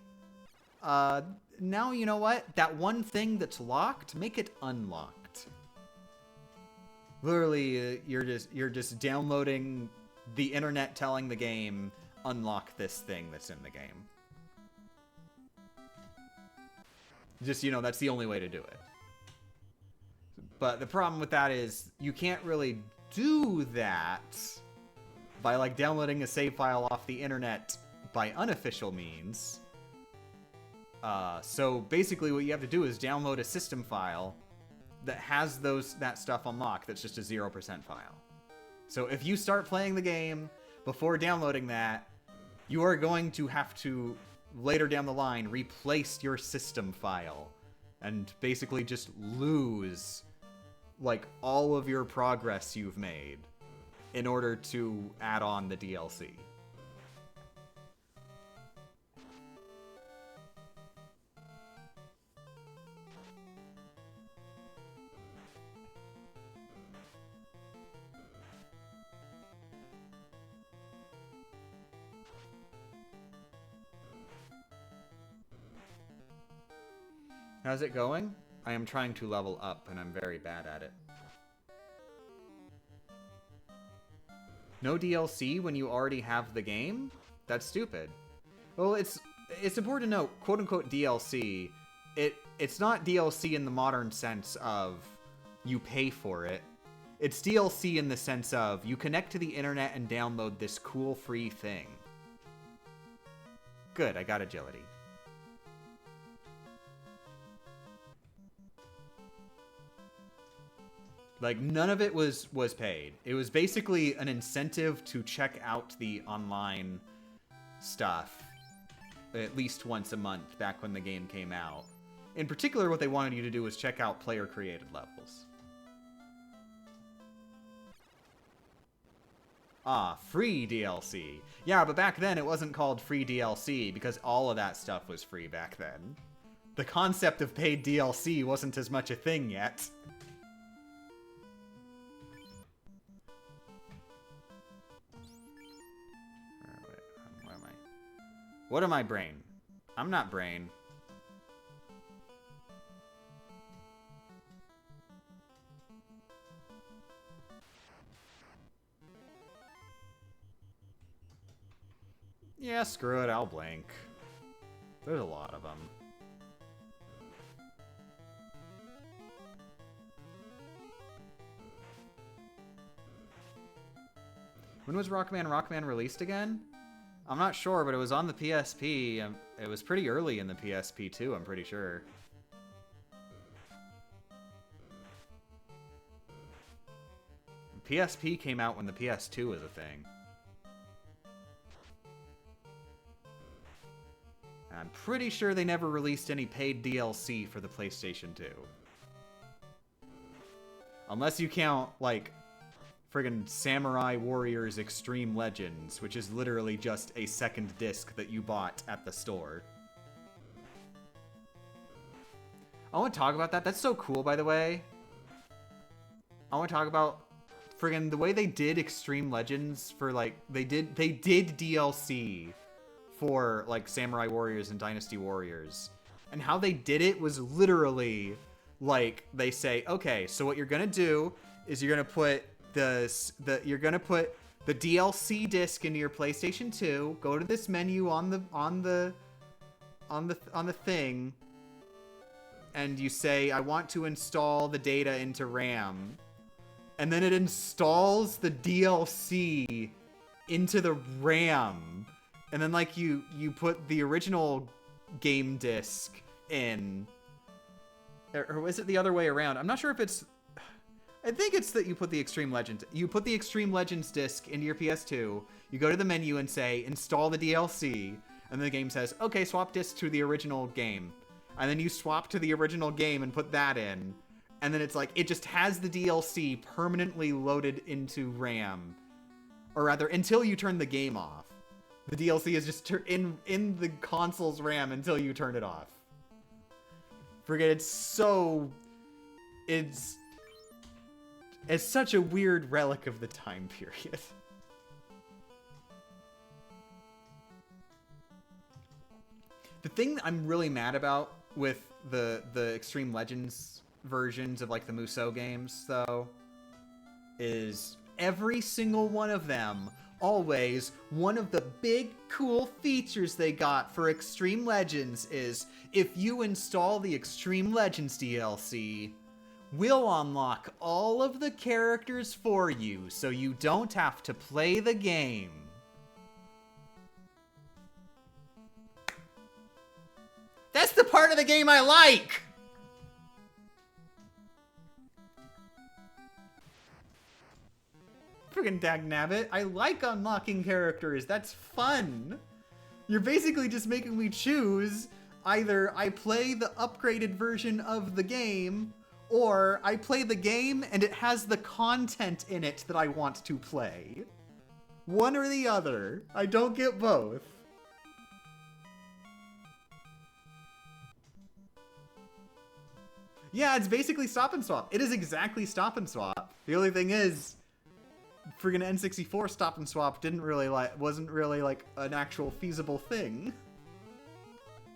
now you know what? That one thing that's locked, make it unlocked. Literally, you're just downloading the internet telling the game, unlock this thing that's in the game. Just, you know, that's the only way to do it. But the problem with that is you can't really do that by, like, downloading a save file off the internet by unofficial means. So basically what you have to do is download a system file that has that stuff unlocked that's just a 0% file. So if you start playing the game before downloading that, you are going to have to, later down the line, replace your system file and basically just lose, like, all of your progress you've made in order to add on the DLC. How's it going? I am trying to level up, and I'm very bad at it. No DLC when you already have the game? That's stupid. Well, it's important to note, quote-unquote DLC, it's not DLC in the modern sense of you pay for it. It's DLC in the sense of you connect to the internet and download this cool free thing. Good, I got agility. Like, none of it was paid. It was basically an incentive to check out the online stuff at least once a month back when the game came out. In particular, what they wanted you to do was check out player-created levels. Ah, free DLC. Yeah, but back then it wasn't called free DLC because all of that stuff was free back then. The concept of paid DLC wasn't as much a thing yet. What am I, Brain? I'm not Brain. Yeah, screw it, I'll blink. There's a lot of them. When was Rockman released again? I'm not sure, but it was on the PSP. It was pretty early in the PSP too, I'm pretty sure. PSP came out when the PS2 was a thing. I'm pretty sure they never released any paid DLC for the PlayStation 2. Unless you count, like, friggin' Samurai Warriors Extreme Legends, which is literally just a second disc that you bought at the store. I want to talk about that. That's so cool, by the way. I want to talk about friggin' the way they did Extreme Legends for, like, they did DLC for, like, Samurai Warriors and Dynasty Warriors. And how they did it was literally, like, they say, okay, so what you're gonna do is you're gonna put you're gonna put the DLC disc into your PlayStation 2. Go to this menu on the thing, and you say, I want to install the data into RAM, and then it installs the DLC into the RAM, and then like you put the original game disc in, or is it the other way around? I'm not sure if it's. I think it's that you put the Extreme Legends. You put the Extreme Legends disc into your PS2. You go to the menu and say install the DLC, and the game says, okay, swap disc to the original game, and then you swap to the original game and put that in, and then it's like it just has the DLC permanently loaded into RAM, or rather, until you turn the game off. The DLC is just in the console's RAM until you turn it off. Forget it's such a weird relic of the time period. The thing that I'm really mad about with the Extreme Legends versions of like the Musou games, though, is every single one of them, always, one of the big cool features they got for Extreme Legends is if you install the Extreme Legends DLC, we'll unlock all of the characters for you, so you don't have to play the game. That's the part of the game I like! Friggin' dagnabbit, I like unlocking characters, that's fun! You're basically just making me choose either I play the upgraded version of the game, or I play the game and it has the content in it that I want to play. One or the other. I don't get both. Yeah, it's basically stop and swap. It is exactly stop and swap. The only thing is, friggin' N64 stop and swap wasn't really like an actual feasible thing.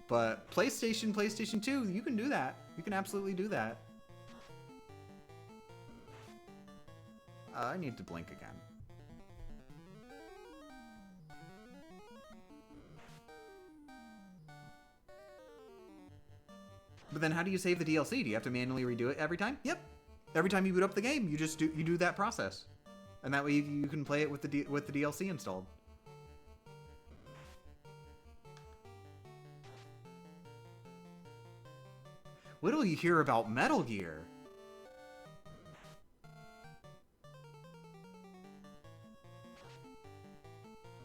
But PlayStation 2, you can do that. You can absolutely do that. I need to blink again. But then how do you save the DLC? Do you have to manually redo it every time? Yep. Every time you boot up the game, you do that process. And that way you can play it with the DLC installed. What do you hear about Metal Gear?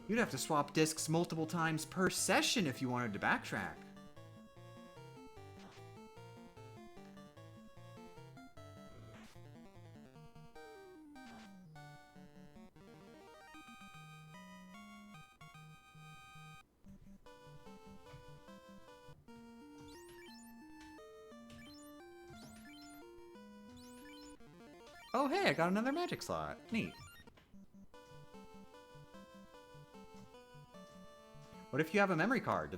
You'd have to swap discs multiple times per session if you wanted to backtrack. Oh hey, I got another magic slot. Neat. What if you have a memory card?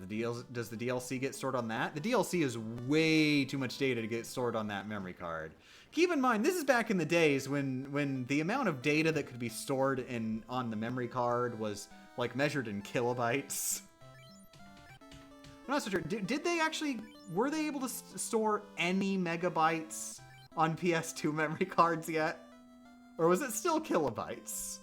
Does the DLC get stored on that? The DLC is way too much data to get stored on that memory card. Keep in mind, this is back in the days when the amount of data that could be stored on the memory card was like measured in kilobytes. I'm not so sure. Were they able to store any megabytes on PS2 memory cards yet? Or was it still kilobytes?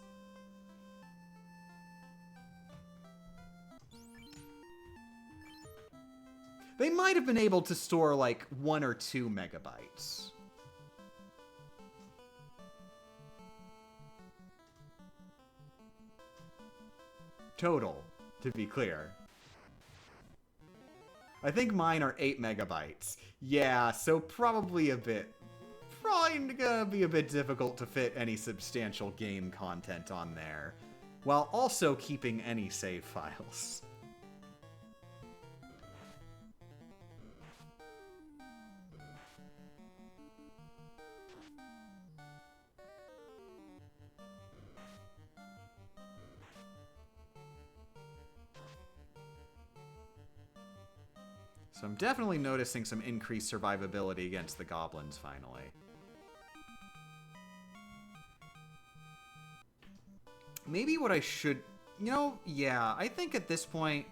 They might have been able to store like 1 or 2 megabytes. Total, to be clear. I think mine are 8 megabytes. Yeah, so probably gonna be a bit difficult to fit any substantial game content on there, while also keeping any save files. So I'm definitely noticing some increased survivability against the goblins, finally. Maybe what I should... yeah, I think at this point,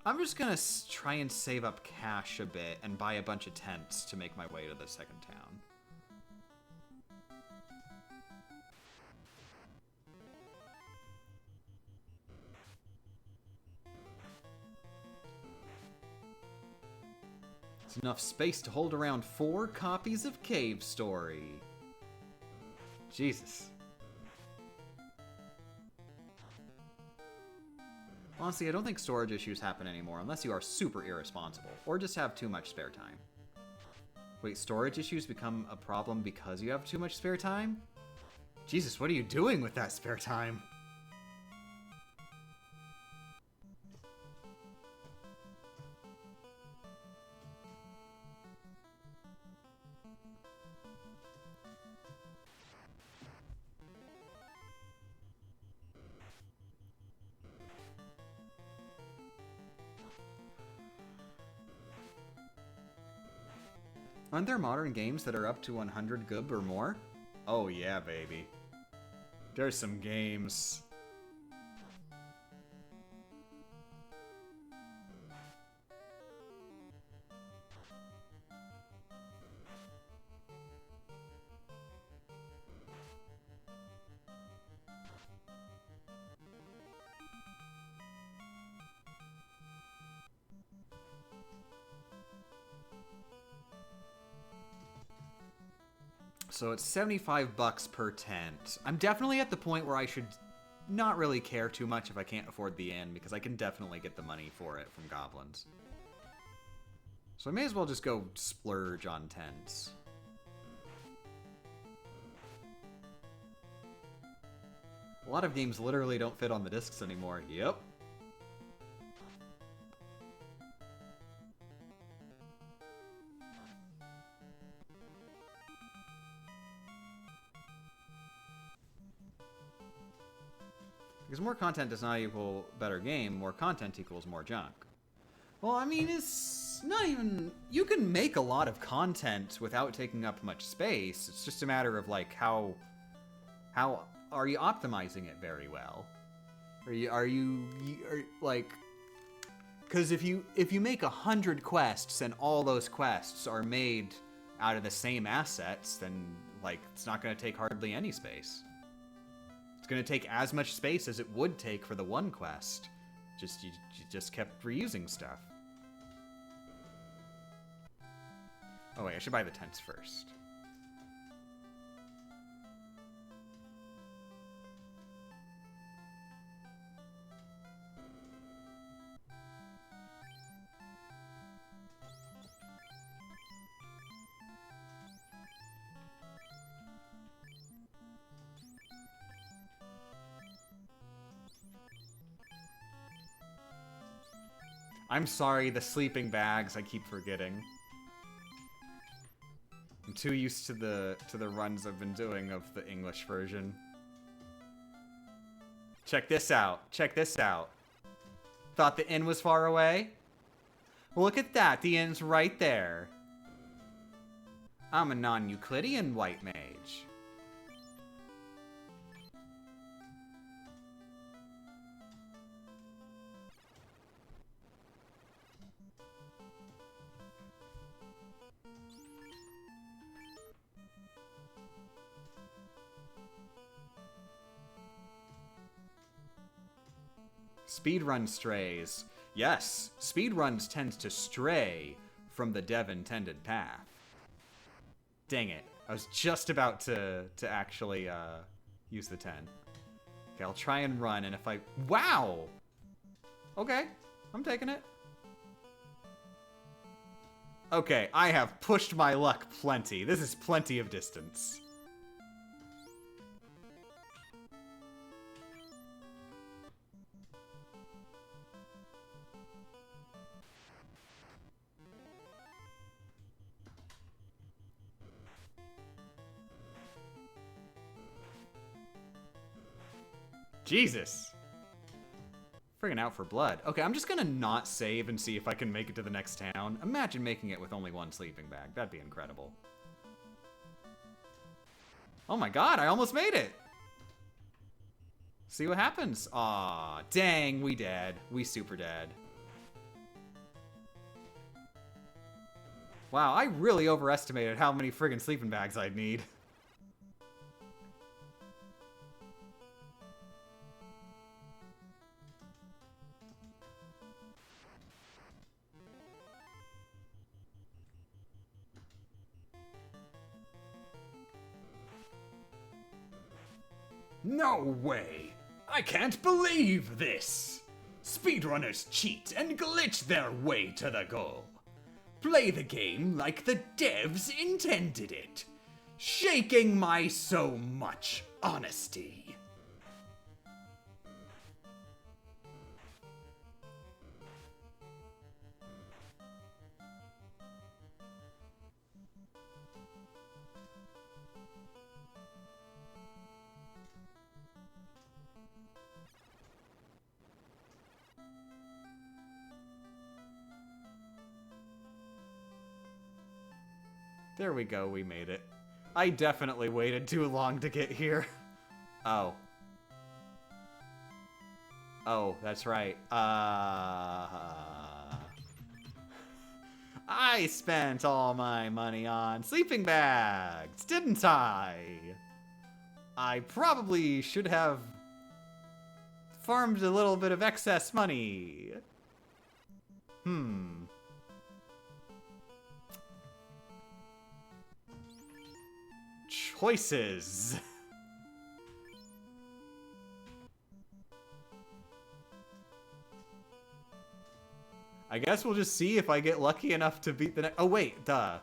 I'm just gonna try and save up cash a bit and buy a bunch of tents to make my way to the second town. It's enough space to hold around 4 copies of Cave Story. Jesus. Honestly, I don't think storage issues happen anymore unless you are super irresponsible or just have too much spare time. Wait, storage issues become a problem because you have too much spare time? Jesus, what are you doing with that spare time? Aren't there modern games that are up to 100 GB or more? Oh yeah, baby. There's some games. So it's 75 bucks per tent. I'm definitely at the point where I should not really care too much if I can't afford the inn, because I can definitely get the money for it from goblins. So I may as well just go splurge on tents. A lot of games literally don't fit on the discs anymore. Yep. Because more content does not equal better game, more content equals more junk. Well, I mean, it's not even... You can make a lot of content without taking up much space. It's just a matter of, like, how are you optimizing it very well? Are you like... Because if you make 100 quests and all those quests are made out of the same assets, then, like, it's not going to take hardly any space. It's going to take as much space as it would take for the one quest. You just kept reusing stuff. Oh wait, I should buy the tents first. I'm sorry, the sleeping bags, I keep forgetting. I'm too used to the runs I've been doing of the English version. Check this out. Check this out. Thought the inn was far away? Look at that. The inn's right there. I'm a non-Euclidean white mage. Speedrun strays. Yes, speedruns tends to stray from the dev intended path. Dang it. I was just about to actually use the 10. Okay, I'll try and run, and if I... Wow! Okay, I'm taking it. Okay, I have pushed my luck plenty. This is plenty of distance. Jesus. Friggin' out for blood. Okay, I'm just gonna not save and see if I can make it to the next town. Imagine making it with only one sleeping bag. That'd be incredible. Oh my god, I almost made it! See what happens. Aw, dang, we dead. We super dead. Wow, I really overestimated how many friggin' sleeping bags I'd need. No way! I can't believe this! Speedrunners cheat and glitch their way to the goal. Play the game like the devs intended it. Shaking my so much honesty. There we go, we made it. I definitely waited too long to get here. Oh. Oh, that's right. I spent all my money on sleeping bags, didn't I? I probably should have farmed a little bit of excess money. Choices. I guess we'll just see if I get lucky enough to beat the next. Oh, wait, duh.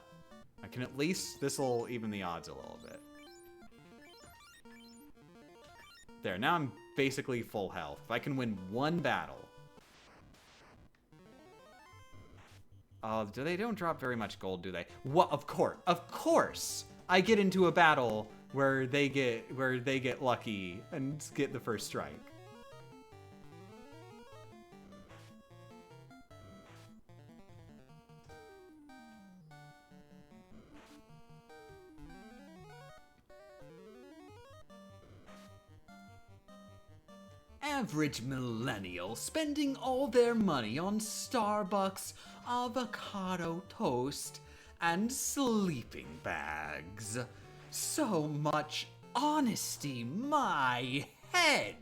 I can at least. This'll even the odds a little bit. There, now I'm basically full health. If I can win one battle. Oh, they don't drop very much gold, do they? What? Of course. I get into a battle where they get lucky and get the first strike. Average millennial spending all their money on Starbucks, avocado toast, and sleeping bags. So much honesty, my head.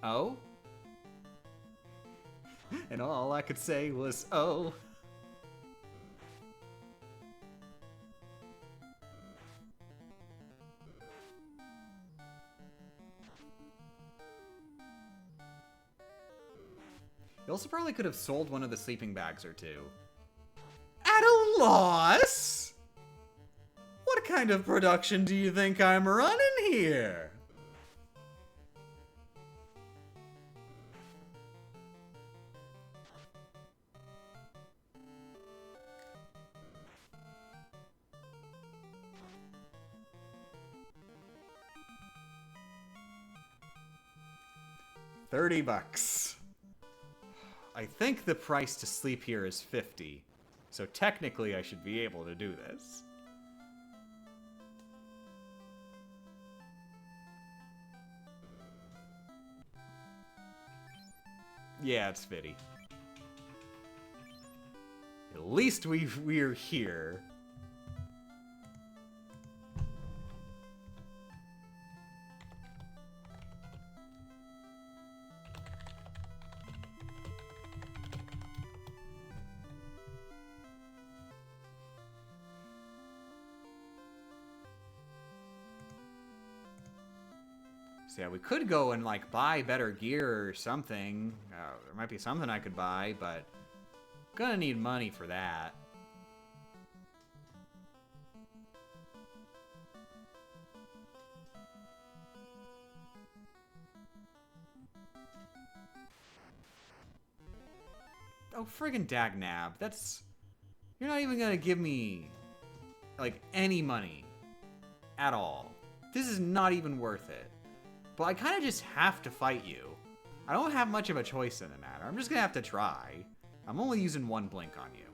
Oh? And all I could say was, oh. You also probably could have sold one of the sleeping bags or two. At a loss? What kind of production do you think I'm running here? $30. I think the price to sleep here is 50, so technically I should be able to do this. Yeah, it's 50. At least we're here. So yeah, we could go and like buy better gear or something. There might be something I could buy, but gonna need money for that. Oh, friggin' dagnab. That's... You're not even gonna give me, like, any money. At all. This is not even worth it. But I kind of just have to fight you. I don't have much of a choice in the matter. I'm just gonna have to try. I'm only using one blink on you.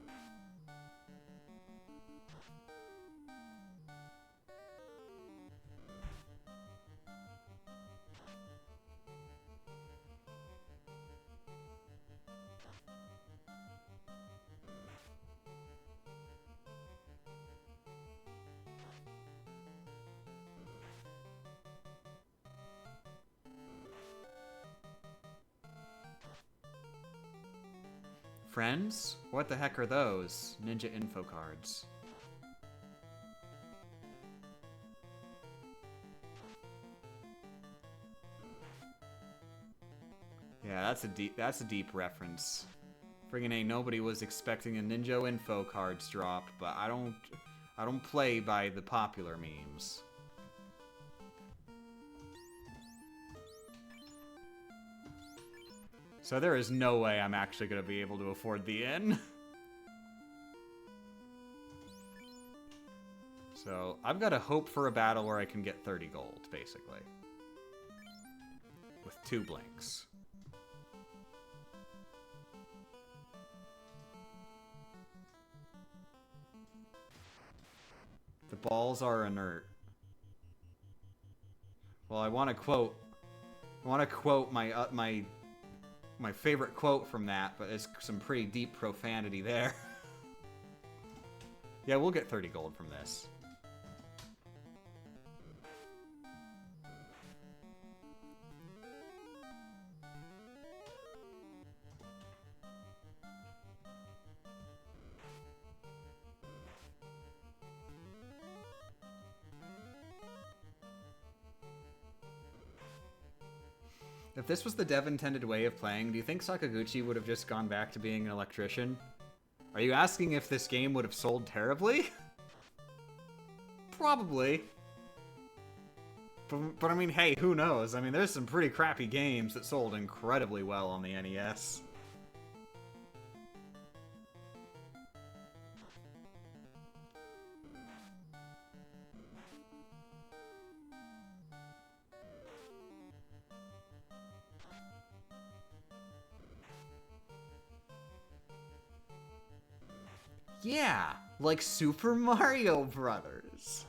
Friends? What the heck are those? Ninja info cards. Yeah, that's a deep reference. Friggin' A, nobody was expecting a Ninja info cards drop, but I don't play by the popular memes. So there is no way I'm actually gonna be able to afford the inn. So I've got to hope for a battle where I can get 30 gold, basically. With 2 blinks. The balls are inert. Well, I want to quote my favorite quote from that, but it's some pretty deep profanity there. Yeah, we'll get 30 gold from this. If this was the dev intended way of playing, do you think Sakaguchi would have just gone back to being an electrician? Are you asking if this game would have sold terribly? Probably. But I mean, hey, who knows? I mean, there's some pretty crappy games that sold incredibly well on the NES. Yeah, like Super Mario Brothers.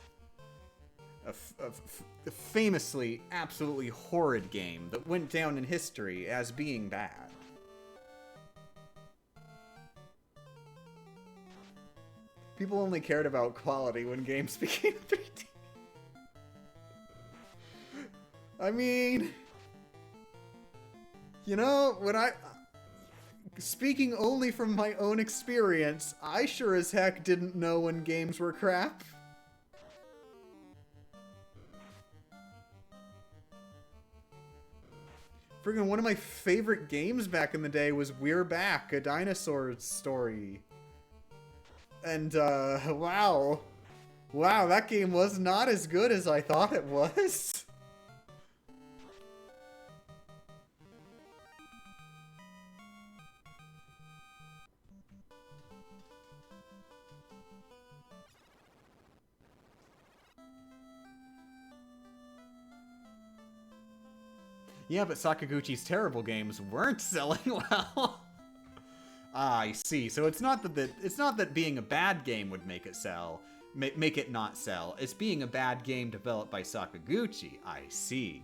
A famously, absolutely horrid game that went down in history as being bad. People only cared about quality when games became 3D. I mean, you know, speaking only from my own experience, I sure as heck didn't know when games were crap. Friggin' one of my favorite games back in the day was We're Back, a dinosaur story. And, wow. Wow, that game was not as good as I thought it was. Yeah, but Sakaguchi's terrible games weren't selling well. Ah, I see. So it's not that being a bad game would make it sell, make it not sell. It's being a bad game developed by Sakaguchi. I see.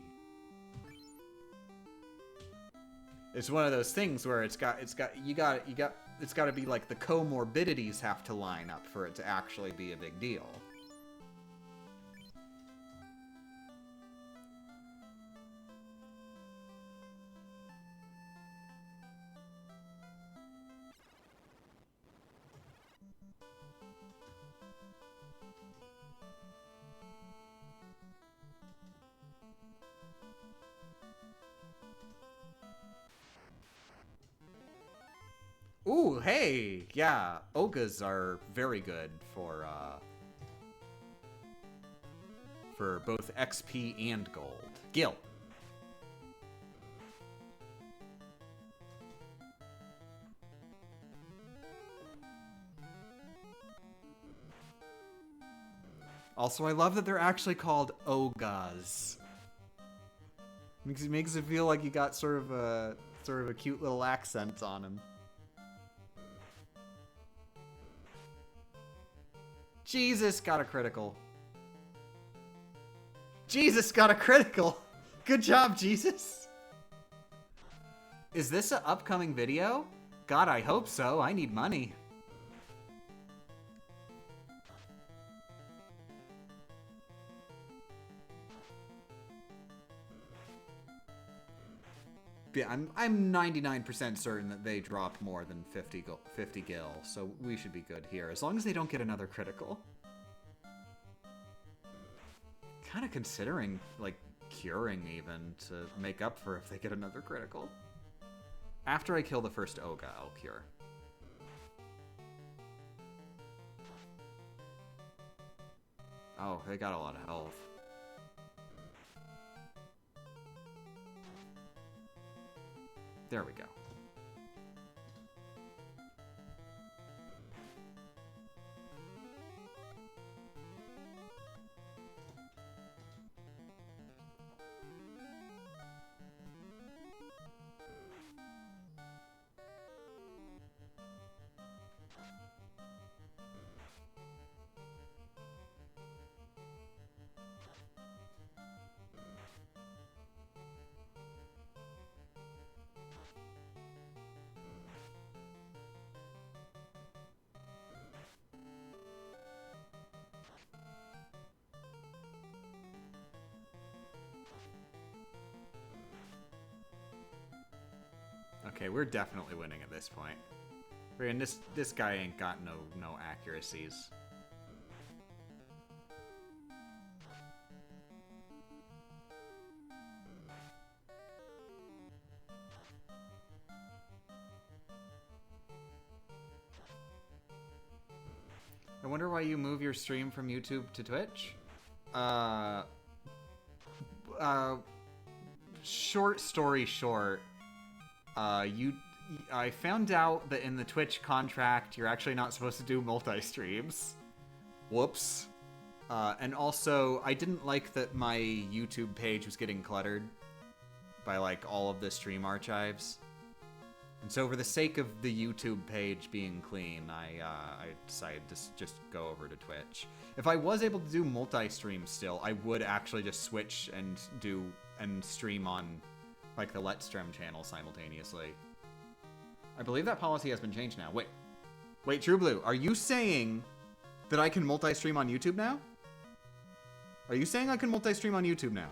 It's one of those things where it's got to be like the comorbidities have to line up for it to actually be a big deal. Ooh, hey! Yeah, Ogas are very good for both XP and gold. Gil. Also, I love that they're actually called Ogas. Makes it feel like you got sort of a cute little accent on him. Jesus got a critical. Jesus got a critical. Good job, Jesus. Is this an upcoming video? God, I hope so. I need money. I'm 99% certain that they dropped more than 50 gil, so we should be good here, as long as they don't get another critical. Kind of considering, like, curing even to make up for if they get another critical. After I kill the first Oga, I'll cure. Oh, they got a lot of health. There we go. Okay, we're definitely winning at this point. And this guy ain't got no accuracies. I wonder why you move your stream from YouTube to Twitch? Short story short, I found out that in the Twitch contract, you're actually not supposed to do multi-streams. Whoops. And also, I didn't like that my YouTube page was getting cluttered by, like, all of the stream archives. And so for the sake of the YouTube page being clean, I decided to just go over to Twitch. If I was able to do multi-stream still, I would actually just switch and stream on, like, the Let's Stream channel simultaneously. I believe that policy has been changed now. Wait, True Blue, are you saying that I can multi-stream on YouTube now? Are you saying I can multi-stream on YouTube now?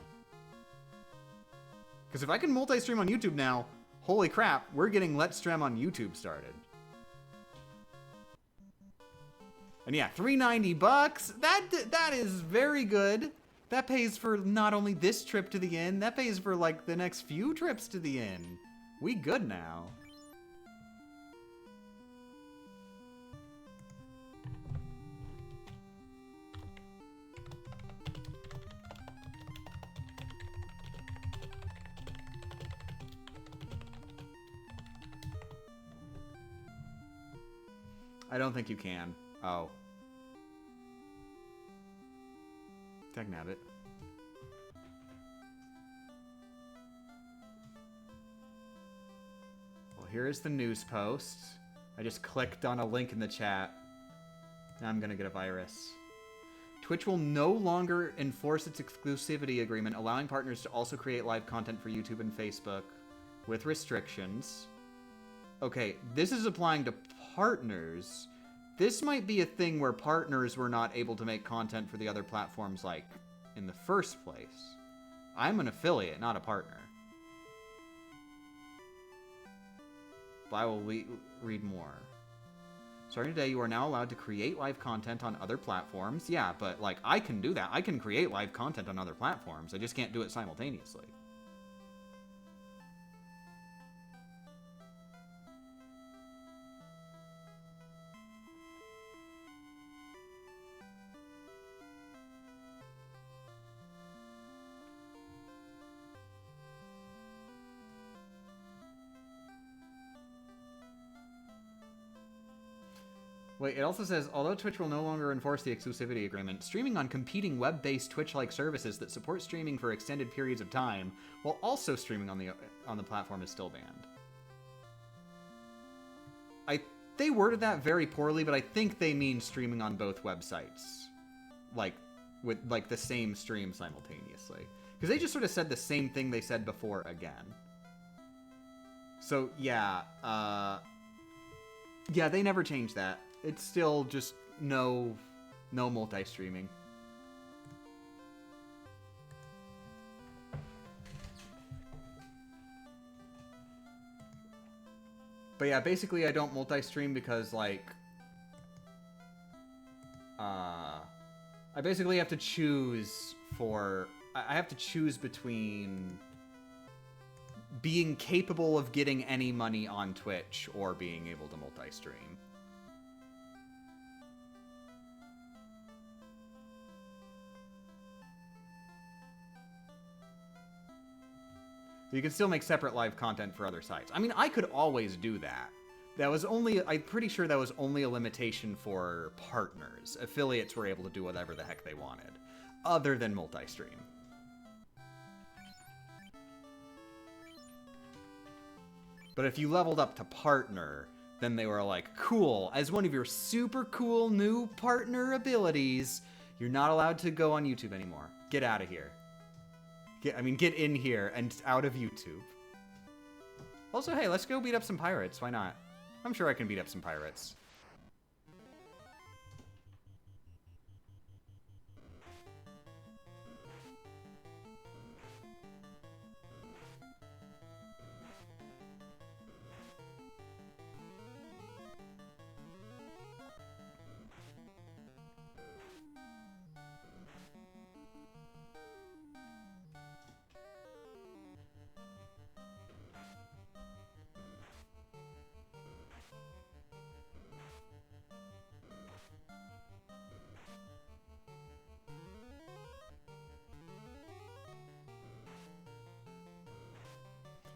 Because if I can multi-stream on YouTube now, holy crap, we're getting Let's Stream on YouTube started. And yeah, $390. That is very good. That pays for not only this trip to the inn, that pays for, like, the next few trips to the inn. We good now. I don't think you can. Oh. Dagnabbit. Well, here is the news post. I just clicked on a link in the chat. Now I'm gonna get a virus. Twitch will no longer enforce its exclusivity agreement, allowing partners to also create live content for YouTube and Facebook with restrictions. Okay, this is applying to partners. This might be a thing where partners were not able to make content for the other platforms, like, in the first place. I'm an affiliate, not a partner. But I will read more. Starting today, you are now allowed to create live content on other platforms. Yeah, but, like, I can do that. I can create live content on other platforms. I just can't do it simultaneously. Wait, it also says, although Twitch will no longer enforce the exclusivity agreement, streaming on competing web-based Twitch-like services that support streaming for extended periods of time, while also streaming on the platform is still banned. They worded that very poorly, but I think they mean streaming on both websites. Like, with, like, the same stream simultaneously. Because they just sort of said the same thing they said before again. So, yeah, yeah, they never changed that. It's still just no multi-streaming. But yeah, basically I don't multi-stream because, like... I basically have to choose for... I have to choose between being capable of getting any money on Twitch or being able to multi-stream. You can still make separate live content for other sites. I mean, I could always do that. That was only... I'm pretty sure that was only a limitation for partners. Affiliates were able to do whatever the heck they wanted, other than multi-stream. But if you leveled up to partner, then they were like, cool, as one of your super cool new partner abilities, you're not allowed to go on YouTube anymore. Get out of here. Get in here and out of YouTube. Also, hey, let's go beat up some pirates. Why not? I'm sure I can beat up some pirates.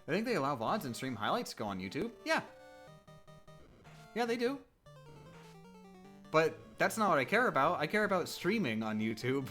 I think they allow VODs and stream highlights to go on YouTube. Yeah. Yeah, they do. But that's not what I care about. I care about streaming on YouTube.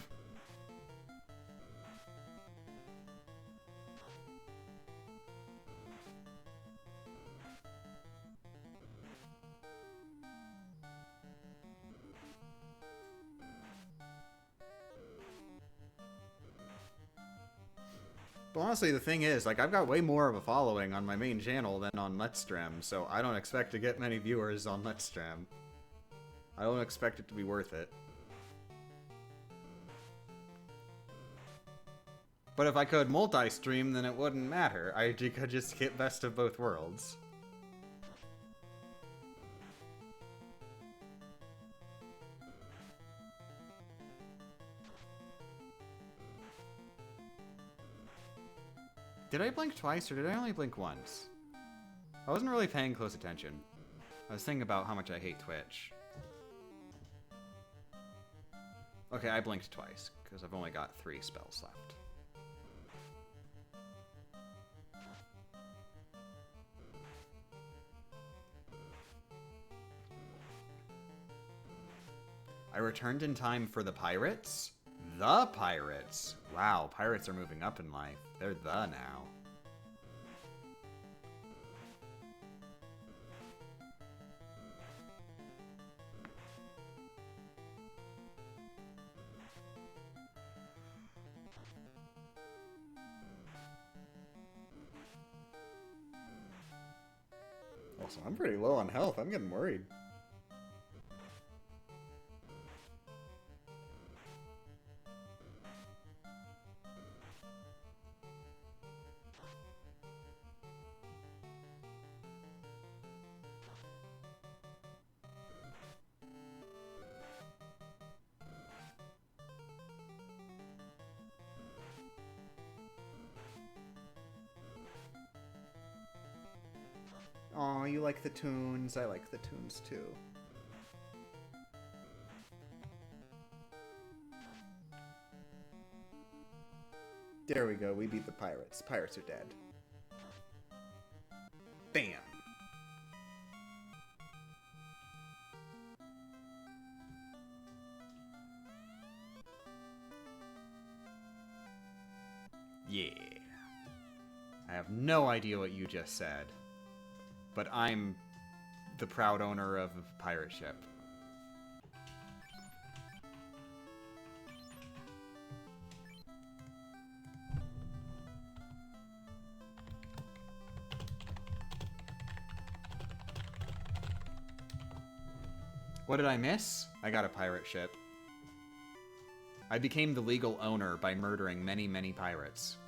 But honestly, the thing is, like, I've got way more of a following on my main channel than on Let's Stream, so I don't expect to get many viewers on Let's Stream. I don't expect it to be worth it. But if I could multi-stream, then it wouldn't matter. I could just get best of both worlds. Did I blink twice, or did I only blink once? I wasn't really paying close attention. I was thinking about how much I hate Twitch. Okay, I blinked twice, because I've only got 3 spells left. I returned in time for the pirates? The pirates! Wow, pirates are moving up in life. They're the now. Also, I'm pretty low on health. I'm getting worried. Aw, you like the tunes. I like the tunes too. There we go, we beat the pirates. Pirates are dead. Bam! Yeah. I have no idea what you just said. But I'm the proud owner of a pirate ship. What did I miss? I got a pirate ship. I became the legal owner by murdering many, many pirates.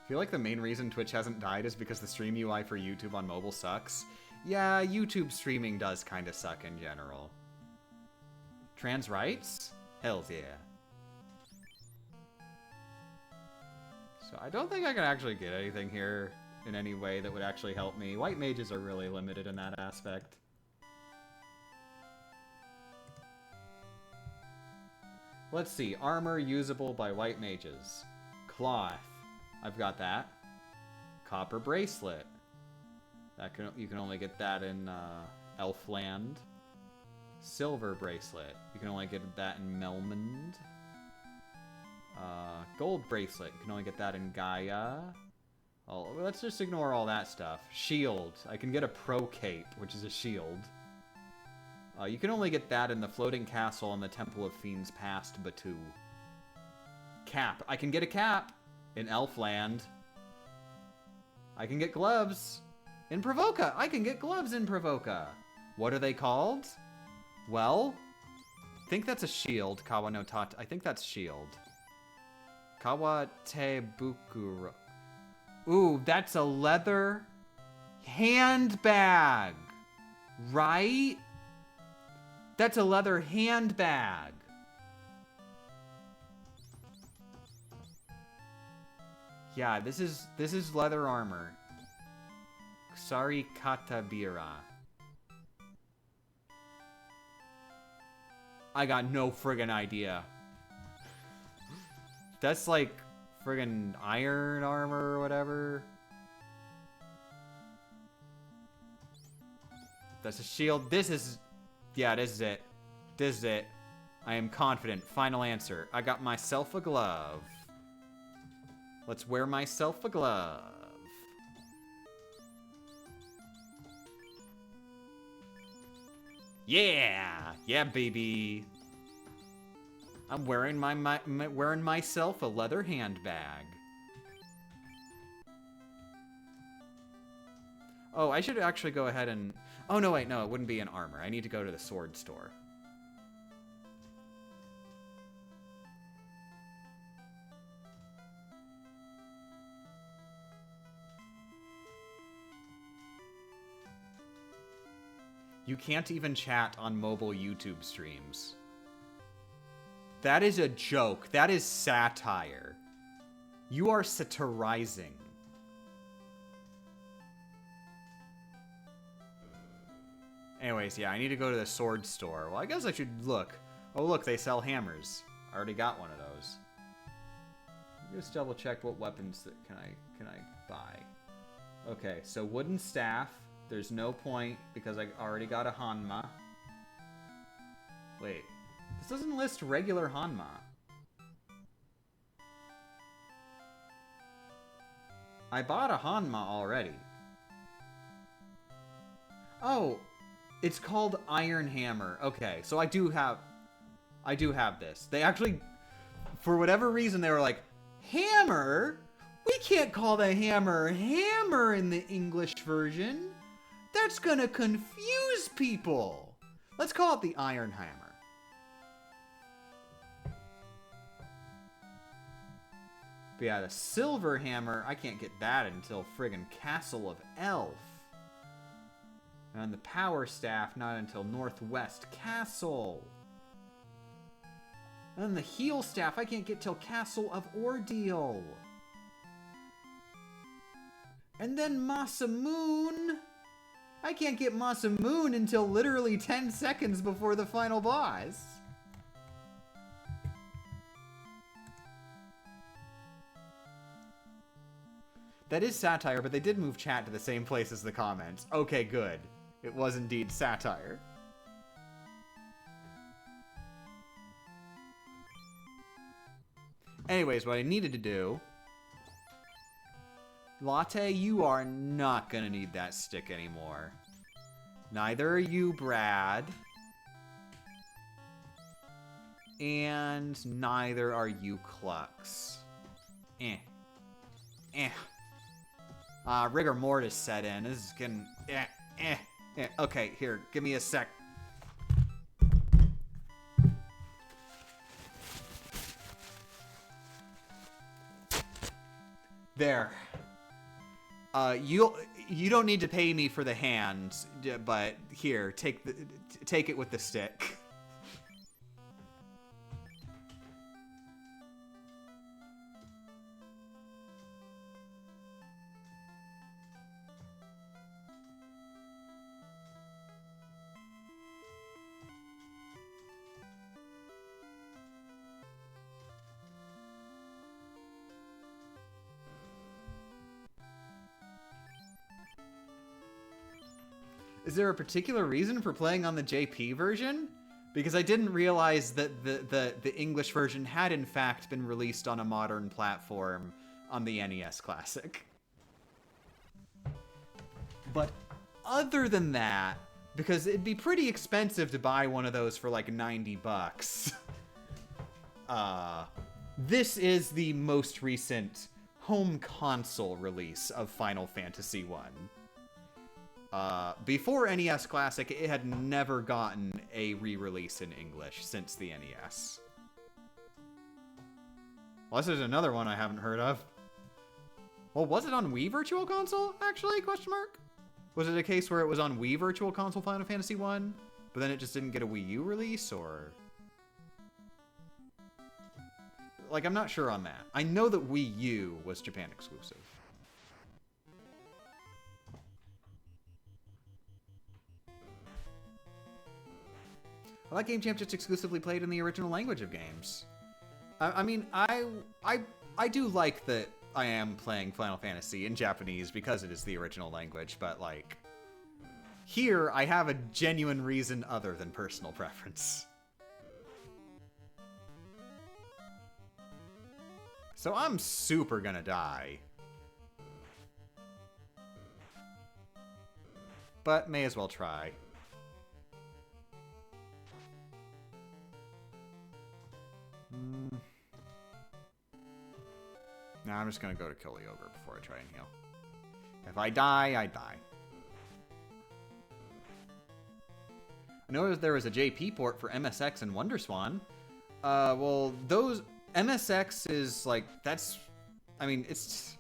feel like the main reason Twitch hasn't died is because the stream UI for YouTube on mobile sucks. Yeah, YouTube streaming does kind of suck in general. Trans rights? Hells yeah. So I don't think I can actually get anything here in any way that would actually help me. White mages are really limited in that aspect. Let's see. Armor usable by white mages. Cloth. I've got that. Copper bracelet. You can only get that in Elfland. Silver bracelet. You can only get that in Melmond. Gold bracelet. You can only get that in Gaia. Oh, let's just ignore all that stuff. Shield. I can get a pro cape, which is a shield. You can only get that in the floating castle in the Temple of Fiends past Batu. Cap. I can get a cap in Elfland. I can get gloves in Provoca. I can get gloves in Provoca. What are they called? Well, I think that's a shield. Kawa no Tate. I think that's shield. Kawate Bukuro. Ooh, that's a leather handbag. Right? That's a leather handbag. Yeah, this is leather armor. Sari Katabira. I got no friggin' idea. That's like friggin' iron armor or whatever. That's a shield. This is... Yeah, this is it. This is it. I am confident. Final answer. I got myself a glove. Let's wear myself a glove. Yeah! Yeah, baby! I'm wearing wearing myself a leather handbag. Oh, I should actually go ahead and... Oh, no, wait, no, it wouldn't be an armor. I need to go to the sword store. You can't even chat on mobile YouTube streams. That is a joke. That is satire. You are satirizing. Anyways, yeah, I need to go to the sword store. Well, I guess I should look. Oh, look, they sell hammers. I already got one of those. Just double check what weapons that can I buy. Okay, so wooden staff. There's no point because I already got a Hanma. Wait, this doesn't list regular Hanma. I bought a Hanma already. Oh, it's called Iron Hammer. Okay, so I do have this. They actually, for whatever reason, they were like, hammer? We can't call the hammer hammer in the English version. That's gonna confuse people. Let's call it the Iron Hammer. But yeah, the Silver Hammer, I can't get that until friggin' Castle of Elf. And the Power Staff, not until Northwest Castle. And the Heel Staff, I can't get till Castle of Ordeal. And then Masamune. I can't get Masamune until literally 10 seconds before the final boss. That is satire, but they did move chat to the same place as the comments. Okay, good. It was indeed satire. Anyways, what I needed to do... Latte, you are not gonna need that stick anymore. Neither are you, Brad. And neither are you, Clux. Rigor mortis set in. This is getting... Okay, here, give me a sec. There. You don't need to pay me for the hand, but here, take it with the stick. Is there a particular reason for playing on the JP version? Because I didn't realize that the English version had in fact been released on a modern platform on the NES Classic. But other than that, because it'd be pretty expensive to buy one of those for like 90 bucks. This is the most recent home console release of Final Fantasy I. Before NES Classic, it had never gotten a re-release in English since the NES. Unless there's another one I haven't heard of. Well, was it on Wii Virtual Console, actually? Question mark? Was it a case where it was on Wii Virtual Console Final Fantasy 1, but then it just didn't get a Wii U release, or... Like, I'm not sure on that. I know that Wii U was Japan exclusive. Well, that Game Champ just exclusively played in the original language of games. I mean, I do like that I am playing Final Fantasy in Japanese because it is the original language, but like, here I have a genuine reason other than personal preference. So I'm super gonna die. But may as well try. Now I'm just gonna go to kill the ogre before I try and heal. If I die, I die. I know there was a JP port for MSX and WonderSwan. Well, those... MSX is like, that's... I mean, it's...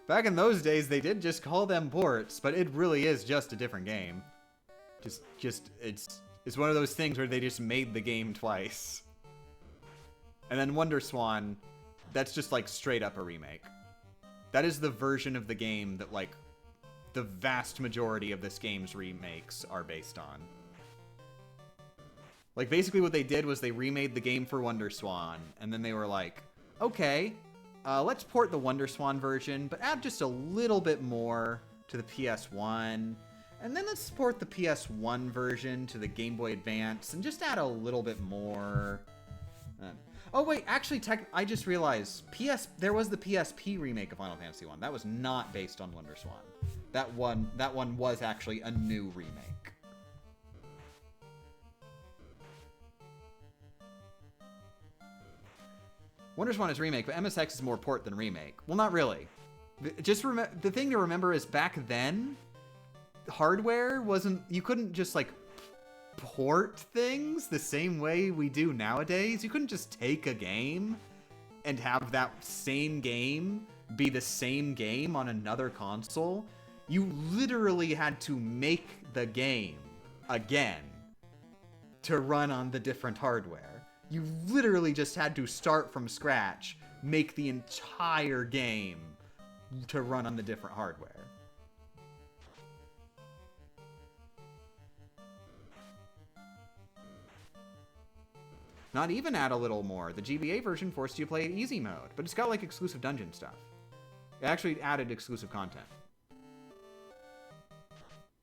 Back in those days, they did just call them ports, but it really is just a different game. It's one of those things where they just made the game twice. And then WonderSwan, that's just like straight up a remake. That is the version of the game that like the vast majority of this game's remakes are based on. Like basically what they did was they remade the game for WonderSwan, and then they were like, okay, let's port the WonderSwan version, but add just a little bit more to the PS1. And then let's port the PS1 version to the Game Boy Advance, and just add a little bit more. Oh wait, actually, I just realized there was the PSP remake of Final Fantasy 1. That was not based on WonderSwan. That one was actually a new remake. WonderSwan is remake, but MSX is more port than remake. Well, not really. The thing to remember is back then, hardware wasn't... You couldn't just like port things the same way we do nowadays. You couldn't just take a game and have that same game be the same game on another console. You literally had to make the game again to run on the different hardware. You literally just had to start from scratch, make the entire game to run on the different hardware. Not even add a little more. The GBA version forced you to play easy mode, but it's got like exclusive dungeon stuff. It actually added exclusive content.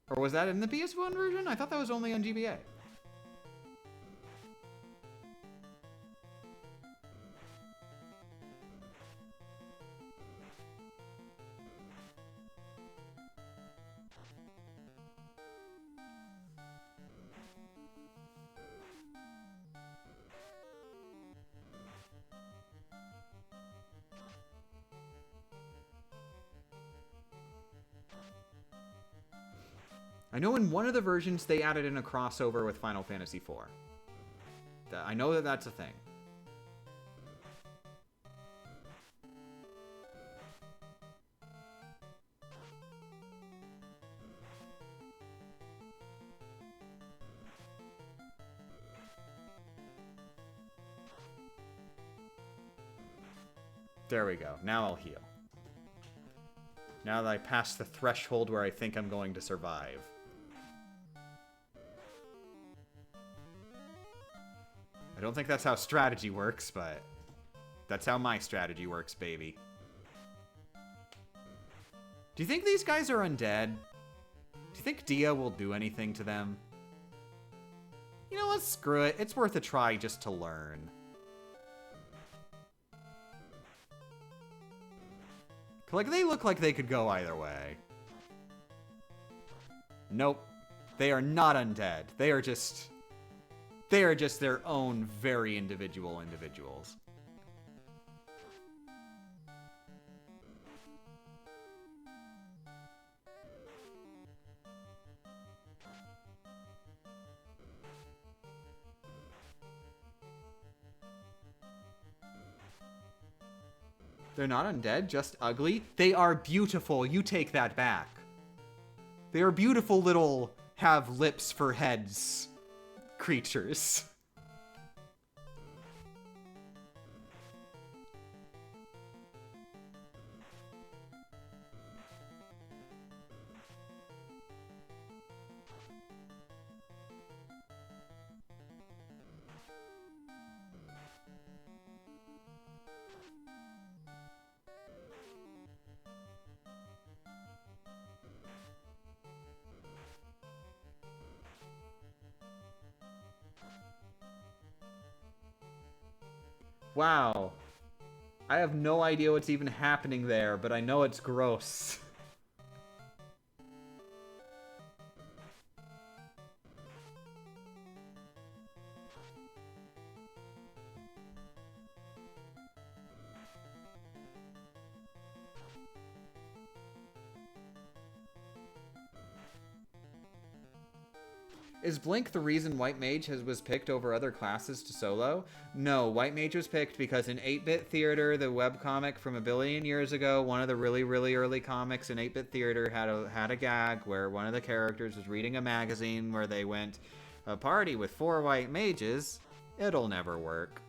Or was that in the PS1 version? I thought that was only on GBA. I know in one of the versions they added in a crossover with Final Fantasy IV. I know that that's a thing. There we go. Now I'll heal. Now that I passed the threshold where I think I'm going to survive. I don't think that's how strategy works, but that's how my strategy works, baby. Do you think these guys are undead? Do you think Dia will do anything to them? You know what? Screw it. It's worth a try just to learn. Like, they look like they could go either way. Nope. They are not undead. They are just their own very individual individuals. They're not undead, just ugly. They are beautiful. You take that back. They are beautiful little have lips for heads creatures. Wow. I have no idea what's even happening there, but I know it's gross. Is Blink the reason White Mage was picked over other classes to solo? No, White Mage was picked because in 8-Bit Theater, the webcomic from a billion years ago, one of the really, really early comics in 8-Bit Theater had a gag where one of the characters was reading a magazine where they went, a party with 4 white mages, it'll never work.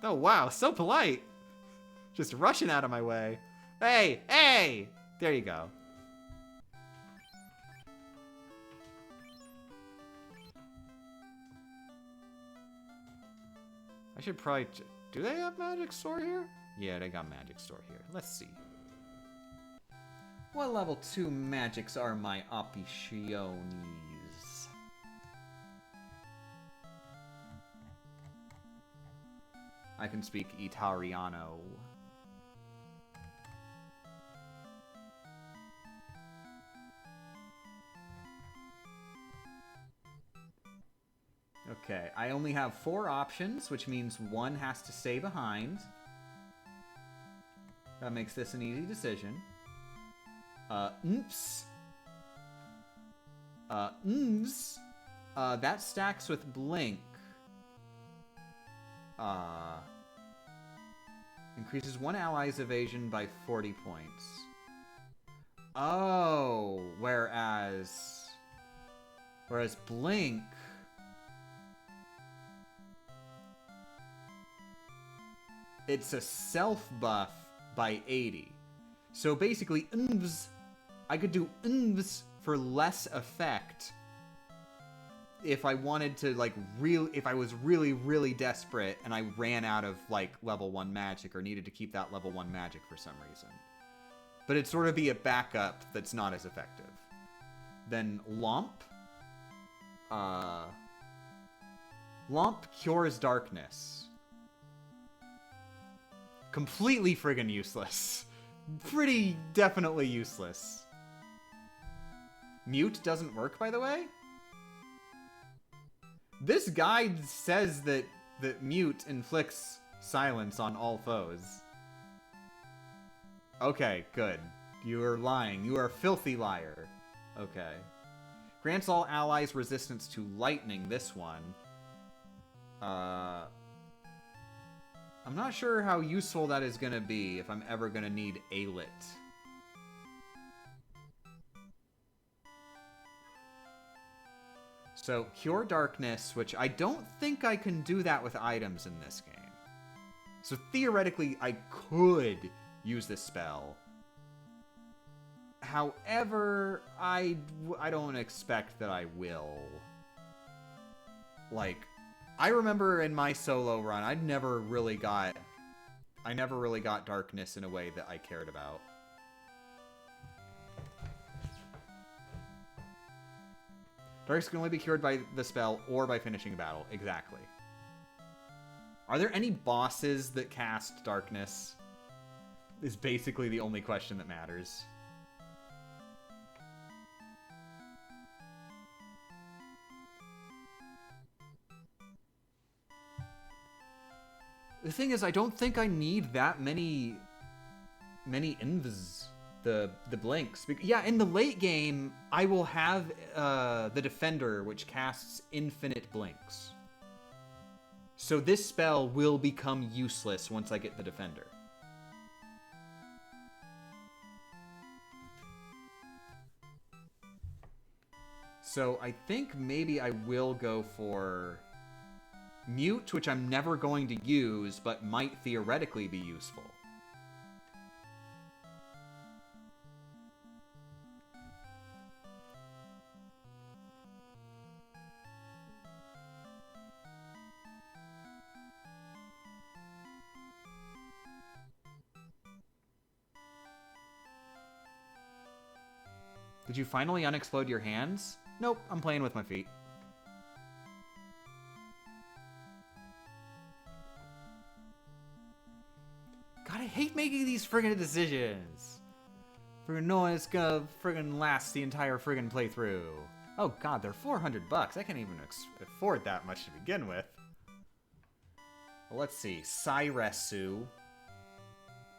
Oh, wow, so polite. Just rushing out of my way. Hey, hey! There you go. I should probably... Do they have Magic Store here? Yeah, they got Magic Store here. Let's see. What level 2 magics are my optiones? I can speak Italiano. Okay, I only have 4 options, which means 1 has to stay behind. That makes this an easy decision. Oops. That stacks with Blink. Increases one ally's evasion by 40 points. Oh, whereas Blink it's a self buff by 80. So basically, I could do for less effect if I wanted to, like, if I was really, really desperate and I ran out of, like, level 1 magic or needed to keep that level 1 magic for some reason. But it'd sort of be a backup that's not as effective. Then Lomp. Lomp cures darkness. Completely friggin' useless. Pretty definitely useless. Mute doesn't work, by the way? This guide says that Mute inflicts silence on all foes. Okay, good. You are lying. You are a filthy liar. Okay. Grants all allies resistance to lightning, this one. I'm not sure how useful that is going to be if I'm ever going to need Alit. So, Cure Darkness, which I don't think I can do that with items in this game. So theoretically, I could use this spell. However, I don't expect that I will. Like, I remember in my solo run, I never really got darkness in a way that I cared about. Darkness can only be cured by the spell or by finishing a battle. Exactly. Are there any bosses that cast darkness? Is basically the only question that matters. The thing is, I don't think I need that many invs, the blinks. Yeah, in the late game, I will have the Defender, which casts infinite blinks. So this spell will become useless once I get the Defender. So I think maybe I will go for Mute, which I'm never going to use, but might theoretically be useful. Did you finally unexplode your hands? Nope, I'm playing with my feet. God, I hate making these friggin' decisions. Friggin' knowing it's gonna friggin' last the entire friggin' playthrough. Oh god, they're $400. I can't even afford that much to begin with. Well, let's see. Cyresu.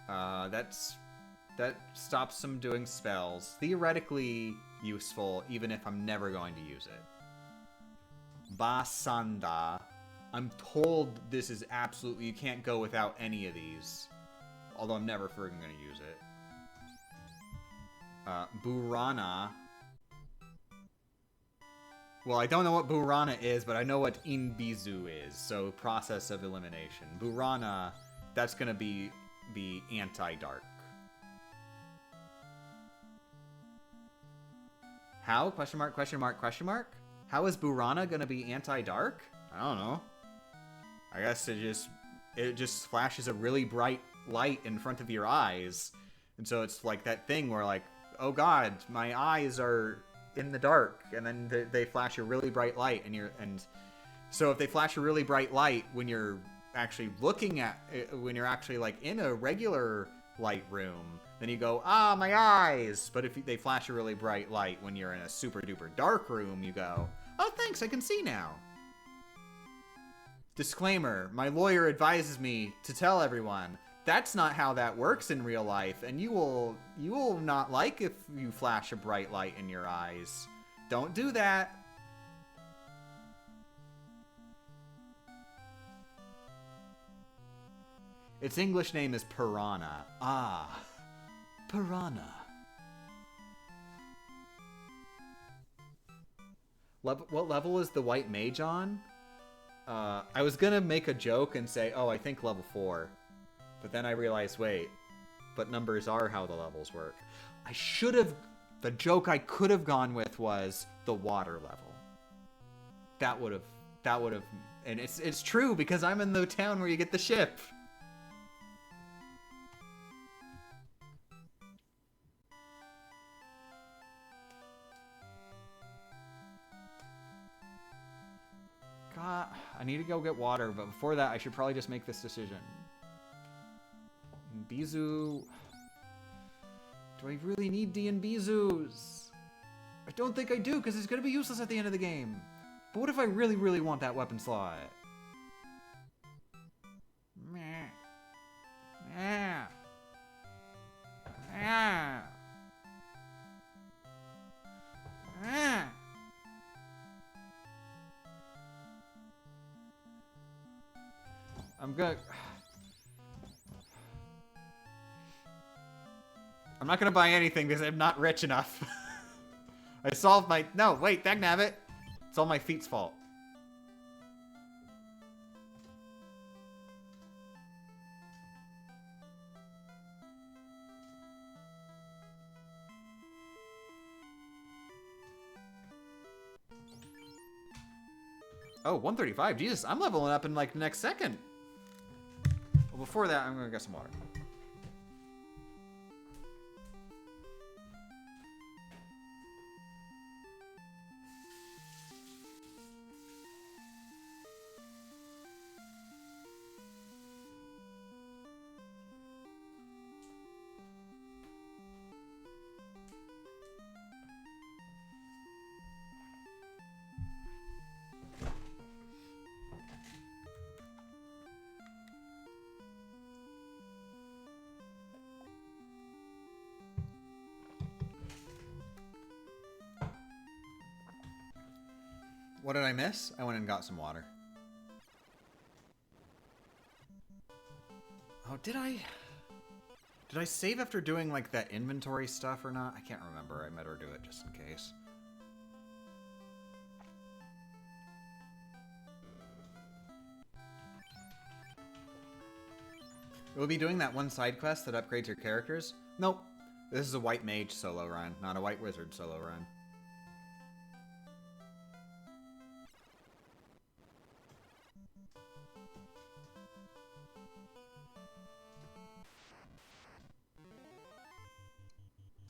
That stops them doing spells. Theoretically useful, even if I'm never going to use it. Basanda. I'm told this is absolutely... You can't go without any of these. Although I'm never friggin' gonna use it. Burana. Well, I don't know what Burana is, but I know what Inbizu is. So, process of elimination. Burana, that's gonna be anti-dark. How? Question mark, question mark, question mark? How is Burana gonna be anti-dark? I don't know. I guess it just flashes a really bright light in front of your eyes. And so it's like that thing where like, oh god, my eyes are in the dark, and then they flash a really bright light, and so if they flash a really bright light when you're actually looking at when you're actually like in a regular light room, then you go, ah, my eyes. But if they flash a really bright light when you're in a super duper dark room, you go, oh thanks, I can see now. Disclaimer, my lawyer advises me to tell everyone that's not how that works in real life, and you will not like if you flash a bright light in your eyes. Don't do that. Its English name is Piranha. Ah, Piranha. What level is the white mage on? I was gonna make a joke and say, oh, I think level 4. But then I realized, wait, but numbers are how the levels work. The joke I could have gone with was the water level. That would have, and it's true because I'm in the town where you get the ship. God, I need to go get water, but before that, I should probably just make this decision. Bizu. Do I really need D and Bizus? I don't think I do, because it's going to be useless at the end of the game. But what if I really, really want that weapon slot? Meh. Meh. Meh. Meh. I'm gonna... I'm not gonna buy anything because I'm not rich enough. I solved my... No, wait, dagnabbit. It's all my feet's fault. Oh, 135. Jesus, I'm leveling up in like the next second. Well, before that, I'm gonna get some water. What did I miss? I went and got some water. Oh, did I? Did I save after doing, like, that inventory stuff or not? I can't remember. I better do it just in case. We'll be doing that one side quest that upgrades your characters? Nope. This is a white mage solo run, not a white wizard solo run.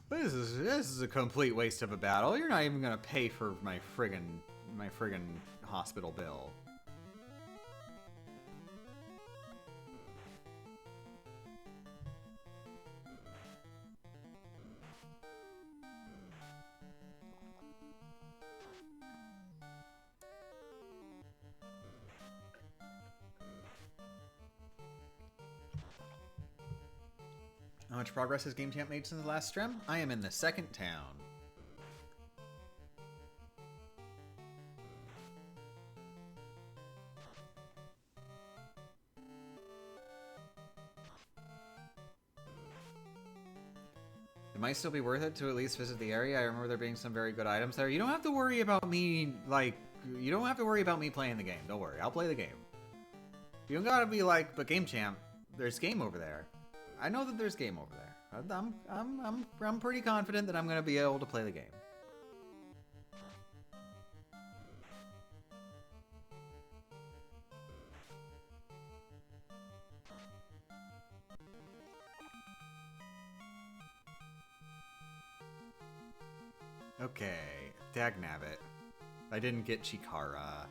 This is a complete waste of a battle. You're not even gonna pay for my friggin' hospital bill. How much progress has Game Champ made since the last stream? I am in the second town. It might still be worth it to at least visit the area. I remember there being some very good items there. You don't have to worry about me, like, you don't have to worry about me playing the game. Don't worry, I'll play the game. You don't gotta be like, but Game Champ, there's game over there. I know that there's game over there. I'm pretty confident that I'm gonna be able to play the game. Okay, dagnabbit. I didn't get Chikara.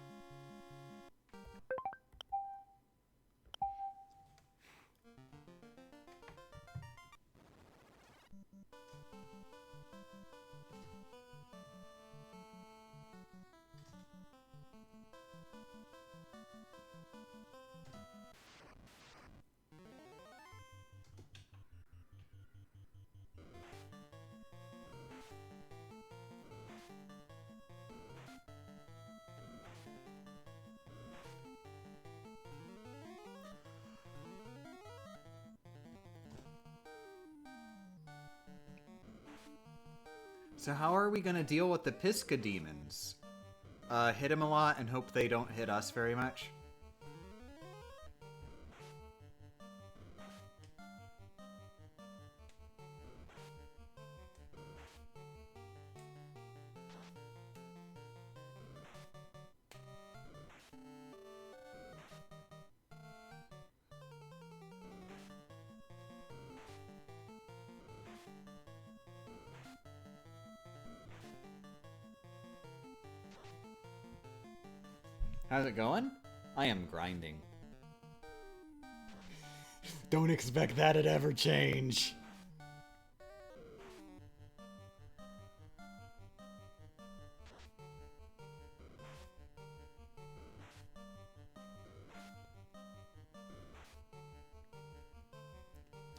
So how are we gonna deal with the Pisca demons? Hit them a lot and hope they don't hit us very much? How's it going? I am grinding. Don't expect that to ever change.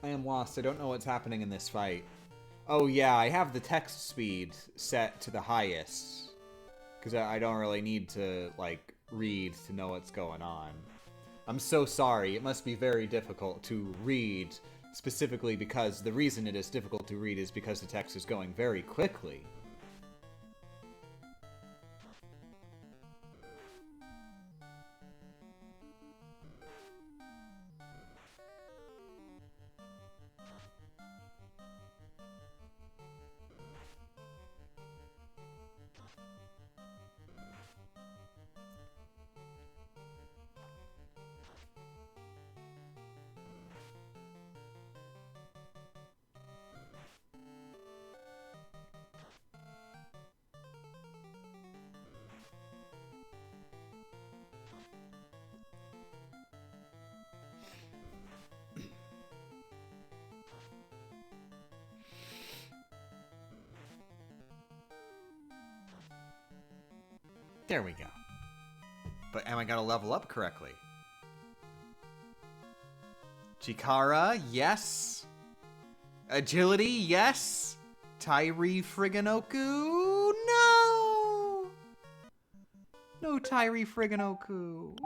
I am lost. I don't know what's happening in this fight. Oh yeah, I have the text speed set to the highest. Because I don't really need to, like, read to know what's going on. I'm so sorry. It must be very difficult to read specifically because the reason it is difficult to read is because the text is going very quickly. There we go. But am I gonna level up correctly? Chikara, yes. Agility, yes. Tyree Friganoku, no! No Tyree Friganoku.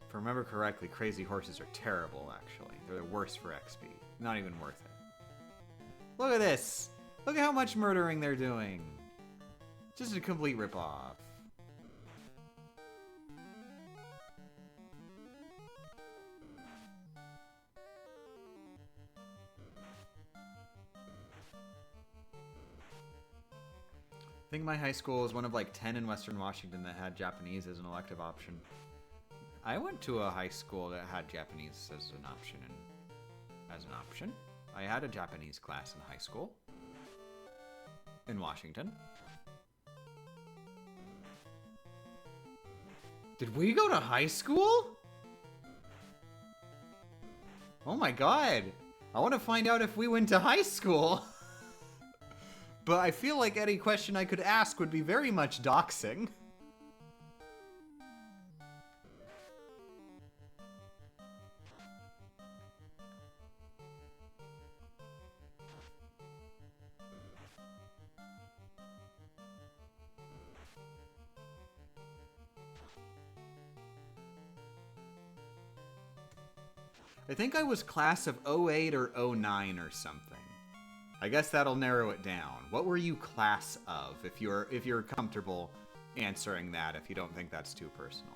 If I remember correctly, crazy horses are terrible, actually. They're worse for XP. Not even worth it. Look at this! Look at how much murdering they're doing! Just a complete ripoff. I think my high school was one of like 10 in Western Washington that had Japanese as an elective option. I went to a high school that had Japanese as an option. I had a Japanese class in high school. In Washington. Did we go to high school? Oh my god. I want to find out if we went to high school. But I feel like any question I could ask would be very much doxing. I think I was class of 08 or 09 or something. I guess that'll narrow it down. What were you class of, if you're comfortable answering that, if you don't think that's too personal?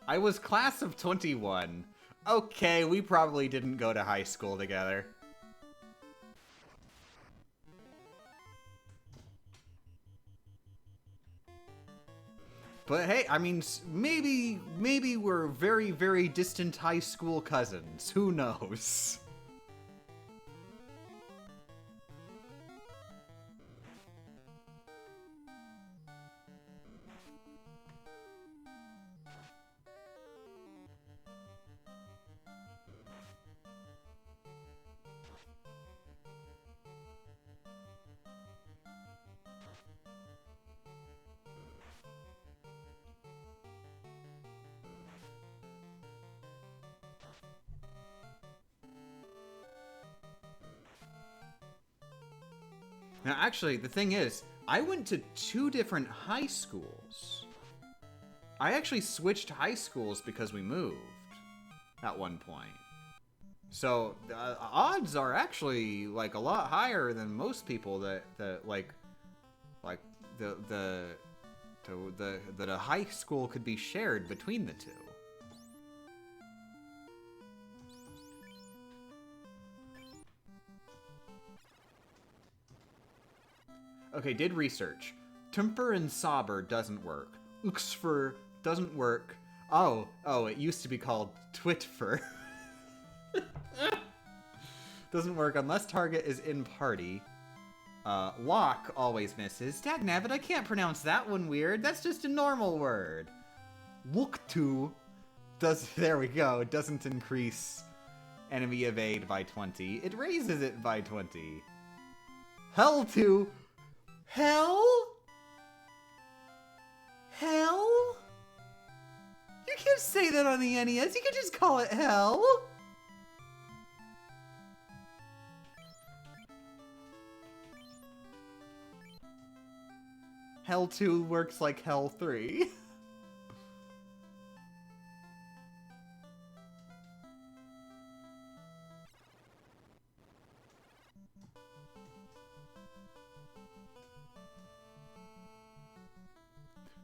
I was class of 21. Okay, we probably didn't go to high school together. But hey, I mean, maybe we're very, very distant high school cousins. Who knows? Now, actually, the thing is, I went to 2 different high schools. I actually switched high schools because we moved at one point. So, the odds are actually, like, a lot higher than most people that a high school could be shared between the 2. Okay, did research. Tumper and Sauber doesn't work. Uxfer doesn't work. Oh, it used to be called Twitfer. Doesn't work unless target is in party. Lock always misses. Dagnabbit, I can't pronounce that one weird. That's just a normal word. Wuktu does. There we go. It doesn't increase enemy evade by 20. It raises it by 20. Hell 2. Hell? Hell? You can't say that on the NES. You can just call it hell. Hell 2 works like Hell 3.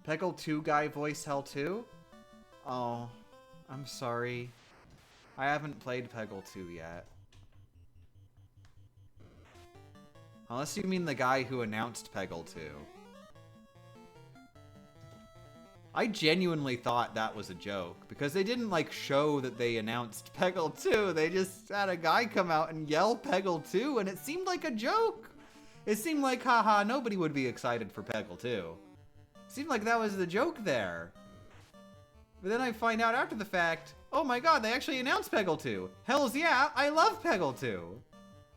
Peggle 2 guy voice Hell 2? Oh, I'm sorry. I haven't played Peggle 2 yet. Unless you mean the guy who announced Peggle 2. I genuinely thought that was a joke, because they didn't, like, show that they announced Peggle 2. They just had a guy come out and yell Peggle 2, and it seemed like a joke. It seemed like, haha, nobody would be excited for Peggle 2. Seemed like that was the joke there. But then I find out after the fact, oh my god, they actually announced Peggle 2. Hells yeah, I love Peggle 2.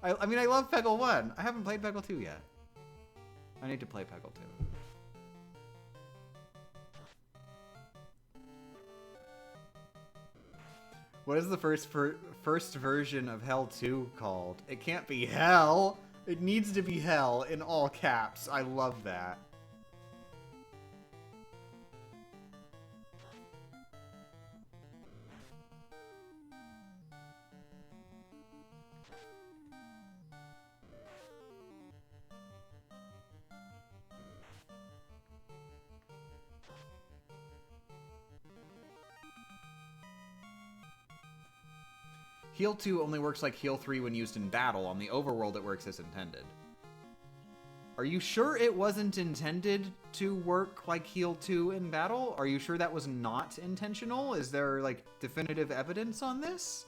I mean, I love Peggle 1. I haven't played Peggle 2 yet. I need to play Peggle 2. What is the first version of Hell 2 called? It can't be Hell. It needs to be Hell in all caps. I love that. Heal 2 only works like Heal 3 when used in battle. On the overworld, it works as intended. Are you sure it wasn't intended to work like Heal 2 in battle? Are you sure that was not intentional? Is there, like, definitive evidence on this?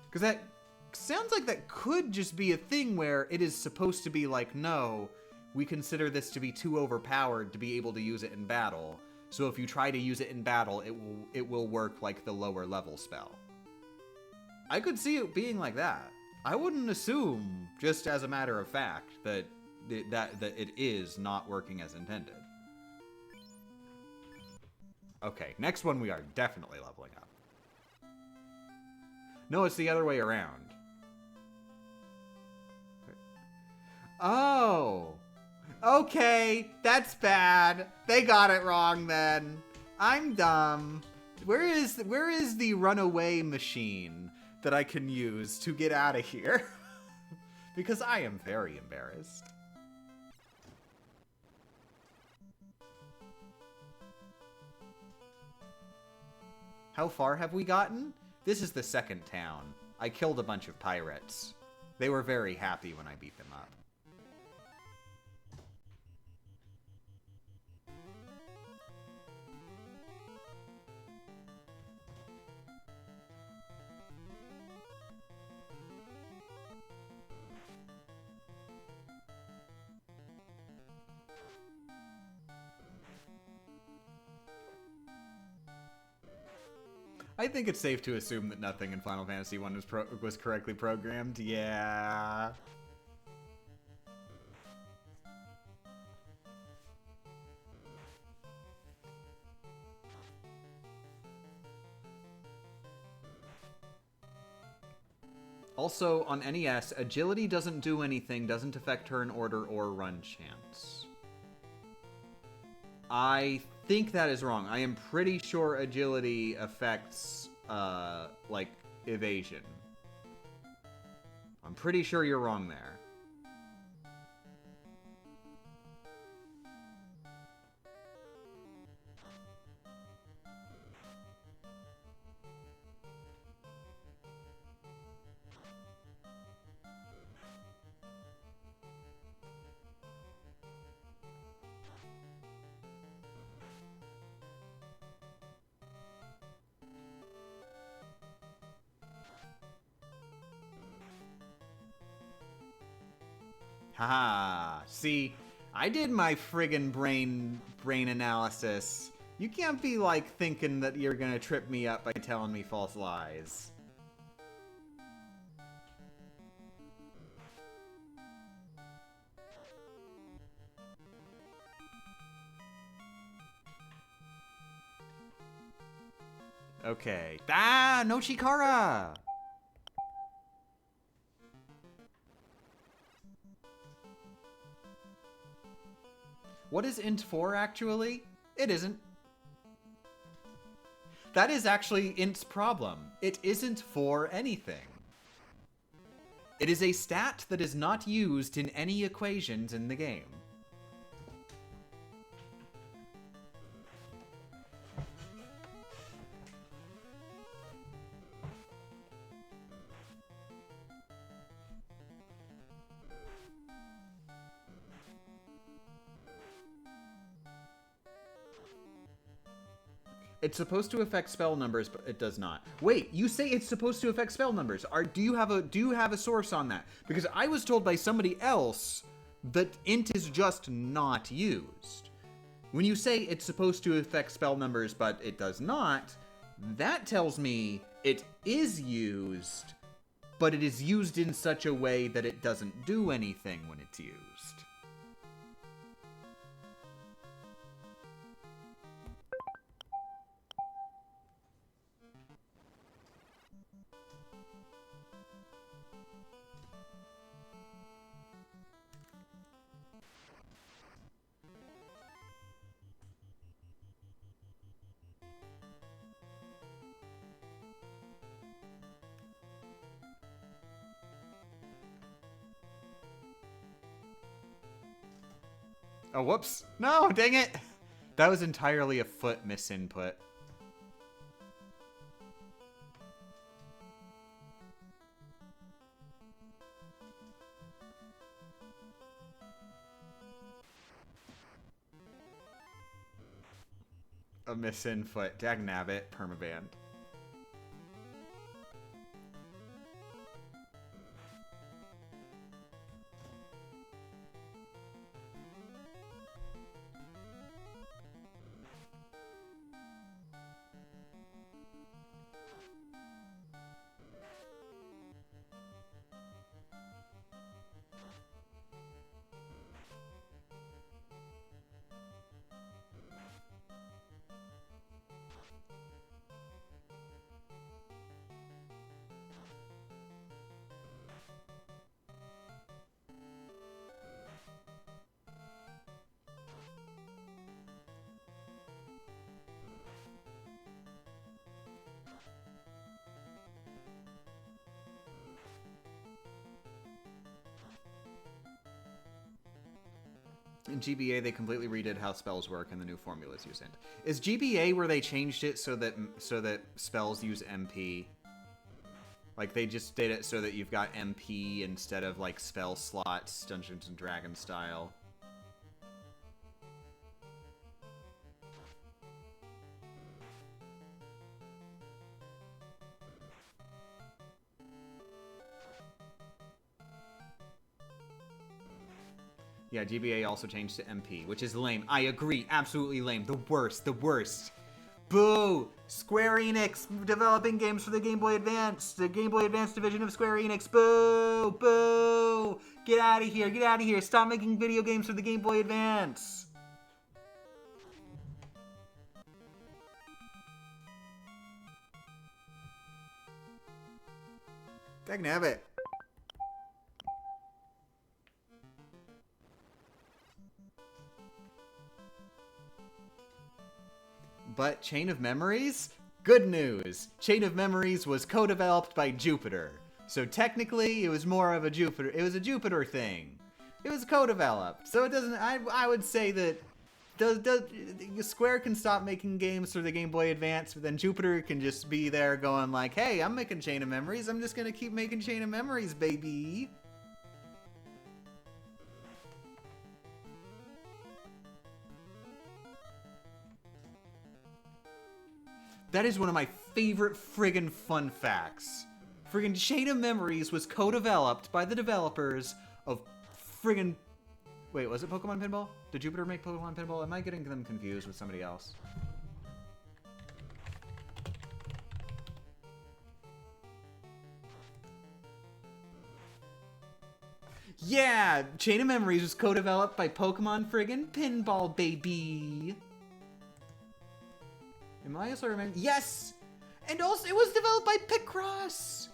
Because that sounds like that could just be a thing where it is supposed to be like, no, we consider this to be too overpowered to be able to use it in battle. So if you try to use it in battle, it will work like the lower level spell. I could see it being like that. I wouldn't assume, just as a matter of fact, that it is not working as intended. Okay, next one we are definitely leveling up. No, it's the other way around. Oh! Okay, that's bad. They got it wrong then. I'm dumb. Where is the runaway machine that I can use to get out of here? Because I am very embarrassed. How far have we gotten? This is the second town. I killed a bunch of pirates. They were very happy when I beat them up. I think it's safe to assume that nothing in Final Fantasy 1 was correctly programmed. Yeah. Also, on NES, agility doesn't do anything, doesn't affect turn order or run chance. I think that is wrong. I am pretty sure agility affects, like, evasion. I'm pretty sure you're wrong there. Haha. See, I did my friggin' brain analysis You can't be, like, thinking that you're gonna trip me up by telling me false lies. Okay. Ah, no Chikara! What is int for, actually? It isn't. That is actually int's problem. It isn't for anything. It is a stat that is not used in any equations in the game. It's supposed to affect spell numbers, but it does not. Wait, you say it's supposed to affect spell numbers. Do you have a source on that? Because I was told by somebody else that int is just not used. When you say it's supposed to affect spell numbers, but it does not, that tells me it is used, but it is used in such a way that it doesn't do anything when it's used. Oh, whoops. No, dang it. That was entirely a foot misinput. A misinput. Dagnabbit. Permaban. In GBA, they completely redid how spells work and the new formulas use int. Is GBA where they changed it so that spells use MP? Like, they just did it so that you've got MP instead of, like, spell slots, Dungeons and Dragons style. Yeah, GBA also changed to MP, which is lame. I agree, absolutely lame. The worst, the worst. Boo! Square Enix developing games for the Game Boy Advance. The Game Boy Advance division of Square Enix. Boo! Boo! Get out of here, get out of here. Stop making video games for the Game Boy Advance. Dagnabbit. But Chain of Memories? Good news! Chain of Memories was co-developed by Jupiter. So technically, it was more of a Jupiter... It was a Jupiter thing. It was co-developed. So it doesn't... I would say that... Square can stop making games for the Game Boy Advance, but then Jupiter can just be there going like, hey, I'm making Chain of Memories. I'm just gonna keep making Chain of Memories, baby. That is one of my favorite friggin' fun facts. Friggin' Chain of Memories was co-developed by the developers of friggin'... Wait, was it Pokemon Pinball? Did Jupiter make Pokemon Pinball? Am I getting them confused with somebody else? Yeah, Chain of Memories was co-developed by Pokemon friggin' Pinball, baby. Am I also remembering? Yes! And also, it was developed by Picross!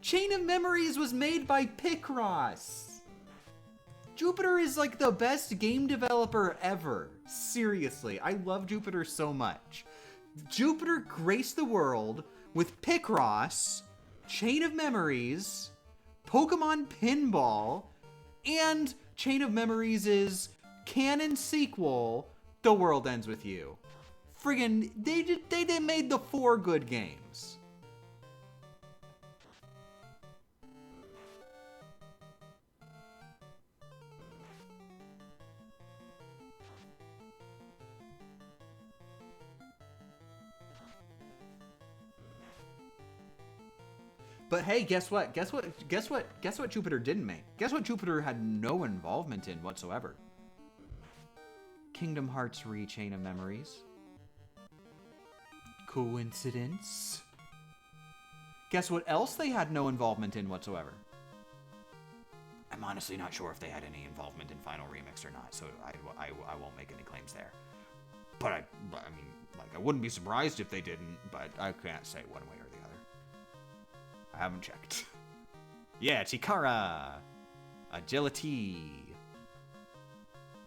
Chain of Memories was made by Picross! Jupiter is like the best game developer ever. Seriously, I love Jupiter so much. Jupiter graced the world with Picross, Chain of Memories, Pokemon Pinball, and Chain of Memories' canon sequel, The World Ends With You. Friggin', they made the 4 good games. But hey, guess what? Guess what Jupiter didn't make? Guess what Jupiter had no involvement in whatsoever? Kingdom Hearts Re Chain of Memories. Coincidence? Guess what else they had no involvement in whatsoever? I'm honestly not sure if they had any involvement in Final Remix or not, so I won't make any claims there. But I mean, like, I wouldn't be surprised if they didn't, but I can't say one way or the other. I haven't checked. Yeah, Chikara, Agility,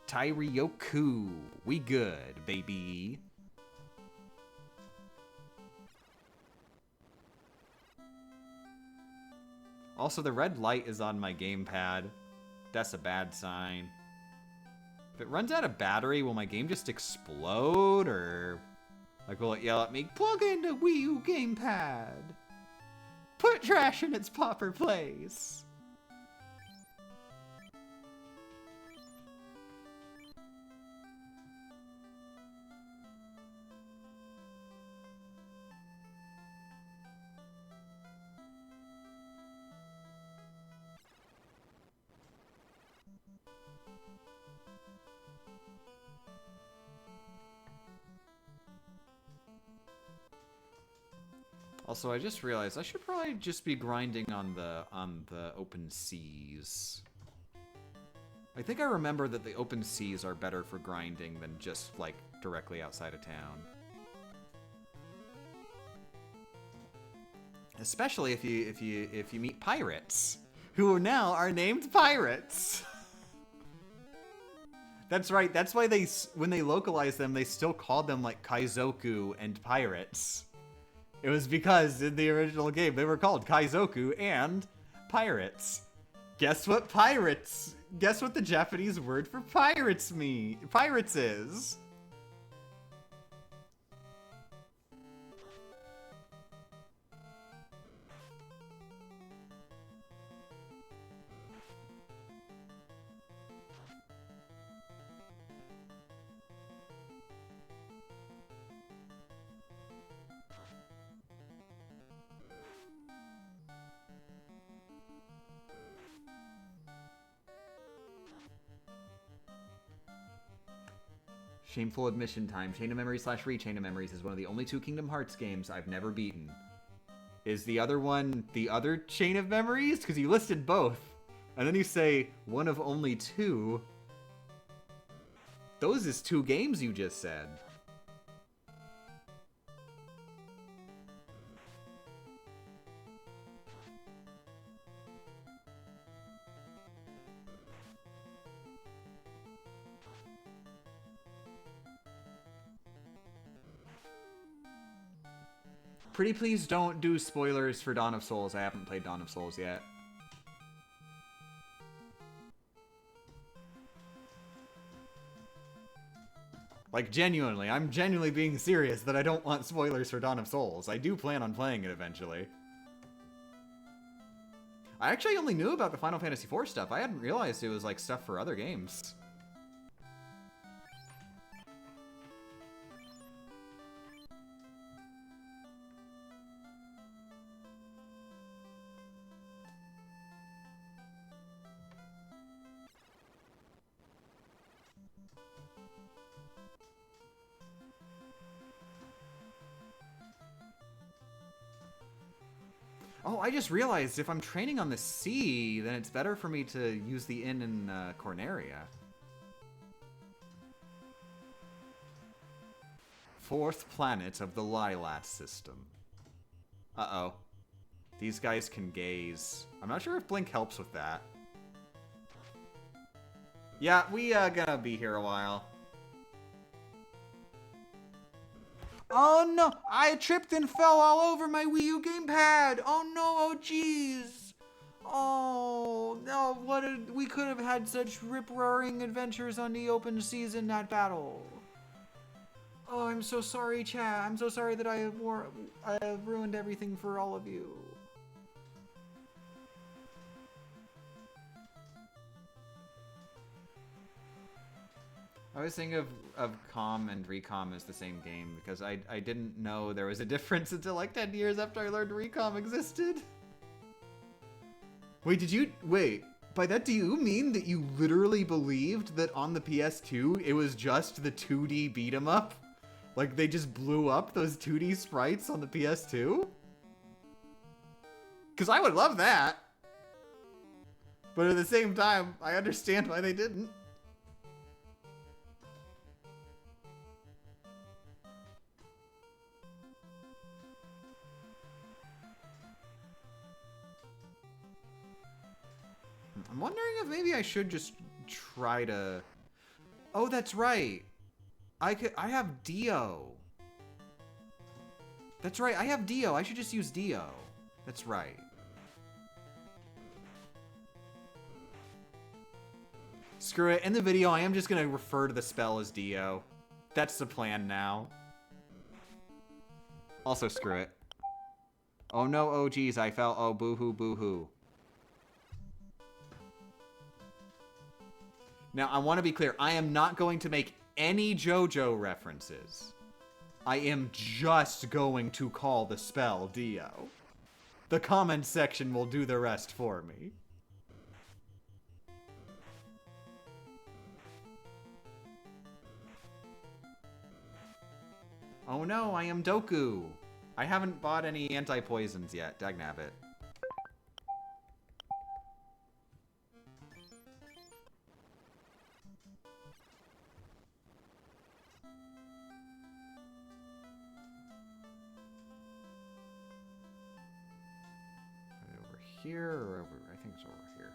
Tairyoku, we good, baby. Also, the red light is on my gamepad. That's a bad sign. If it runs out of battery, will my game just explode? Or, like, will it yell at me, plug into Wii U gamepad? Put trash in its proper place. Also, I just realized I should probably just be grinding on the open seas. I think I remember that the open seas are better for grinding than just like directly outside of town. Especially if you meet pirates, who now are named pirates. That's right. That's why when they localized them, they still called them like Kaizoku and pirates. It was because in the original game they were called Kaizoku and pirates. Guess what the Japanese word for pirates is? Shameful admission time. Chain of Memories / Re Chain of Memories is one of the only 2 Kingdom Hearts games I've never beaten. Is the other one the other Chain of Memories? Because you listed both. And then you say, one of only 2. Those is 2 games you just said. Pretty please don't do spoilers for Dawn of Souls. I haven't played Dawn of Souls yet. Like, genuinely. I'm genuinely being serious that I don't want spoilers for Dawn of Souls. I do plan on playing it eventually. I actually only knew about the Final Fantasy IV stuff. I hadn't realized it was, like, stuff for other games. Oh, I just realized if I'm training on the sea, then it's better for me to use the inn in Corneria. Fourth planet of the Lilas system. Uh-oh. These guys can gaze. I'm not sure if Blink helps with that. Yeah, we gonna be here a while. Oh no! I tripped and fell all over my Wii U gamepad! Oh no, oh jeez! Oh no, we could have had such rip-roaring adventures on the open seas in that battle. Oh, I'm so sorry, chat. I'm so sorry that I have ruined everything for all of you. I was thinking of COM and Recom as the same game because I didn't know there was a difference until like 10 years after I learned Recom existed. Wait, by that do you mean that you literally believed that on the PS2 it was just the 2D beat 'em up? Like they just blew up those 2D sprites on the PS2? Because I would love that. But at the same time, I understand why they didn't. I'm wondering if maybe I should just try to... Oh, that's right. I have Dio. That's right, I have Dio. I should just use Dio. That's right. Screw it. In the video, I am just going to refer to the spell as Dio. That's the plan now. Also, screw it. Oh no, oh geez, I fell. Oh, boo-hoo, boo-hoo. Now, I want to be clear. I am not going to make any JoJo references. I am just going to call the spell Dio. The comment section will do the rest for me. Oh no, I am Doku. I haven't bought any anti-poisons yet. Dagnabbit. Over here or over? I think it's over here.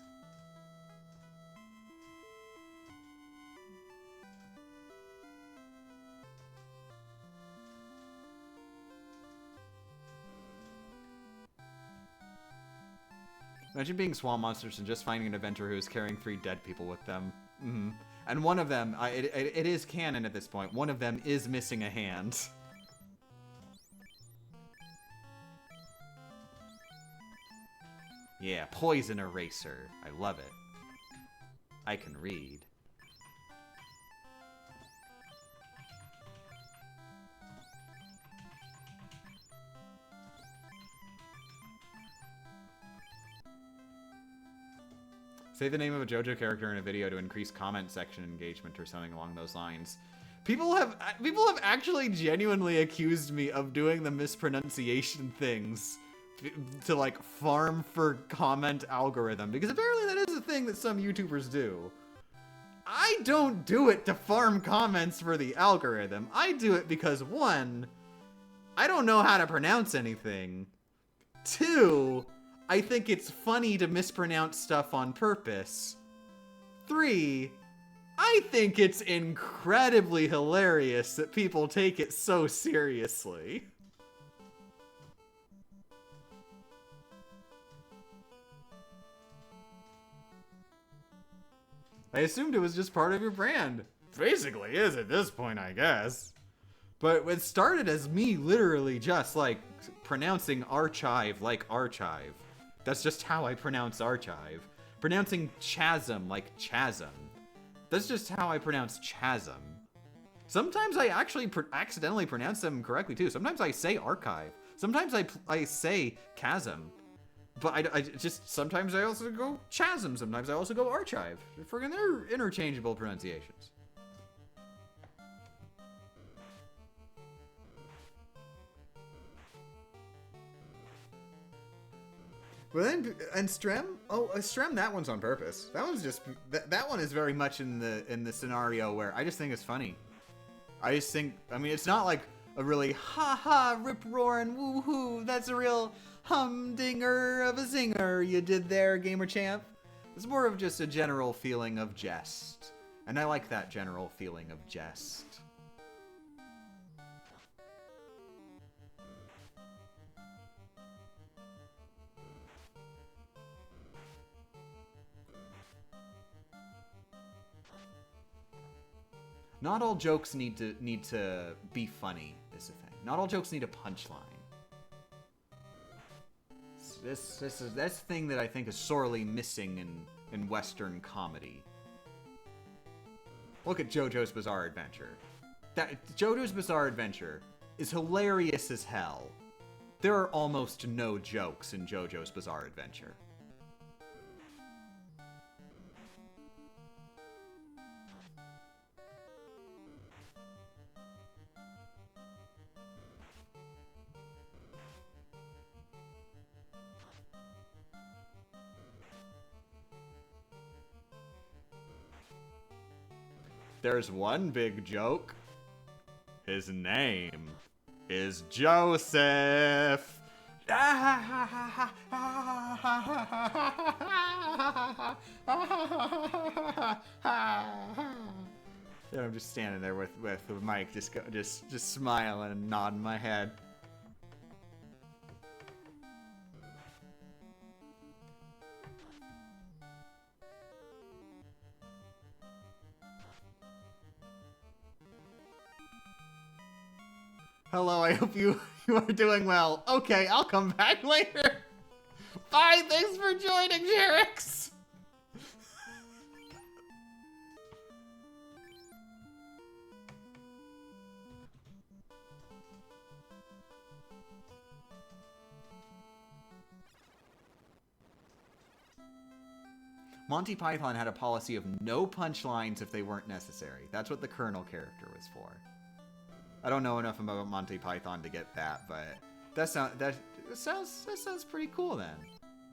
Imagine being swamp monsters and just finding an adventurer who is carrying 3 dead people with them. Mm-hmm. And one of them, it is canon at this point, one of them is missing a hand. Yeah, poison eraser. I love it. I can read. Say the name of a JoJo character in a video to increase comment section engagement or something along those lines. People have actually genuinely accused me of doing the mispronunciation things to like farm for comment algorithm, because apparently that is a thing that some YouTubers do. I don't do it to farm comments for the algorithm. I do it because 1, I don't know how to pronounce anything. 2, I think it's funny to mispronounce stuff on purpose. 3, I think it's incredibly hilarious that people take it so seriously. I assumed it was just part of your brand. Basically is at this point, I guess. But it started as me literally just like pronouncing archive like archive. That's just how I pronounce archive. Pronouncing chasm like chasm. That's just how I pronounce chasm. Sometimes I actually accidentally pronounce them correctly too. Sometimes I say archive. Sometimes I say chasm. But I just, sometimes I also go chasm. Sometimes I also go archive. They're interchangeable pronunciations. But then, and Strem? Oh, Strem, that one's on purpose. That one's just, that one is very much in the scenario where I just think it's funny. I just think, I mean, it's not like a really ha-ha, rip-roaring, woo-hoo, that's a real humdinger of a zinger you did there, Gamer Champ. It's more of just a general feeling of jest. And I like that general feeling of jest. Not all jokes need to be funny, is the thing. Not all jokes need a punchline. That's the thing that I think is sorely missing in Western comedy. Look at JoJo's Bizarre Adventure. JoJo's Bizarre Adventure is hilarious as hell. There are almost no jokes in JoJo's Bizarre Adventure. There's one big joke. His name is Joseph. Yeah, I'm just standing there with Mike, just smiling and nodding my head. Hello, I hope you are doing well. Okay, I'll come back later. Bye, thanks for joining, Jerix. Monty Python had a policy of no punchlines if they weren't necessary. That's what the Colonel character was for. I don't know enough about Monty Python to get that, but that sounds pretty cool then.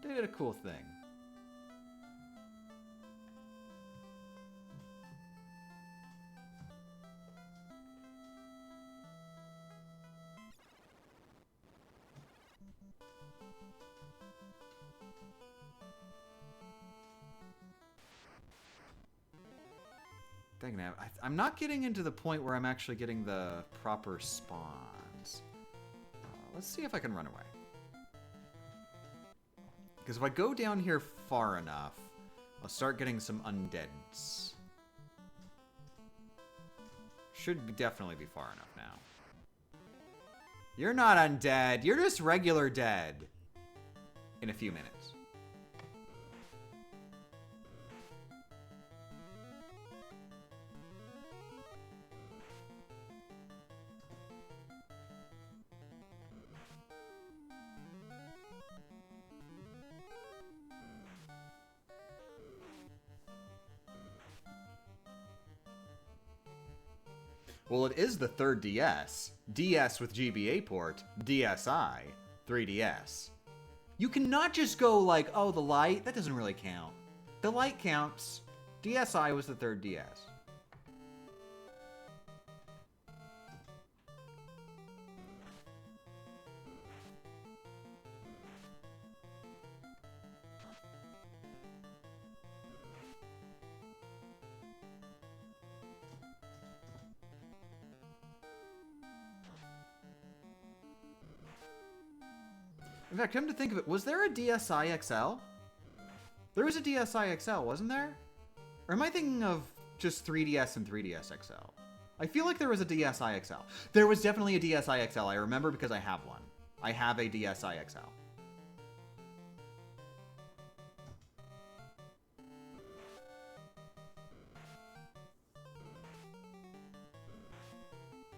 They did a cool thing. Dang it, I'm not getting into the point where I'm actually getting the proper spawns. Let's see if I can run away. Because if I go down here far enough, I'll start getting some undeads. Should definitely be far enough now. You're not undead, you're just regular dead. In a few minutes. Well, it is the third DS. DS with GBA port, DSi, 3DS. You cannot just go like, oh, the light, that doesn't really count. The light counts. DSi was the third DS. In fact, come to think of it, was there a DSi XL? There was a DSi XL, wasn't there? Or am I thinking of just 3DS and 3DS XL? I feel like there was a DSi XL. There was definitely a DSi XL. I remember because I have one. I have a DSi XL.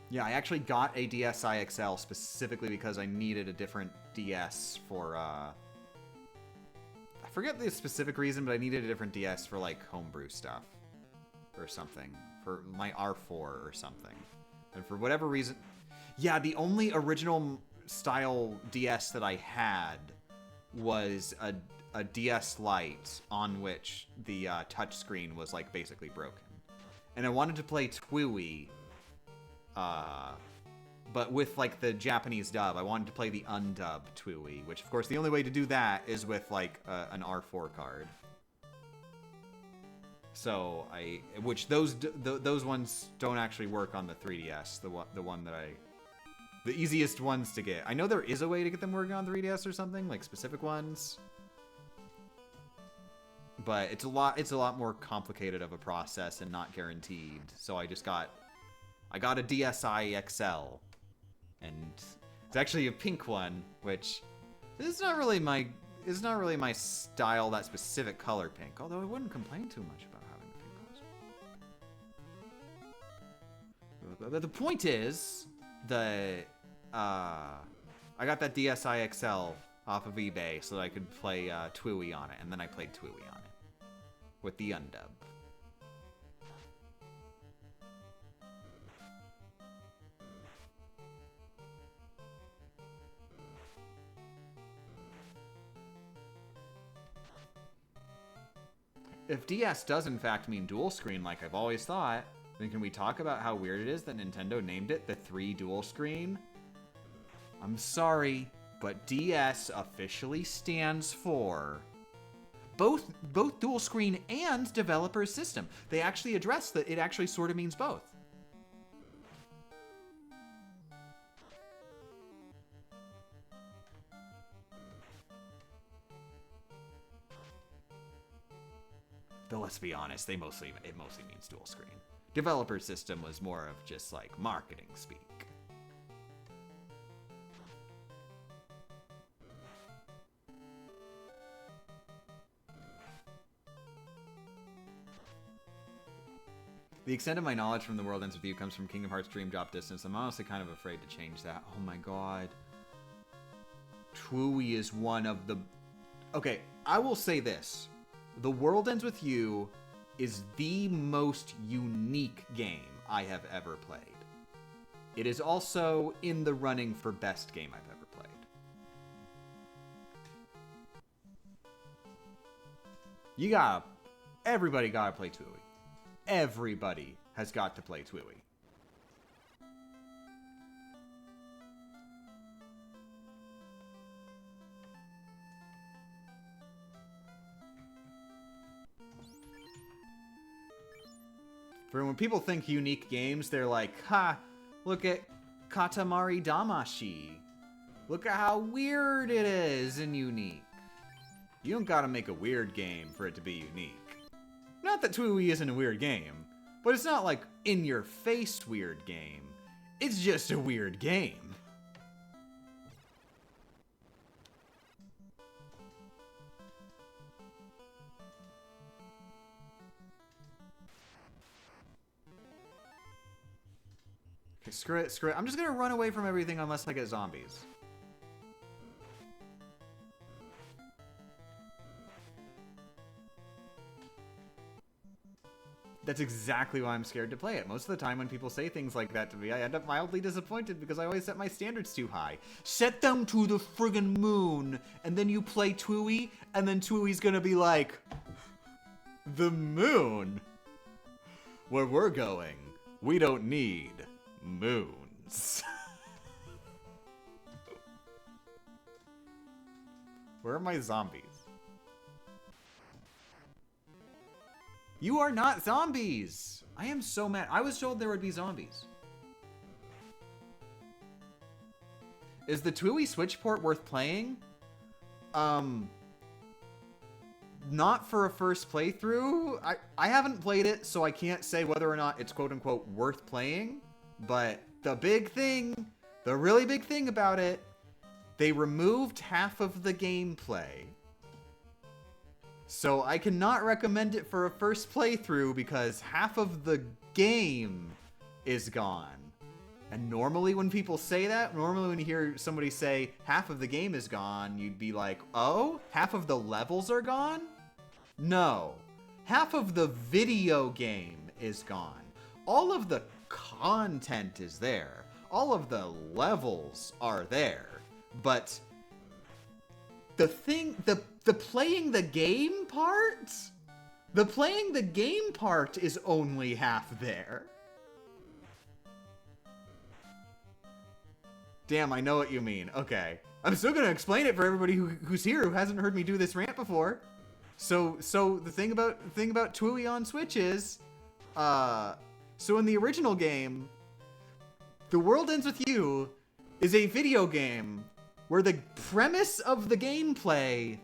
Yeah, I actually got a DSi XL specifically because I needed a different DS for, I forget the specific reason, but I needed a different DS for, like, homebrew stuff. Or something. For my R4 or something. And for whatever reason... Yeah, the only original style DS that I had was a DS Lite on which the touchscreen was like basically broken. And I wanted to play Twiwi, but with like the Japanese dub. I wanted to play the undubbed Twiwi, which of course the only way to do that is with like an R4 card. So which those ones don't actually work on the 3DS. The one that the easiest ones to get. I know there is a way to get them working on 3DS or something, like specific ones. But it's a lot more complicated of a process and not guaranteed. So I got a DSi XL, and it's actually a pink one, which is not really my style, that specific color pink. Although I wouldn't complain too much about having a pink one. But the point is that I got that DSi XL off of eBay so that I could play Twiwi on it, and then I played Twiwi on it with the undub. If DS does in fact mean dual screen like I've always thought, then can we talk about how weird it is that Nintendo named it the 3 dual screen? I'm sorry, but DS officially stands for both dual screen and developer system. They actually address that it actually sort of means both. Though let's be honest, it mostly means dual screen. Developer system was more of just like marketing speak. The extent of my knowledge from The World Ends With You comes from Kingdom Hearts Dream Drop Distance. I'm honestly kind of afraid to change that. Oh my god. Twiwi is one of the... Okay, I will say this. The World Ends With You is the most unique game I have ever played. It is also in the running for best game I've ever played. Everybody gotta play Twiwi. Everybody has got to play Twiwi. For when people think unique games, they're like, ha, look at Katamari Damacy. Look at how weird it is and unique. You don't gotta make a weird game for it to be unique. Not that Twiwi isn't a weird game, but it's not like in-your-face weird game. It's just a weird game. Okay, screw it. I'm just gonna run away from everything unless I get zombies. That's exactly why I'm scared to play it. Most of the time when people say things like that to me, I end up mildly disappointed because I always set my standards too high. Set them to the friggin' moon, and then you play Twiwi, and then Twiwi's gonna be like, the moon? Where we're going, we don't need moons. Where are my zombies? You are not zombies! I am so mad. I was told there would be zombies. Is the Twiwi Switch port worth playing? Not for a first playthrough. I haven't played it, so I can't say whether or not it's quote-unquote worth playing. But the really big thing about it, they removed half of the gameplay. So I cannot recommend it for a first playthrough because half of the game is gone. And normally when people say that, normally when you hear somebody say half of the game is gone, you'd be like, oh, half of the levels are gone? No. Half of the video game is gone. All of the content is there. All of the levels are there. But the playing the game part? The playing the game part is only half there. Damn, I know what you mean. Okay. I'm still gonna explain it for everybody who's here who hasn't heard me do this rant before. So the thing about Tooie on Switch is, so in the original game, The World Ends With You is a video game where the premise of the gameplay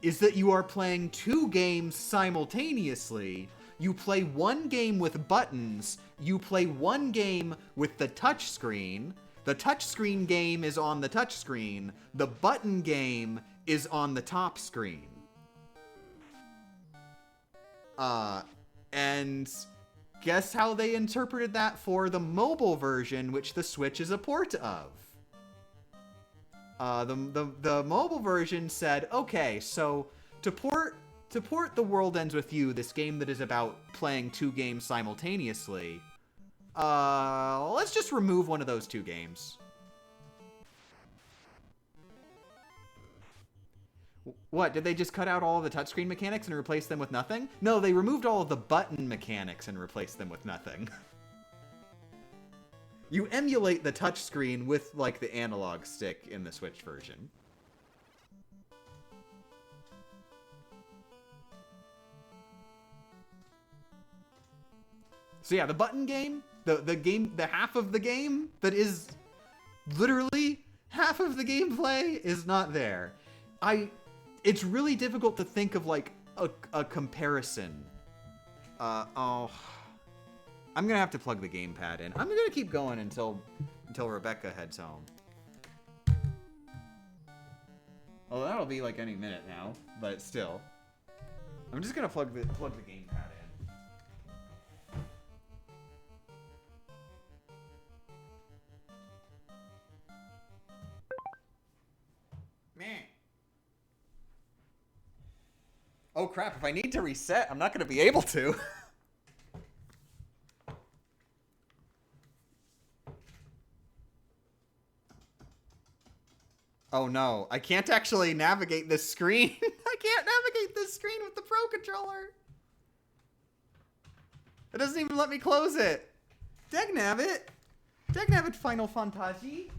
is that you are playing two games simultaneously. You play one game with buttons, you play one game with the touchscreen. The touchscreen game is on the touchscreen. The button game is on the top screen. And guess how they interpreted that for the mobile version, which the Switch is a port of. The mobile version said, okay, so to port The World Ends With You, this game that is about playing two games simultaneously, let's just remove one of those two games. What, did they just cut out all of the touchscreen mechanics and replace them with nothing? No, they removed all of the button mechanics and replaced them with nothing. You emulate the touchscreen with, like, the analog stick in the Switch version. So yeah, the button game, the half of the game that is literally half of the gameplay is not there. It's really difficult to think of, like, a comparison. I'm gonna have to plug the gamepad in. I'm gonna keep going until Rebecca heads home. Well, that'll be like any minute now, but still. I'm just gonna plug the gamepad in. Meh. Oh crap, if I need to reset, I'm not gonna be able to. Oh no, I can't actually navigate this screen. I can't navigate this screen with the Pro Controller. It doesn't even let me close it. Dagnabbit. Dagnabbit Final Fantasy.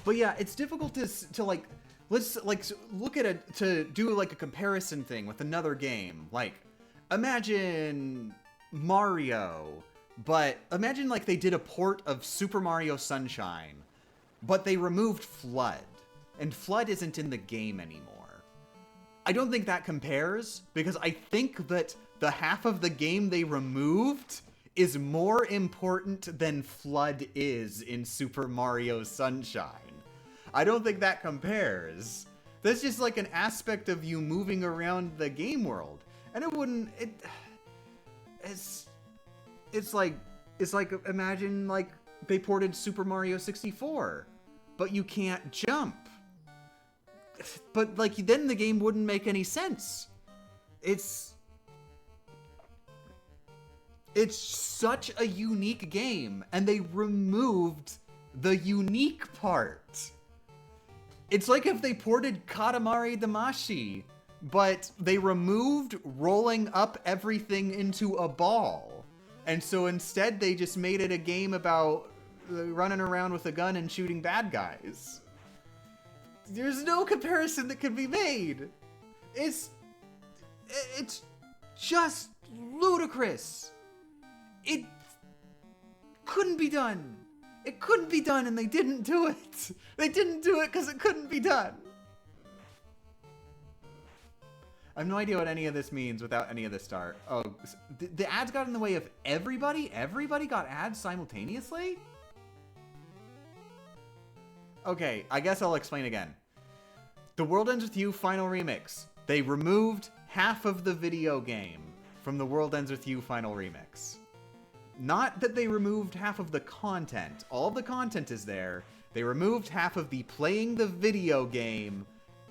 But yeah, it's difficult to like, let's like look at it to do like a comparison thing with another game. Like, imagine Mario, but imagine like they did a port of Super Mario Sunshine, but they removed Flood, and Flood isn't in the game anymore. I don't think that compares, because I think that the half of the game they removed is more important than Flood is in Super Mario Sunshine. I don't think that compares. That's just like an aspect of you moving around the game world. And it wouldn't, it's like imagine like they ported Super Mario 64, but you can't jump. But like then the game wouldn't make any sense. It's such a unique game, and they removed the unique part. It's like if they ported Katamari Damacy, but they removed rolling up everything into a ball. And so instead they just made it a game about running around with a gun and shooting bad guys. There's no comparison that can be made. It's just ludicrous. It couldn't be done. It couldn't be done, and they didn't do it. They didn't do it because it couldn't be done. I have no idea what any of this means without any of this art. Oh, the ads got in the way of everybody? Everybody got ads simultaneously? Okay, I guess I'll explain again. The World Ends With You Final Remix. They removed half of the video game from the World Ends With You Final Remix. Not that they removed half of the content. All of the content is there. They removed half of the playing the video game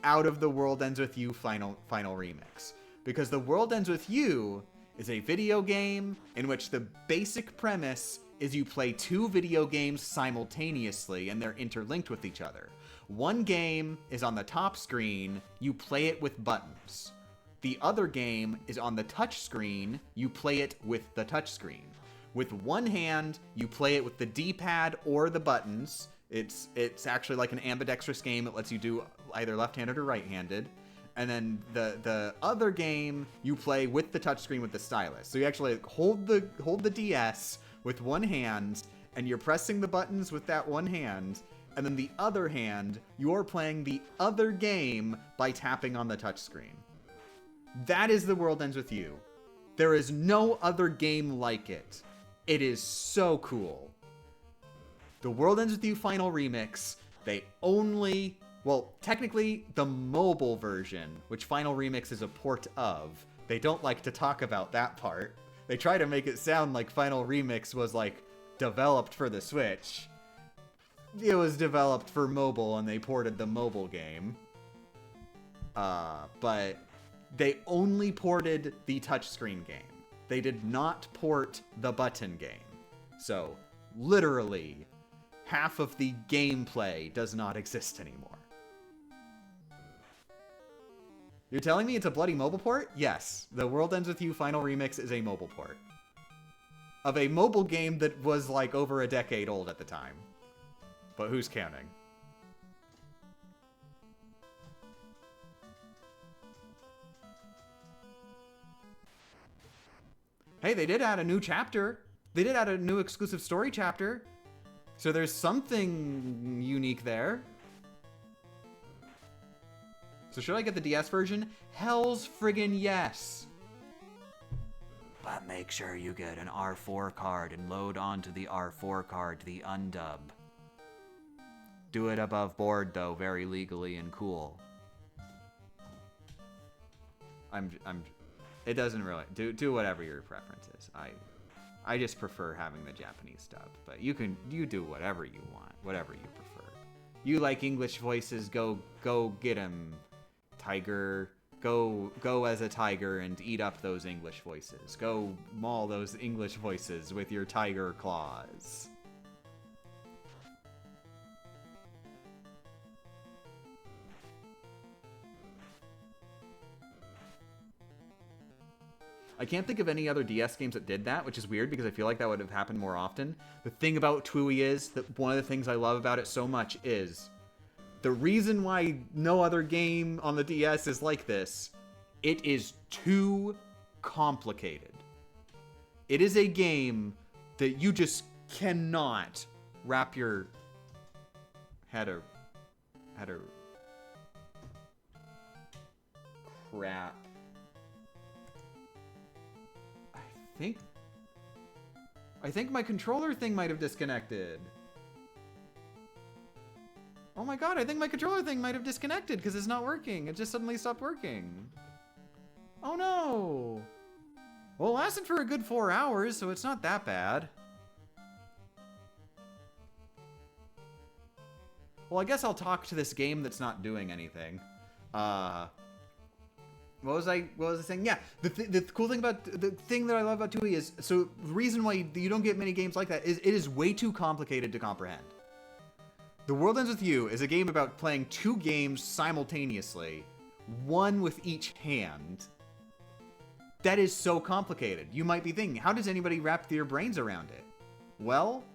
out of the World Ends With You Final Remix. Because The World Ends With You is a video game in which the basic premise is you play two video games simultaneously and they're interlinked with each other. One game is on the top screen, you play it with buttons. The other game is on the touch screen, you play it with the touch screen. With one hand, you play it with the D-pad or the buttons. It's actually like an ambidextrous game. It lets you do either left-handed or right-handed. And then the other game you play with the touchscreen with the stylus. So you actually hold the DS with one hand, and you're pressing the buttons with that one hand. And then the other hand, you're playing the other game by tapping on the touchscreen. That is The World Ends With You. There is no other game like it. It is so cool. The World Ends With You Final Remix, they only... Well, technically, the mobile version, which Final Remix is a port of, they don't like to talk about that part. They try to make it sound like Final Remix was, like, developed for the Switch. It was developed for mobile, and they ported the mobile game. But they only ported the touchscreen game. They did not port the button game. So, literally, half of the gameplay does not exist anymore. You're telling me it's a bloody mobile port? Yes. The World Ends With You Final Remix is a mobile port. Of a mobile game that was like over a decade old at the time. But who's counting? Hey, they did add a new chapter. They did add a new exclusive story chapter. So there's something unique there. So should I get the DS version? Hell's friggin' yes. But make sure you get an R4 card and load onto the R4 card the undub. Do it above board though, very legally and cool. It doesn't really do whatever your preference is. I just prefer having the Japanese dub, but you do whatever you want, whatever you prefer. You like English voices, go get 'em. Tiger, go as a tiger and eat up those English voices. Go maul those English voices with your tiger claws. I can't think of any other DS games that did that, which is weird because I feel like that would have happened more often. The thing about TUI is that one of the things I love about it so much is the reason why no other game on the DS is like this, it is too complicated. It is a game that you just cannot wrap your head around. Crap. I think my controller thing might have disconnected. Oh my god, I think my controller thing might have disconnected because it's not working. It just suddenly stopped working. Oh no. Well, it lasted for a good 4 hours, so it's not that bad. Well, I guess I'll talk to this game that's not doing anything. What was I saying? Yeah, the cool thing about, the thing that I love about TUI is, so the reason why you don't get many games like that is it is way too complicated to comprehend. The World Ends With You is a game about playing two games simultaneously, one with each hand. That is so complicated. You might be thinking, how does anybody wrap their brains around it? Well,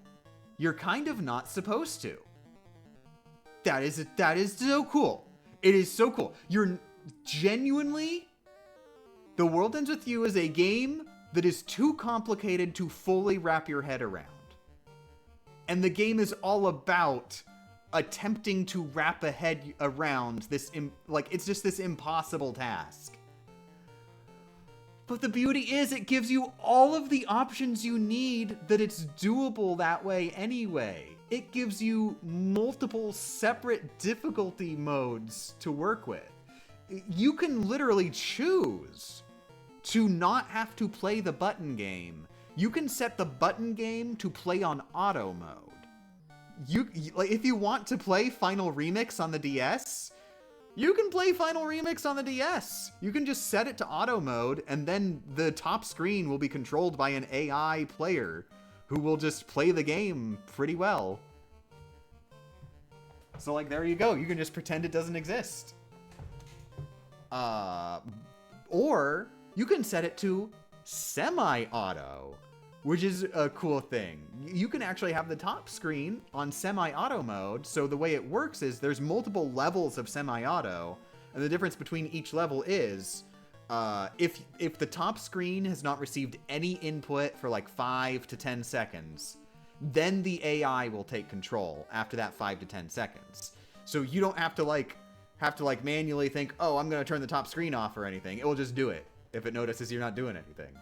you're kind of not supposed to. That is so cool. It is so cool. You're genuinely, The World Ends With You is a game that is too complicated to fully wrap your head around. And the game is all about attempting to wrap a head around this, it's just this impossible task. But the beauty is it gives you all of the options you need that it's doable that way anyway. It gives you multiple separate difficulty modes to work with. You can literally choose to not have to play the button game. You can set the button game to play on auto mode. If you want to play Final Remix on the DS, You can play Final Remix on the DS. You can just set it to auto mode, and then the top screen will be controlled by an AI player who will just play the game pretty well. So, like, there you go. You can just pretend it doesn't exist. Or you can set it to semi-auto, which is a cool thing. You can actually have the top screen on semi-auto mode, so the way it works is there's multiple levels of semi-auto, and the difference between each level is if the top screen has not received any input for like 5 to 10 seconds, then the AI will take control after that 5 to 10 seconds. So you don't have to manually think, oh, I'm gonna turn the top screen off or anything. It will just do it if it notices you're not doing anything.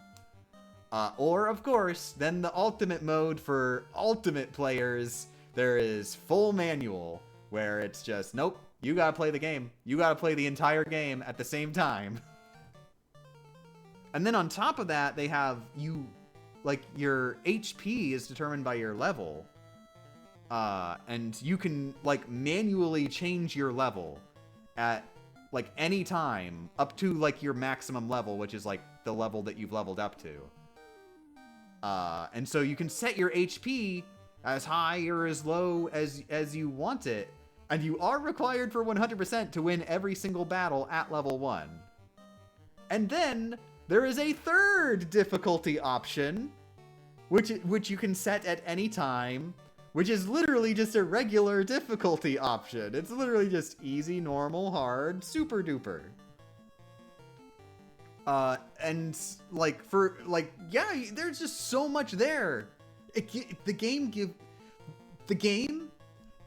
Or, of course, then the ultimate mode for ultimate players, there is full manual, where it's just, nope, you gotta play the game. You gotta play the entire game at the same time. And then on top of that, they have your HP is determined by your level. And you can, like, manually change your level at, like, any time up to, like, your maximum level, which is, like, the level that you've leveled up to. And so you can set your HP as high or as low as you want it, and you are required for 100% to win every single battle at level 1. And then there is a third difficulty option, which you can set at any time, which is literally just a regular difficulty option. It's literally just easy, normal, hard, super duper. And yeah, there's just so much there. The game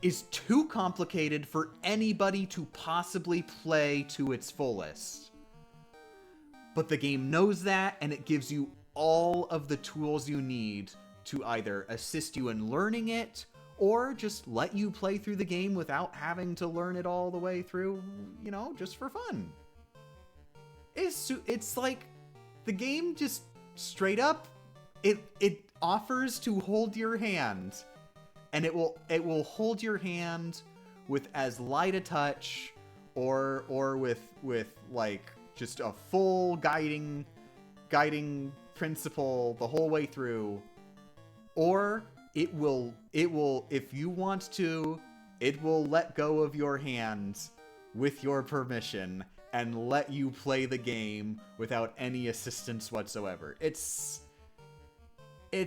is too complicated for anybody to possibly play to its fullest. But the game knows that, and it gives you all of the tools you need to either assist you in learning it, or just let you play through the game without having to learn it all the way through, you know, just for fun. It's like the game just straight up, it offers to hold your hand, and it will hold your hand with as light a touch or with like just a full guiding principle the whole way through, or it will if you want to, it will let go of your hand with your permission and let you play the game without any assistance whatsoever. It's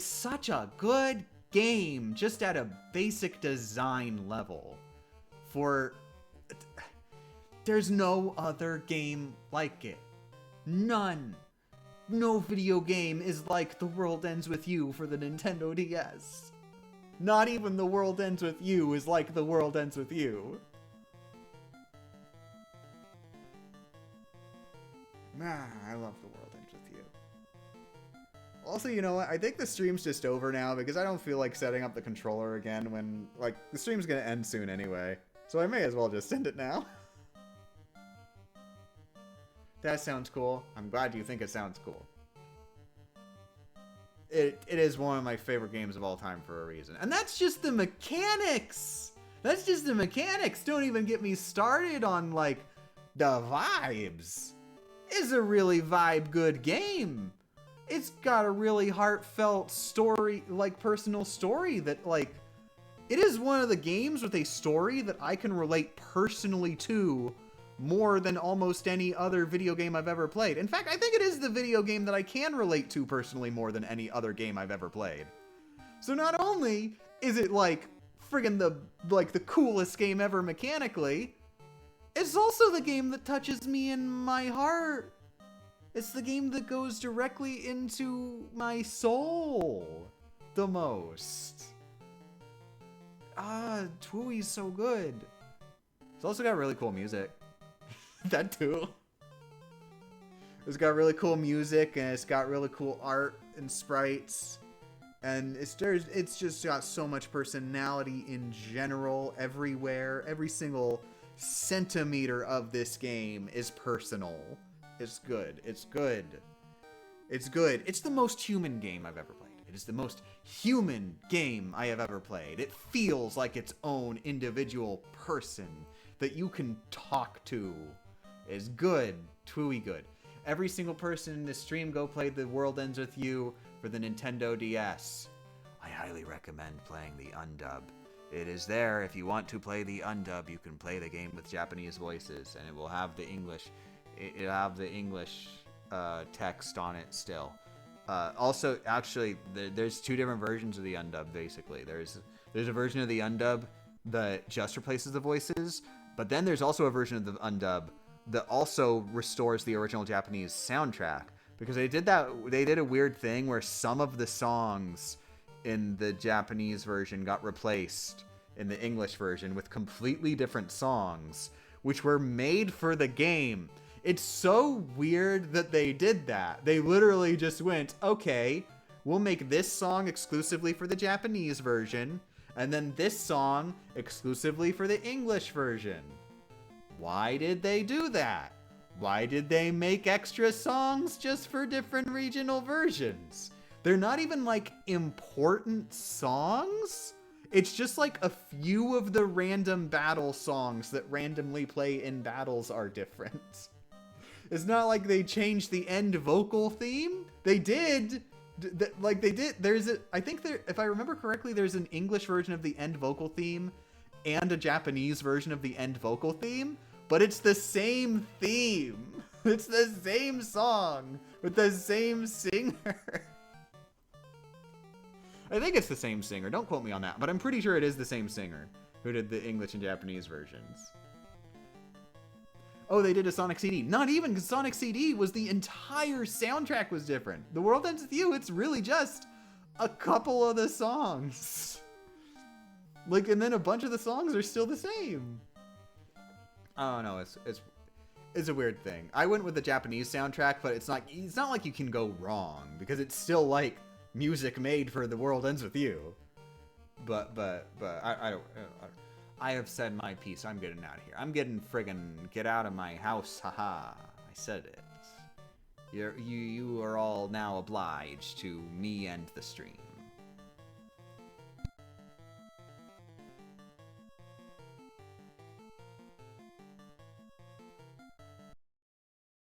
such a good game, just at a basic design level. There's no other game like it. None. No video game is like The World Ends With You for the Nintendo DS. Not even The World Ends With You is like The World Ends With You. I love The World Ends With You. Also, you know what? I think the stream's just over now because I don't feel like setting up the controller again when, like, the stream's gonna end soon anyway. So I may as well just end it now. That sounds cool. I'm glad you think it sounds cool. It is one of my favorite games of all time for a reason. And that's just the mechanics! That's just the mechanics! Don't even get me started on, like, the vibes. It's a really vibe good game. It's got a really heartfelt story, like, personal story that, like, it is one of the games with a story that I can relate personally to more than almost any other video game I've ever played. In fact, I think it is the video game that I can relate to personally more than any other game I've ever played. So not only is it, like, friggin' the coolest game ever mechanically, it's also the game that touches me in my heart. It's the game that goes directly into my soul the most. Twoey's so good. It's also got really cool music. That too. It's got really cool music, and it's got really cool art and sprites. And it's just got so much personality in general, everywhere. Every single centimeter of this game is personal. It's good. It's good. It's good. It's the most human game I've ever played. It is the most human game I have ever played. It feels like its own individual person that you can talk to. It's good. Truly good. Every single person in this stream, go play The World Ends With You for the Nintendo DS. I highly recommend playing the undub. It is there. If you want to play the undub, you can play the game with Japanese voices, and it will have the English. It'll have the English text on it still. Also, actually, there's two different versions of the undub. Basically, there's a version of the undub that just replaces the voices, but then there's also a version of the undub that also restores the original Japanese soundtrack, because they did a weird thing where some of the songs in the Japanese version got replaced in the English version with completely different songs, which were made for the game. It's so weird that they did that. They literally just went, okay, we'll make this song exclusively for the Japanese version, and then this song exclusively for the English version. Why did they do that? Why did they make extra songs just for different regional versions? They're not even like important songs. It's just like a few of the random battle songs that randomly play in battles are different. It's not like they changed the end vocal theme. They did. I think if I remember correctly, there's an English version of the end vocal theme and a Japanese version of the end vocal theme, but it's the same theme. It's the same song with the same singer. I think it's the same singer. Don't quote me on that, but I'm pretty sure it is the same singer who did the English and Japanese versions. Oh, they did a Sonic CD. Not even, because Sonic CD was the entire soundtrack was different. The World Ends With You, it's really just a couple of the songs. Like, and then a bunch of the songs are still the same. I don't know, it's a weird thing. I went with the Japanese soundtrack, but it's not like you can go wrong, because it's still like music made for The World Ends With You. But I have said my piece. I'm getting out of here. I'm getting friggin' get out of my house. Haha. I said it. You are all now obliged to me and the stream.